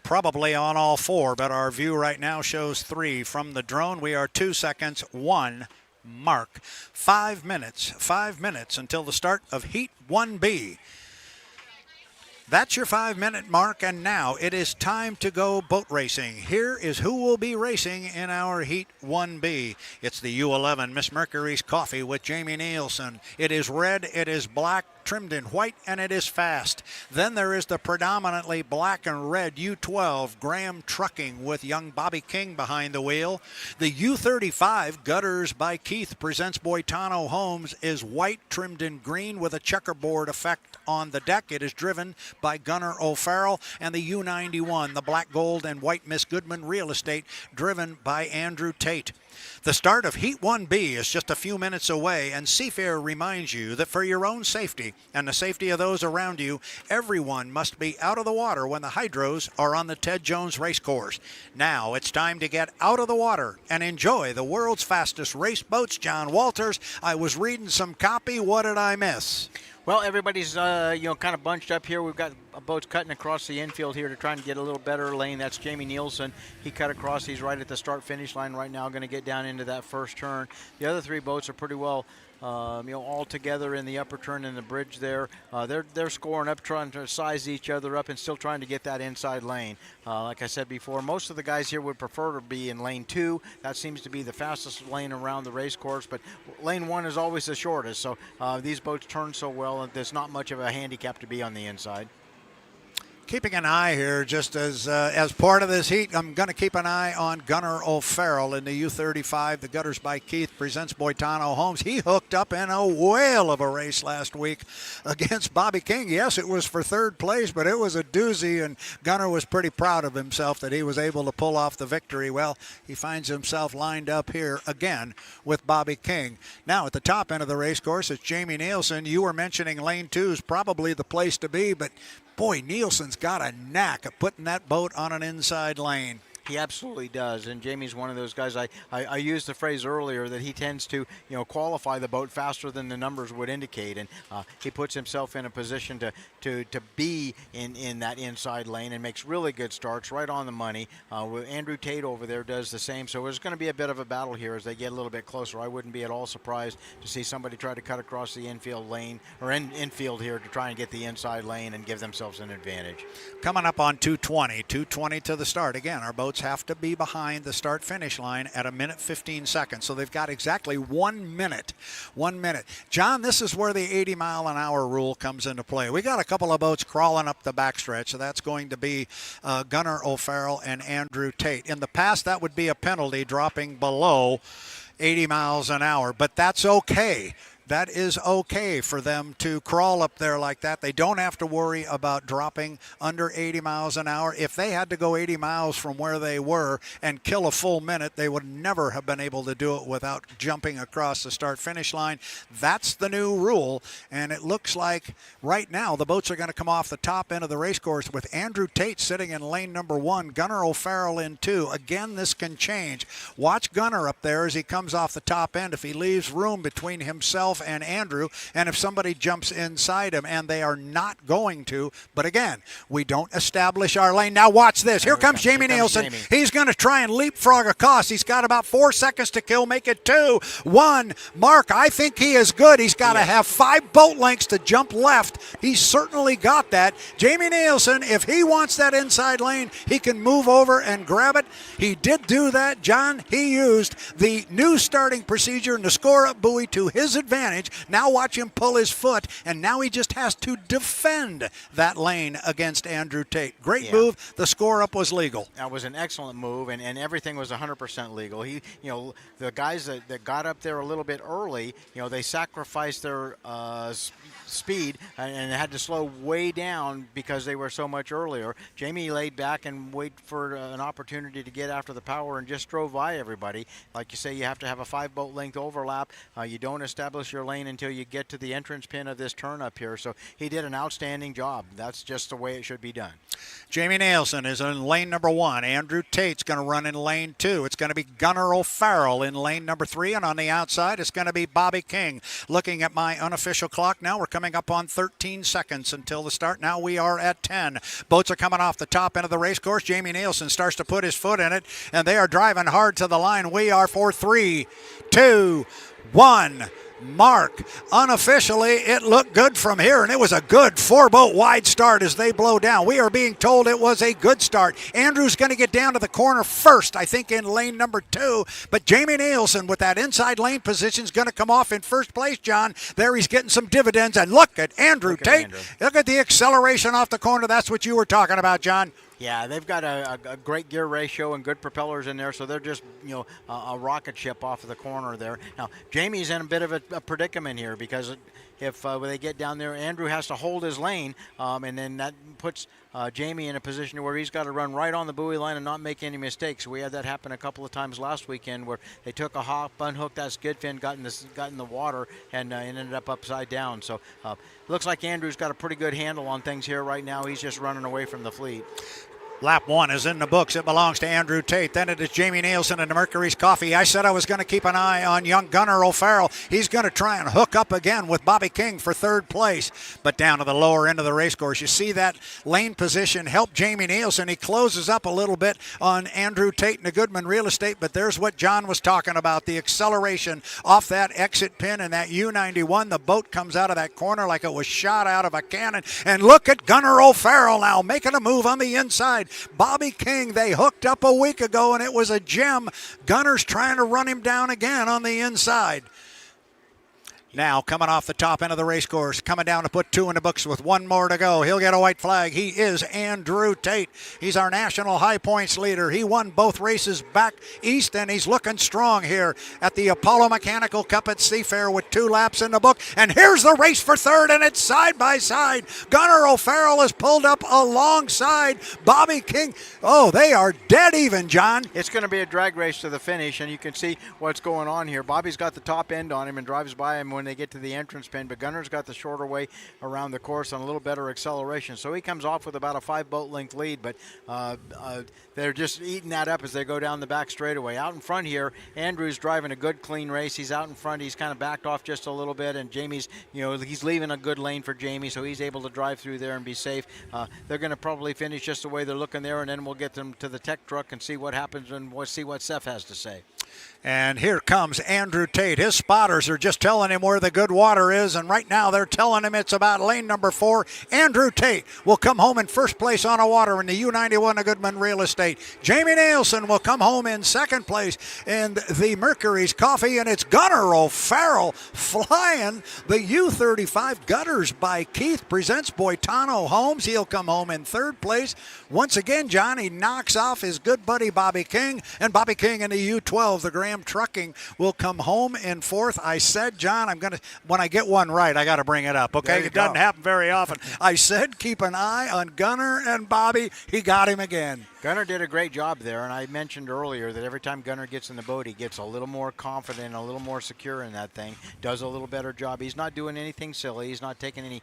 Probably on all 4, but our view right now shows 3. From the drone, we are 2 seconds, 1 mark. 5 minutes until the start of Heat 1B. That's your 5-minute mark, and now it is time to go boat racing. Here is who will be racing in our Heat 1B. It's the U11 Miss Mercury's Coffee with Jamie Nielsen. It is red, it is black, trimmed in white, and it is fast. Then there is the predominantly black and red U12 Graham Trucking with young Bobby King behind the wheel. The U35 Gutters by Keith presents Boitano Homes is white, trimmed in green with a checkerboard effect on the deck. It is driven by Gunnar O'Farrell, and the U91, the black, gold, and white Miss Goodman Real Estate, driven by Andrew Tate. The start of Heat 1B is just a few minutes away, and Seafair reminds you that for your own safety and the safety of those around you, everyone must be out of the water when the hydros are on the Ted Jones race course. Now it's time to get out of the water and enjoy the world's fastest race boats. John Walters, I was reading some copy. What did I miss? Well, everybody's kind of bunched up here. We've got boats cutting across the infield here to try and get a little better lane. That's Jamie Nielsen. He cut across. He's right at the start-finish line right now, going to get down into that first turn. The other three boats are pretty well all together in the upper turn in the bridge there. They're scoring up, trying to size each other up and still trying to get that inside lane. Like I said before, most of the guys here would prefer to be in lane 2. That seems to be the fastest lane around the race course, but lane 1 is always the shortest. So these boats turn so well, and there's not much of a handicap to be on the inside. Keeping an eye here, just as part of this heat, I'm going to keep an eye on Gunnar O'Farrell in the U-35. The Gutters by Keith presents Boitano Homes. He hooked up in a whale of a race last week against Bobby King. Yes, it was for third place, but it was a doozy, and Gunnar was pretty proud of himself that he was able to pull off the victory. Well, he finds himself lined up here again with Bobby King. Now, at the top end of the race course, it's Jamie Nielsen. You were mentioning lane 2 is probably the place to be, but boy, Nielsen's got a knack of putting that boat on an inside lane. He absolutely does, and Jamie's one of those guys. I used the phrase earlier that he tends to qualify the boat faster than the numbers would indicate, and he puts himself in a position to be in that inside lane and makes really good starts right on the money. Andrew Tate over there does the same, so there's going to be a bit of a battle here as they get a little bit closer. I wouldn't be at all surprised to see somebody try to cut across the infield lane or infield here to try and get the inside lane and give themselves an advantage. Coming up on 2:20 to the start. Again, our boats have to be behind the start-finish line at 1:15. So they've got exactly 1 minute. 1 minute. John, this is where the 80-mile-an-hour rule comes into play. We got a couple of boats crawling up the backstretch, so that's going to be Gunnar O'Farrell and Andrew Tate. In the past, that would be a penalty dropping below 80 miles an hour, but that's okay. That is okay for them to crawl up there like that. They don't have to worry about dropping under 80 miles an hour. If they had to go 80 miles from where they were and kill a full minute, they would never have been able to do it without jumping across the start-finish line. That's the new rule, and it looks like right now the boats are going to come off the top end of the race course with Andrew Tate sitting in lane number 1, Gunnar O'Farrell in 2. Again, this can change. Watch Gunnar up there as he comes off the top end. If he leaves room between himself and Andrew, and if somebody jumps inside him, and they are not going to, but again, we don't establish our lane. Now watch this. Here comes Jamie Nielsen. He's going to try and leapfrog across. He's got about 4 seconds to kill. Make it 2, 1. Mark, I think he is good. He's got to have 5 boat lengths to jump left. He's certainly got that. Jamie Nielsen, if he wants that inside lane, he can move over and grab it. He did do that, John. He used the new starting procedure and the score-up buoy to his advantage. Now watch him pull his foot, and now he just has to defend that lane against Andrew Tate. Great move. The score-up was legal. That was an excellent move, and everything was 100% legal. He, the guys that got up there a little bit early, they sacrificed their speed and had to slow way down because they were so much earlier. Jamie laid back and waited for an opportunity to get after the power and just drove by everybody. Like you say, you have to have a 5 boat length overlap. You don't establish your lane until you get to the entrance pin of this turn up here. So he did an outstanding job. That's just the way it should be done. Jamie Nielsen is in lane number 1. Andrew Tate's going to run in lane 2. It's going to be Gunnar O'Farrell in lane number 3, and on the outside it's going to be Bobby King. Looking at my unofficial clock now, we're coming up on 13 seconds until the start. Now we are at 10. Boats are coming off the top end of the race course. Jamie Nielsen starts to put his foot in it, and they are driving hard to the line. We are for 3, 2, 1. Mark. Unofficially, it looked good from here, and it was a good 4-boat wide start as they blow down. We are being told it was a good start. Andrew's going to get down to the corner first, I think, in lane number 2, but Jamie Nielsen with that inside lane position is going to come off in first place, John. There he's getting some dividends, and look at Andrew Tate. Look at the acceleration off the corner. That's what you were talking about, John. Yeah, they've got a great gear ratio and good propellers in there, so they're just, a rocket ship off of the corner there. Now, Jamie's in a bit of a predicament here because if they get down there, Andrew has to hold his lane, and then that puts Jamie in a position where he's got to run right on the buoy line and not make any mistakes. We had that happen a couple of times last weekend where they took a hop, unhooked that skid fin, got in the water, and ended up upside down. So looks like Andrew's got a pretty good handle on things here right now. He's just running away from the fleet. Lap 1 is in the books. It belongs to Andrew Tate. Then it is Jamie Nielsen and Mercury's Coffee. I said I was going to keep an eye on young Gunnar O'Farrell. He's going to try and hook up again with Bobby King for third place. But down to the lower end of the race course, you see that lane position help Jamie Nielsen. He closes up a little bit on Andrew Tate and the Goodman Real Estate. But there's what John was talking about, the acceleration off that exit pin and that U91. The boat comes out of that corner like it was shot out of a cannon. And look at Gunnar O'Farrell now making a move on the inside. Bobby King, they hooked up a week ago, and it was a gem. Gunnar's trying to run him down again on the inside. Now coming off the top end of the race course, coming down to put 2 in the books with 1 more to go. He'll get a white flag. He is Andrew Tate. He's our national high points leader. He won both races back east, and he's looking strong here at the Apollo Mechanical Cup at Seafair with 2 laps in the book. And here's the race for third, and it's side by side. Gunnar O'Farrell is pulled up alongside Bobby King. Oh, they are dead even, John. It's going to be a drag race to the finish, and you can see what's going on here. Bobby's got the top end on him and drives by him when they get to the entrance pin, but Gunnar's got the shorter way around the course on a little better acceleration. So he comes off with about a 5 boat length lead, but they're just eating that up as they go down the back straightaway. Out in front here, Andrew's driving a good clean race. He's out in front. He's kind of backed off just a little bit, and Jamie's, he's leaving a good lane for Jamie, so he's able to drive through there and be safe. They're going to probably finish just the way they're looking there, and then we'll get them to the tech truck and see what happens, and we'll see what Seth has to say. And here comes Andrew Tate. His spotters are just telling him where the good water is, and right now they're telling him it's about lane number 4. Andrew Tate will come home in first place on the water in the U91 of Goodman Real Estate. Jamie Nielsen will come home in second place in the Mercury's Coffee, and it's Gunnar O'Farrell flying the U35 Gutters by Keith presents Boitano Homes. He'll come home in third place. Once again, Johnny knocks off his good buddy Bobby King, and Bobby King in the U12, the Graham Trucking, will come home in fourth. I said, John, when I get one right, I got to bring it up, okay? It doesn't happen very often. I said keep an eye on Gunnar and Bobby. He got him again. Gunnar did a great job there, and I mentioned earlier that every time Gunnar gets in the boat, he gets a little more confident, a little more secure in that thing, does a little better job. He's not doing anything silly. He's not taking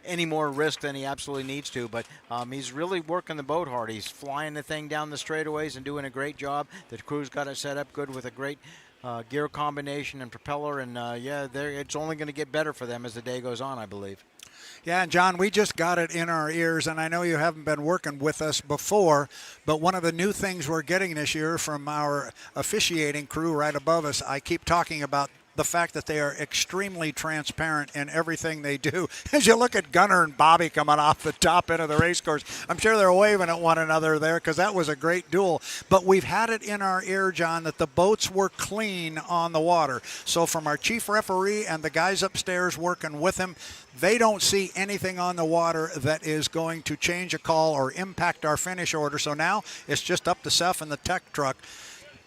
any more risk than he absolutely needs to, but he's really working the boat hard. He's flying the thing down the straightaways and doing a great job. The crew's got it set up good with a great gear combination and propeller, and it's only going to get better for them as the day goes on, I believe. Yeah, and John, we just got it in our ears, and I know you haven't been working with us before, but one of the new things we're getting this year from our officiating crew right above us, I keep talking about the fact that they are extremely transparent in everything they do. As you look at Gunnar and Bobby coming off the top end of the race course, I'm sure they're waving at one another there because that was a great duel. But we've had it in our ear, John, that the boats were clean on the water. So from our chief referee and the guys upstairs working with him, they don't see anything on the water that is going to change a call or impact our finish order. So now it's just up to Seth and the tech truck.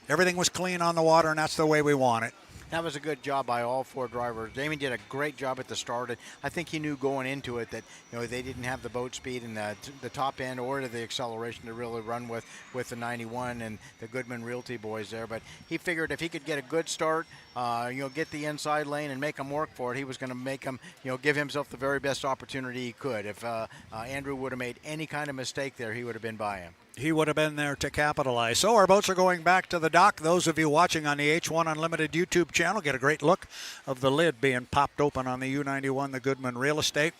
Everything was clean on the water, and that's the way we want it. That was a good job by all 4 drivers. Damien did a great job at the start. I think he knew going into it that they didn't have the boat speed and the top end or the acceleration to really run with the 91 and the Goodman Realty boys there. But he figured if he could get a good start, get the inside lane and make them work for it, he was going to make them, give himself the very best opportunity he could. If Andrew would have made any kind of mistake there, he would have been by him. He would have been there to capitalize. So our boats are going back to the dock. Those of you watching on the H1 Unlimited YouTube channel get a great look of the lid being popped open on the U91, the Goodman Real Estate.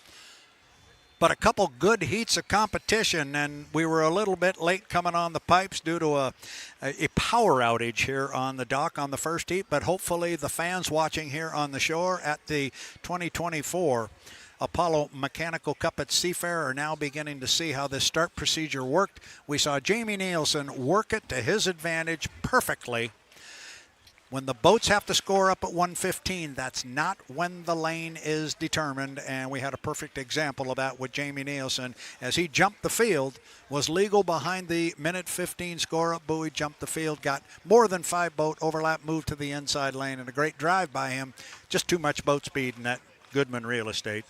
But a couple good heats of competition, and we were a little bit late coming on the pipes due to a power outage here on the dock on the first heat. But hopefully the fans watching here on the shore at the 2024 Apollo Mechanical Cup at Seafair are now beginning to see how this start procedure worked. We saw Jamie Nielsen work it to his advantage perfectly. When the boats have to score up at 115, that's not when the lane is determined, and we had a perfect example of that with Jamie Nielsen. As he jumped the field, was legal behind the minute 15 score-up buoy, jumped the field, got more than 5 boat overlap, moved to the inside lane, and a great drive by him. Just too much boat speed in that Goodman Real Estate.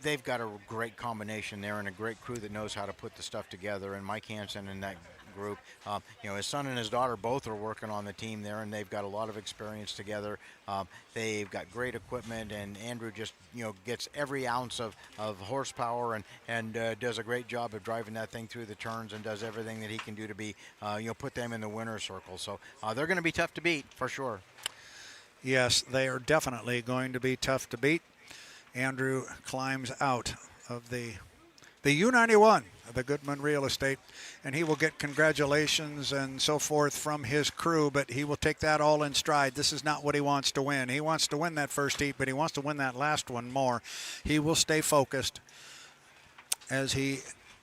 they've got a great combination there and a great crew that knows how to put the stuff together. And Mike Hansen and that group, his son and his daughter both are working on the team there, and they've got a lot of experience together. They've got great equipment, and Andrew just gets every ounce of horsepower and does a great job of driving that thing through the turns and does everything that he can do to be put them in the winner's circle. So they're going to be tough to beat for sure. Yes, they are definitely going to be tough to beat. Andrew climbs out of the U91, the Goodman Real Estate, and he will get congratulations and so forth from his crew, but he will take that all in stride. This is not what he wants to win. He wants to win that first heat, but he wants to win that last one more. He will stay focused as he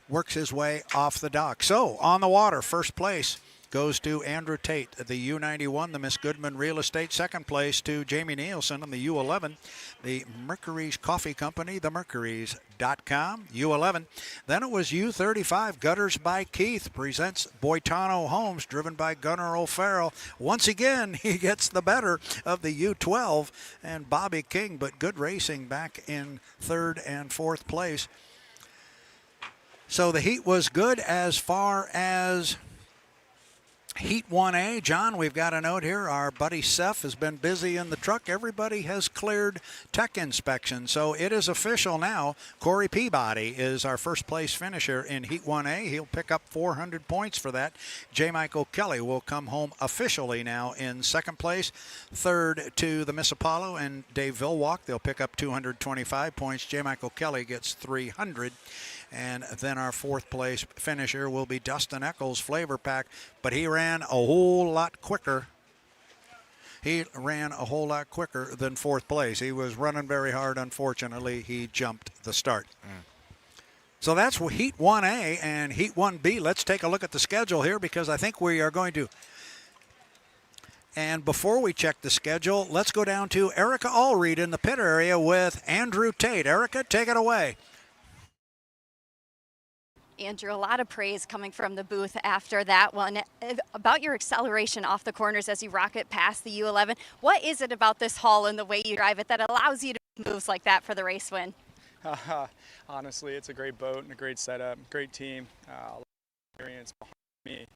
works his way off the dock. So, on the water, first place goes to Andrew Tate, the U91, the Miss Goodman Real Estate. Second place to Jamie Nielsen on the U11, the Mercury's Coffee Company, themercurys.com, U11. Then it was U35, Gutters by Keith, presents Boitano Homes, driven by Gunnar O'Farrell. Once again, he gets the better of the U12 and Bobby King, but good racing back in third and fourth place. So the heat was good as far as Heat 1A. John, we've got a note here. Our buddy Seth has been busy in the truck. Everybody has cleared tech inspection. So it is official now. Corey Peabody is our first place finisher in Heat 1A. He'll pick up 400 points for that. J. Michael Kelly will come home officially now in second place. Third to the Miss Apollo and Dave Vilwalk. They'll pick up 225 points. J. Michael Kelly gets 300. And then our fourth place finisher will be Dustin Eccles, Flavor Pack, but he ran a whole lot quicker. He ran a whole lot quicker than fourth place. He was running very hard. Unfortunately, he jumped the start. So that's Heat 1A and Heat 1B. Let's take a look at the schedule here because I think we are going to. And before we check the schedule, let's go down to Erica Allreed in the pit area with Andrew Tate. Erica, take it away. Andrew, a lot of praise coming from the booth after that one about your acceleration off the corners as you rocket past the U11. What is it about this hull and the way you drive it that allows you to make moves like that for the race win? Honestly, it's a great boat and a great setup, great team, a lot of experience behind me.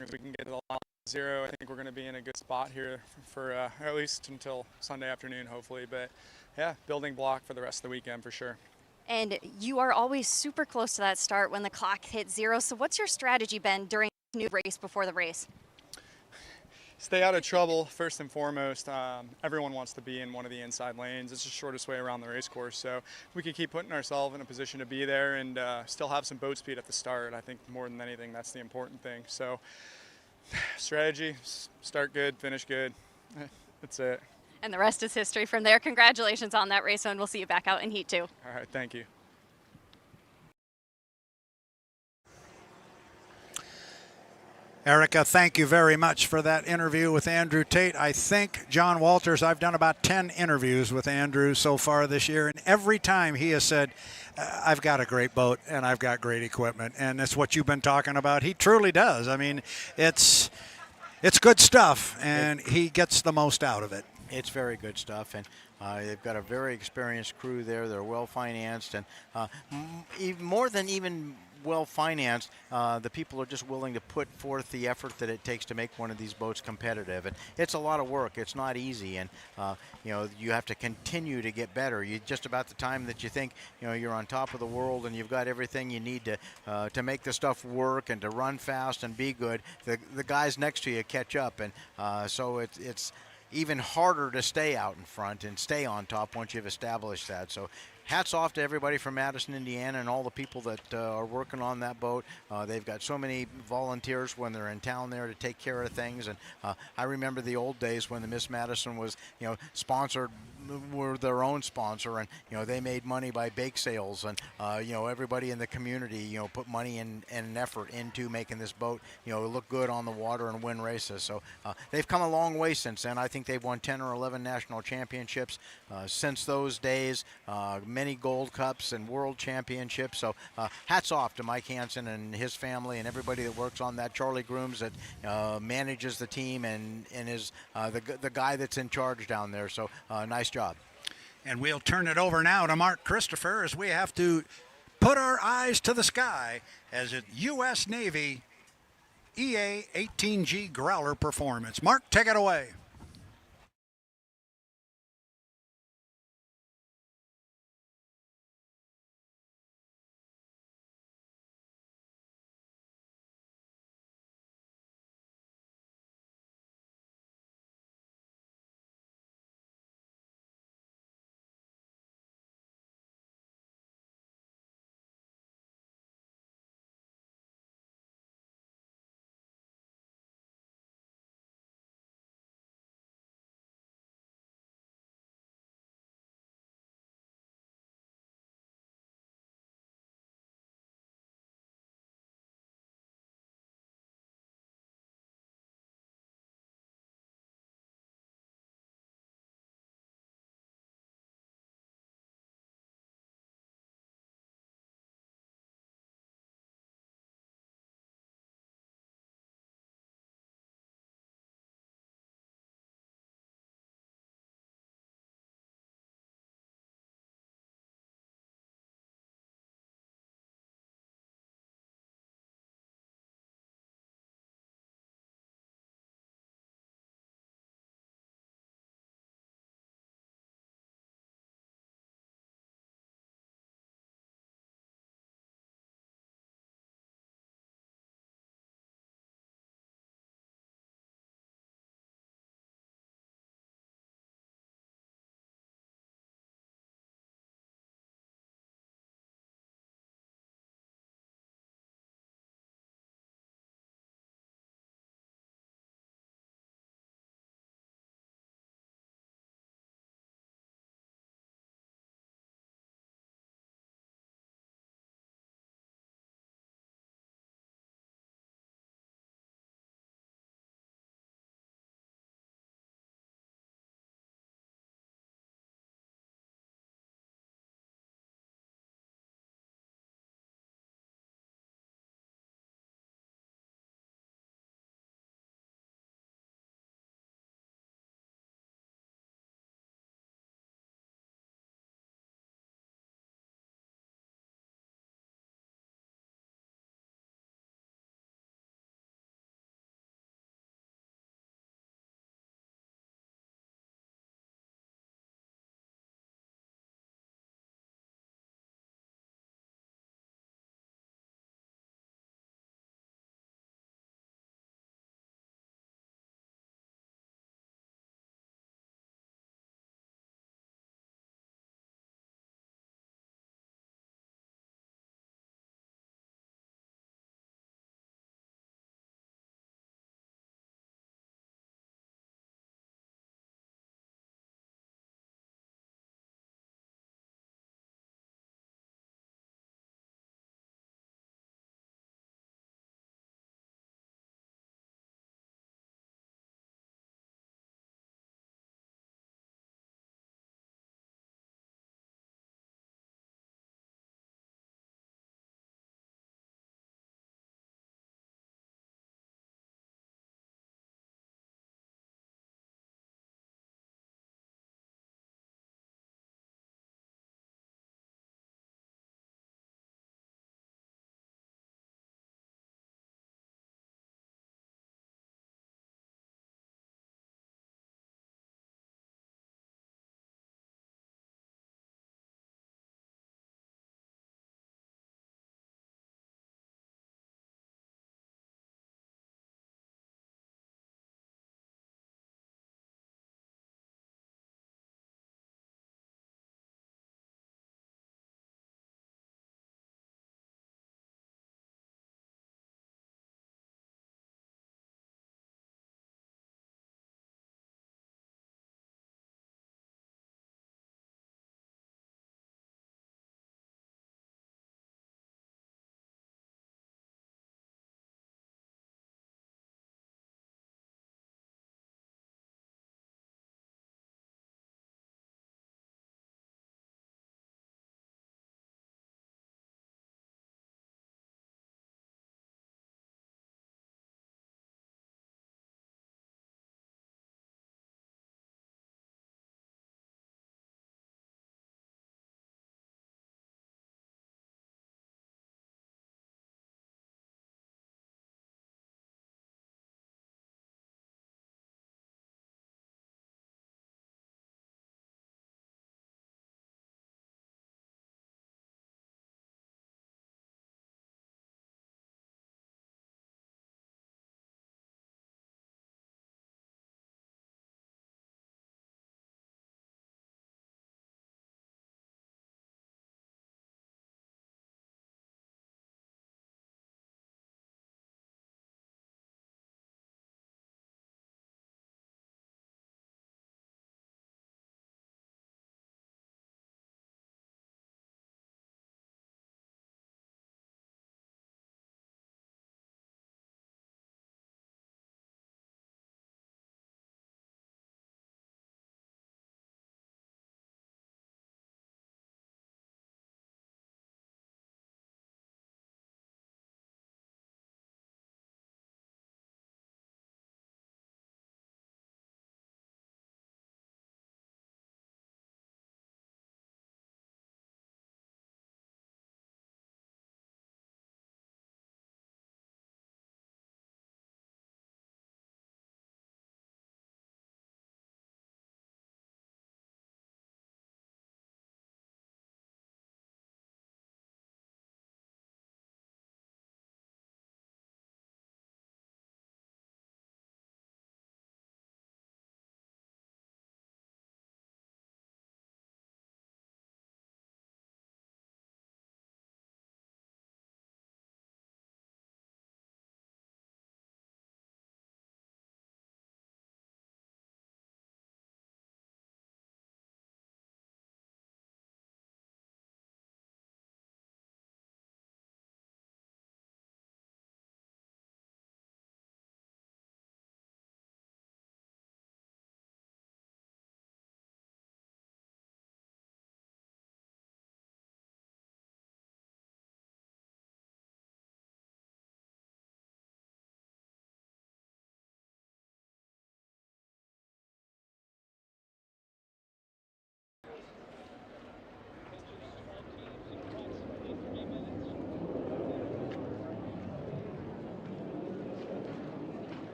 If we can get to the line 0, I think we're going to be in a good spot here for at least until Sunday afternoon, hopefully. But yeah, building block for the rest of the weekend for sure. And you are always super close to that start when the clock hits 0. So what's your strategy been during this new race before the race? Stay out of trouble, first and foremost. Everyone wants to be in one of the inside lanes. It's the shortest way around the race course. So we can keep putting ourselves in a position to be there and still have some boat speed at the start. I think more than anything, that's the important thing. So strategy, start good, finish good. That's it. And the rest is history from there. Congratulations on that race, and we'll see you back out in Heat 2. All right, thank you. Erica, thank you very much for that interview with Andrew Tate. I think, John Walters, I've done about 10 interviews with Andrew so far this year, and every time he has said, I've got a great boat and I've got great equipment, and that's what you've been talking about. He truly does. I mean, it's good stuff, and he gets the most out of it. It's very good stuff, and they've got a very experienced crew there. They're well-financed, and even more than even well-financed, the people are just willing to put forth the effort that it takes to make one of these boats competitive. And it's a lot of work. It's not easy, and you have to continue to get better. You just about the time that you think you're on top of the world and you've got everything you need to make the stuff work and to run fast and be good, the guys next to you catch up, and so it's even harder to stay out in front and stay on top once you've established that. So hats off to everybody from Madison, Indiana, and all the people that are working on that boat. They've got so many volunteers when they're in town there to take care of things. And I remember the old days when the Miss Madison was, sponsored, were their own sponsor, and they made money by bake sales, and everybody in the community put money and an effort into making this boat look good on the water and win races. So they've come a long way since then. I think they've won 10 or 11 national championships since those days. Many gold cups and world championships. So hats off to Mike Hansen and his family and everybody that works on that. Charlie Grooms that manages the team and is the guy that's in charge down there. So nice job. And we'll turn it over now to Mark Christopher as we have to put our eyes to the sky as a U.S. Navy EA-18G Growler performance. Mark, take it away.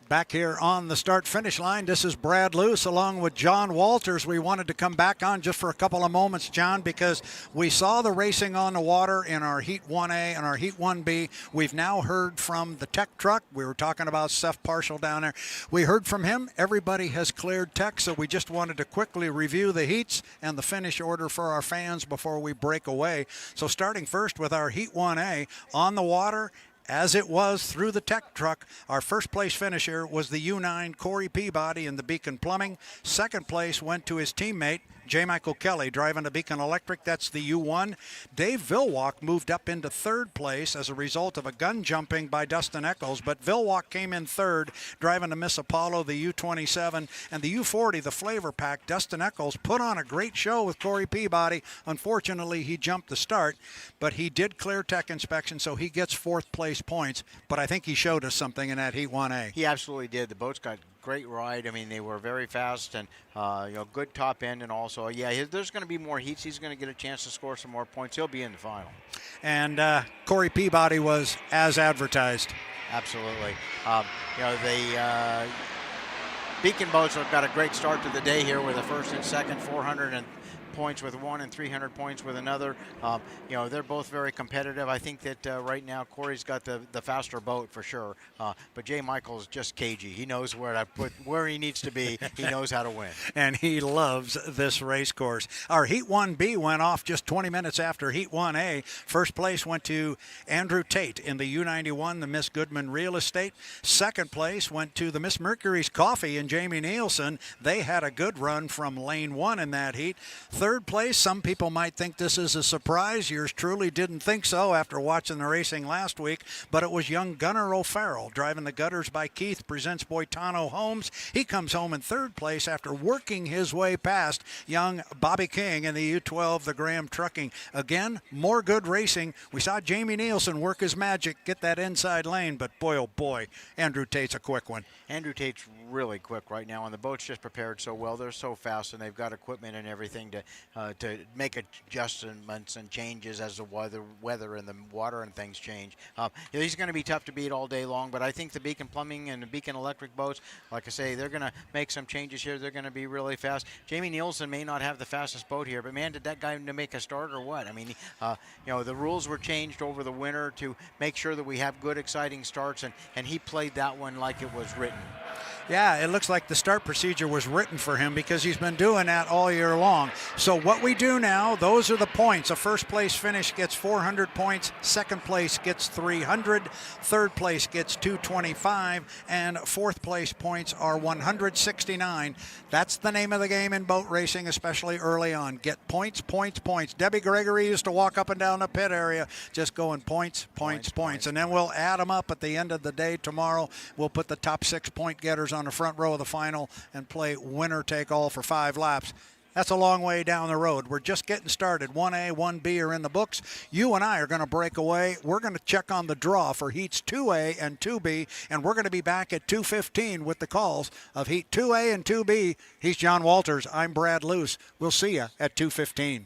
Back here on the start-finish line, this is Brad Luce along with John Walters. We wanted to come back on just for a couple of moments, John, because we saw the racing on the water in our Heat 1A and our Heat 1B. We've now heard from the tech truck. We were talking about Seth Parshall down there. We heard from him. Everybody has cleared tech, so we just wanted to quickly review the heats and the finish order for our fans before we break away. So starting first with our Heat 1A on the water, as it was through the tech truck, our first place finisher was the U9 Corey Peabody in the Beacon Plumbing. Second place went to his teammate J. Michael Kelly driving a Beacon Electric. That's the U1. Dave Vilwalk moved up into third place as a result of a gun jumping by Dustin Eccles, but Vilwalk came in third driving the Miss Apollo, the U27, and the U40, the Flavor Pack. Dustin Eccles put on a great show with Corey Peabody. Unfortunately, he jumped the start, but he did clear tech inspection, so he gets fourth place points. But I think he showed us something in that Heat 1A. He absolutely did. The boats got great ride. I mean, they were very fast and good top end, and also, there's going to be more heats. He's going to get a chance to score some more points. He'll be in the final. And Corey Peabody was as advertised. Absolutely. The Beacon boats have got a great start to the day here with a first and second, 400 points with one and 300 points with another. They're both very competitive. I think that right now Corey's got the faster boat for sure, but Jay Michael's just cagey. He knows where he needs to be. He knows how to win. And he loves this race course. Our Heat 1B went off just 20 minutes after Heat 1A. First place went to Andrew Tate in the U91, the Miss Goodman Real Estate. Second place went to the Miss Mercury's Coffee and Jamie Nielsen. They had a good run from lane 1 in that heat. Third place, some people might think this is a surprise. Yours truly didn't think so after watching the racing last week, but it was young Gunnar O'Farrell driving the Gutters by Keith presents Boitano Homes. He comes home in third place after working his way past young Bobby King in the U12, the Graham Trucking. Again, more good racing. We saw Jamie Nielsen work his magic, get that inside lane, but boy, oh boy, Andrew Tate's a quick one. Andrew Tate's really quick right now, and the boat's just prepared so well. They're so fast, and they've got equipment and everything to make adjustments and changes as the weather and the water and things change. He's going to be tough to beat all day long, but I think the Beacon Plumbing and the Beacon Electric boats, like I say, they're going to make some changes here. They're going to be really fast. Jamie Nielsen may not have the fastest boat here, but man, did that guy to make a start or what? I mean, the rules were changed over the winter to make sure that we have good, exciting starts, and he played that one like it was written. Yeah, it looks like the start procedure was written for him because he's been doing that all year long. So what we do now, those are the points. A first place finish gets 400 points, second place gets 300, third place gets 225, and fourth place points are 169. That's the name of the game in boat racing, especially early on. Get points, points, points. Debbie Gregory used to walk up and down the pit area just going points, points, points. And then we'll add them up at the end of the day tomorrow. We'll put the top 6 point getters on the front row of the final and play winner take all for 5 laps. That's a long way down the road. We're just getting started. 1A, 1B are in the books. You and I are going to break away. We're going to check on the draw for Heats 2A and 2B, and we're going to be back at 2:15 with the calls of Heat 2A and 2B. He's John Walters. I'm Brad Luce. We'll see you at 2:15.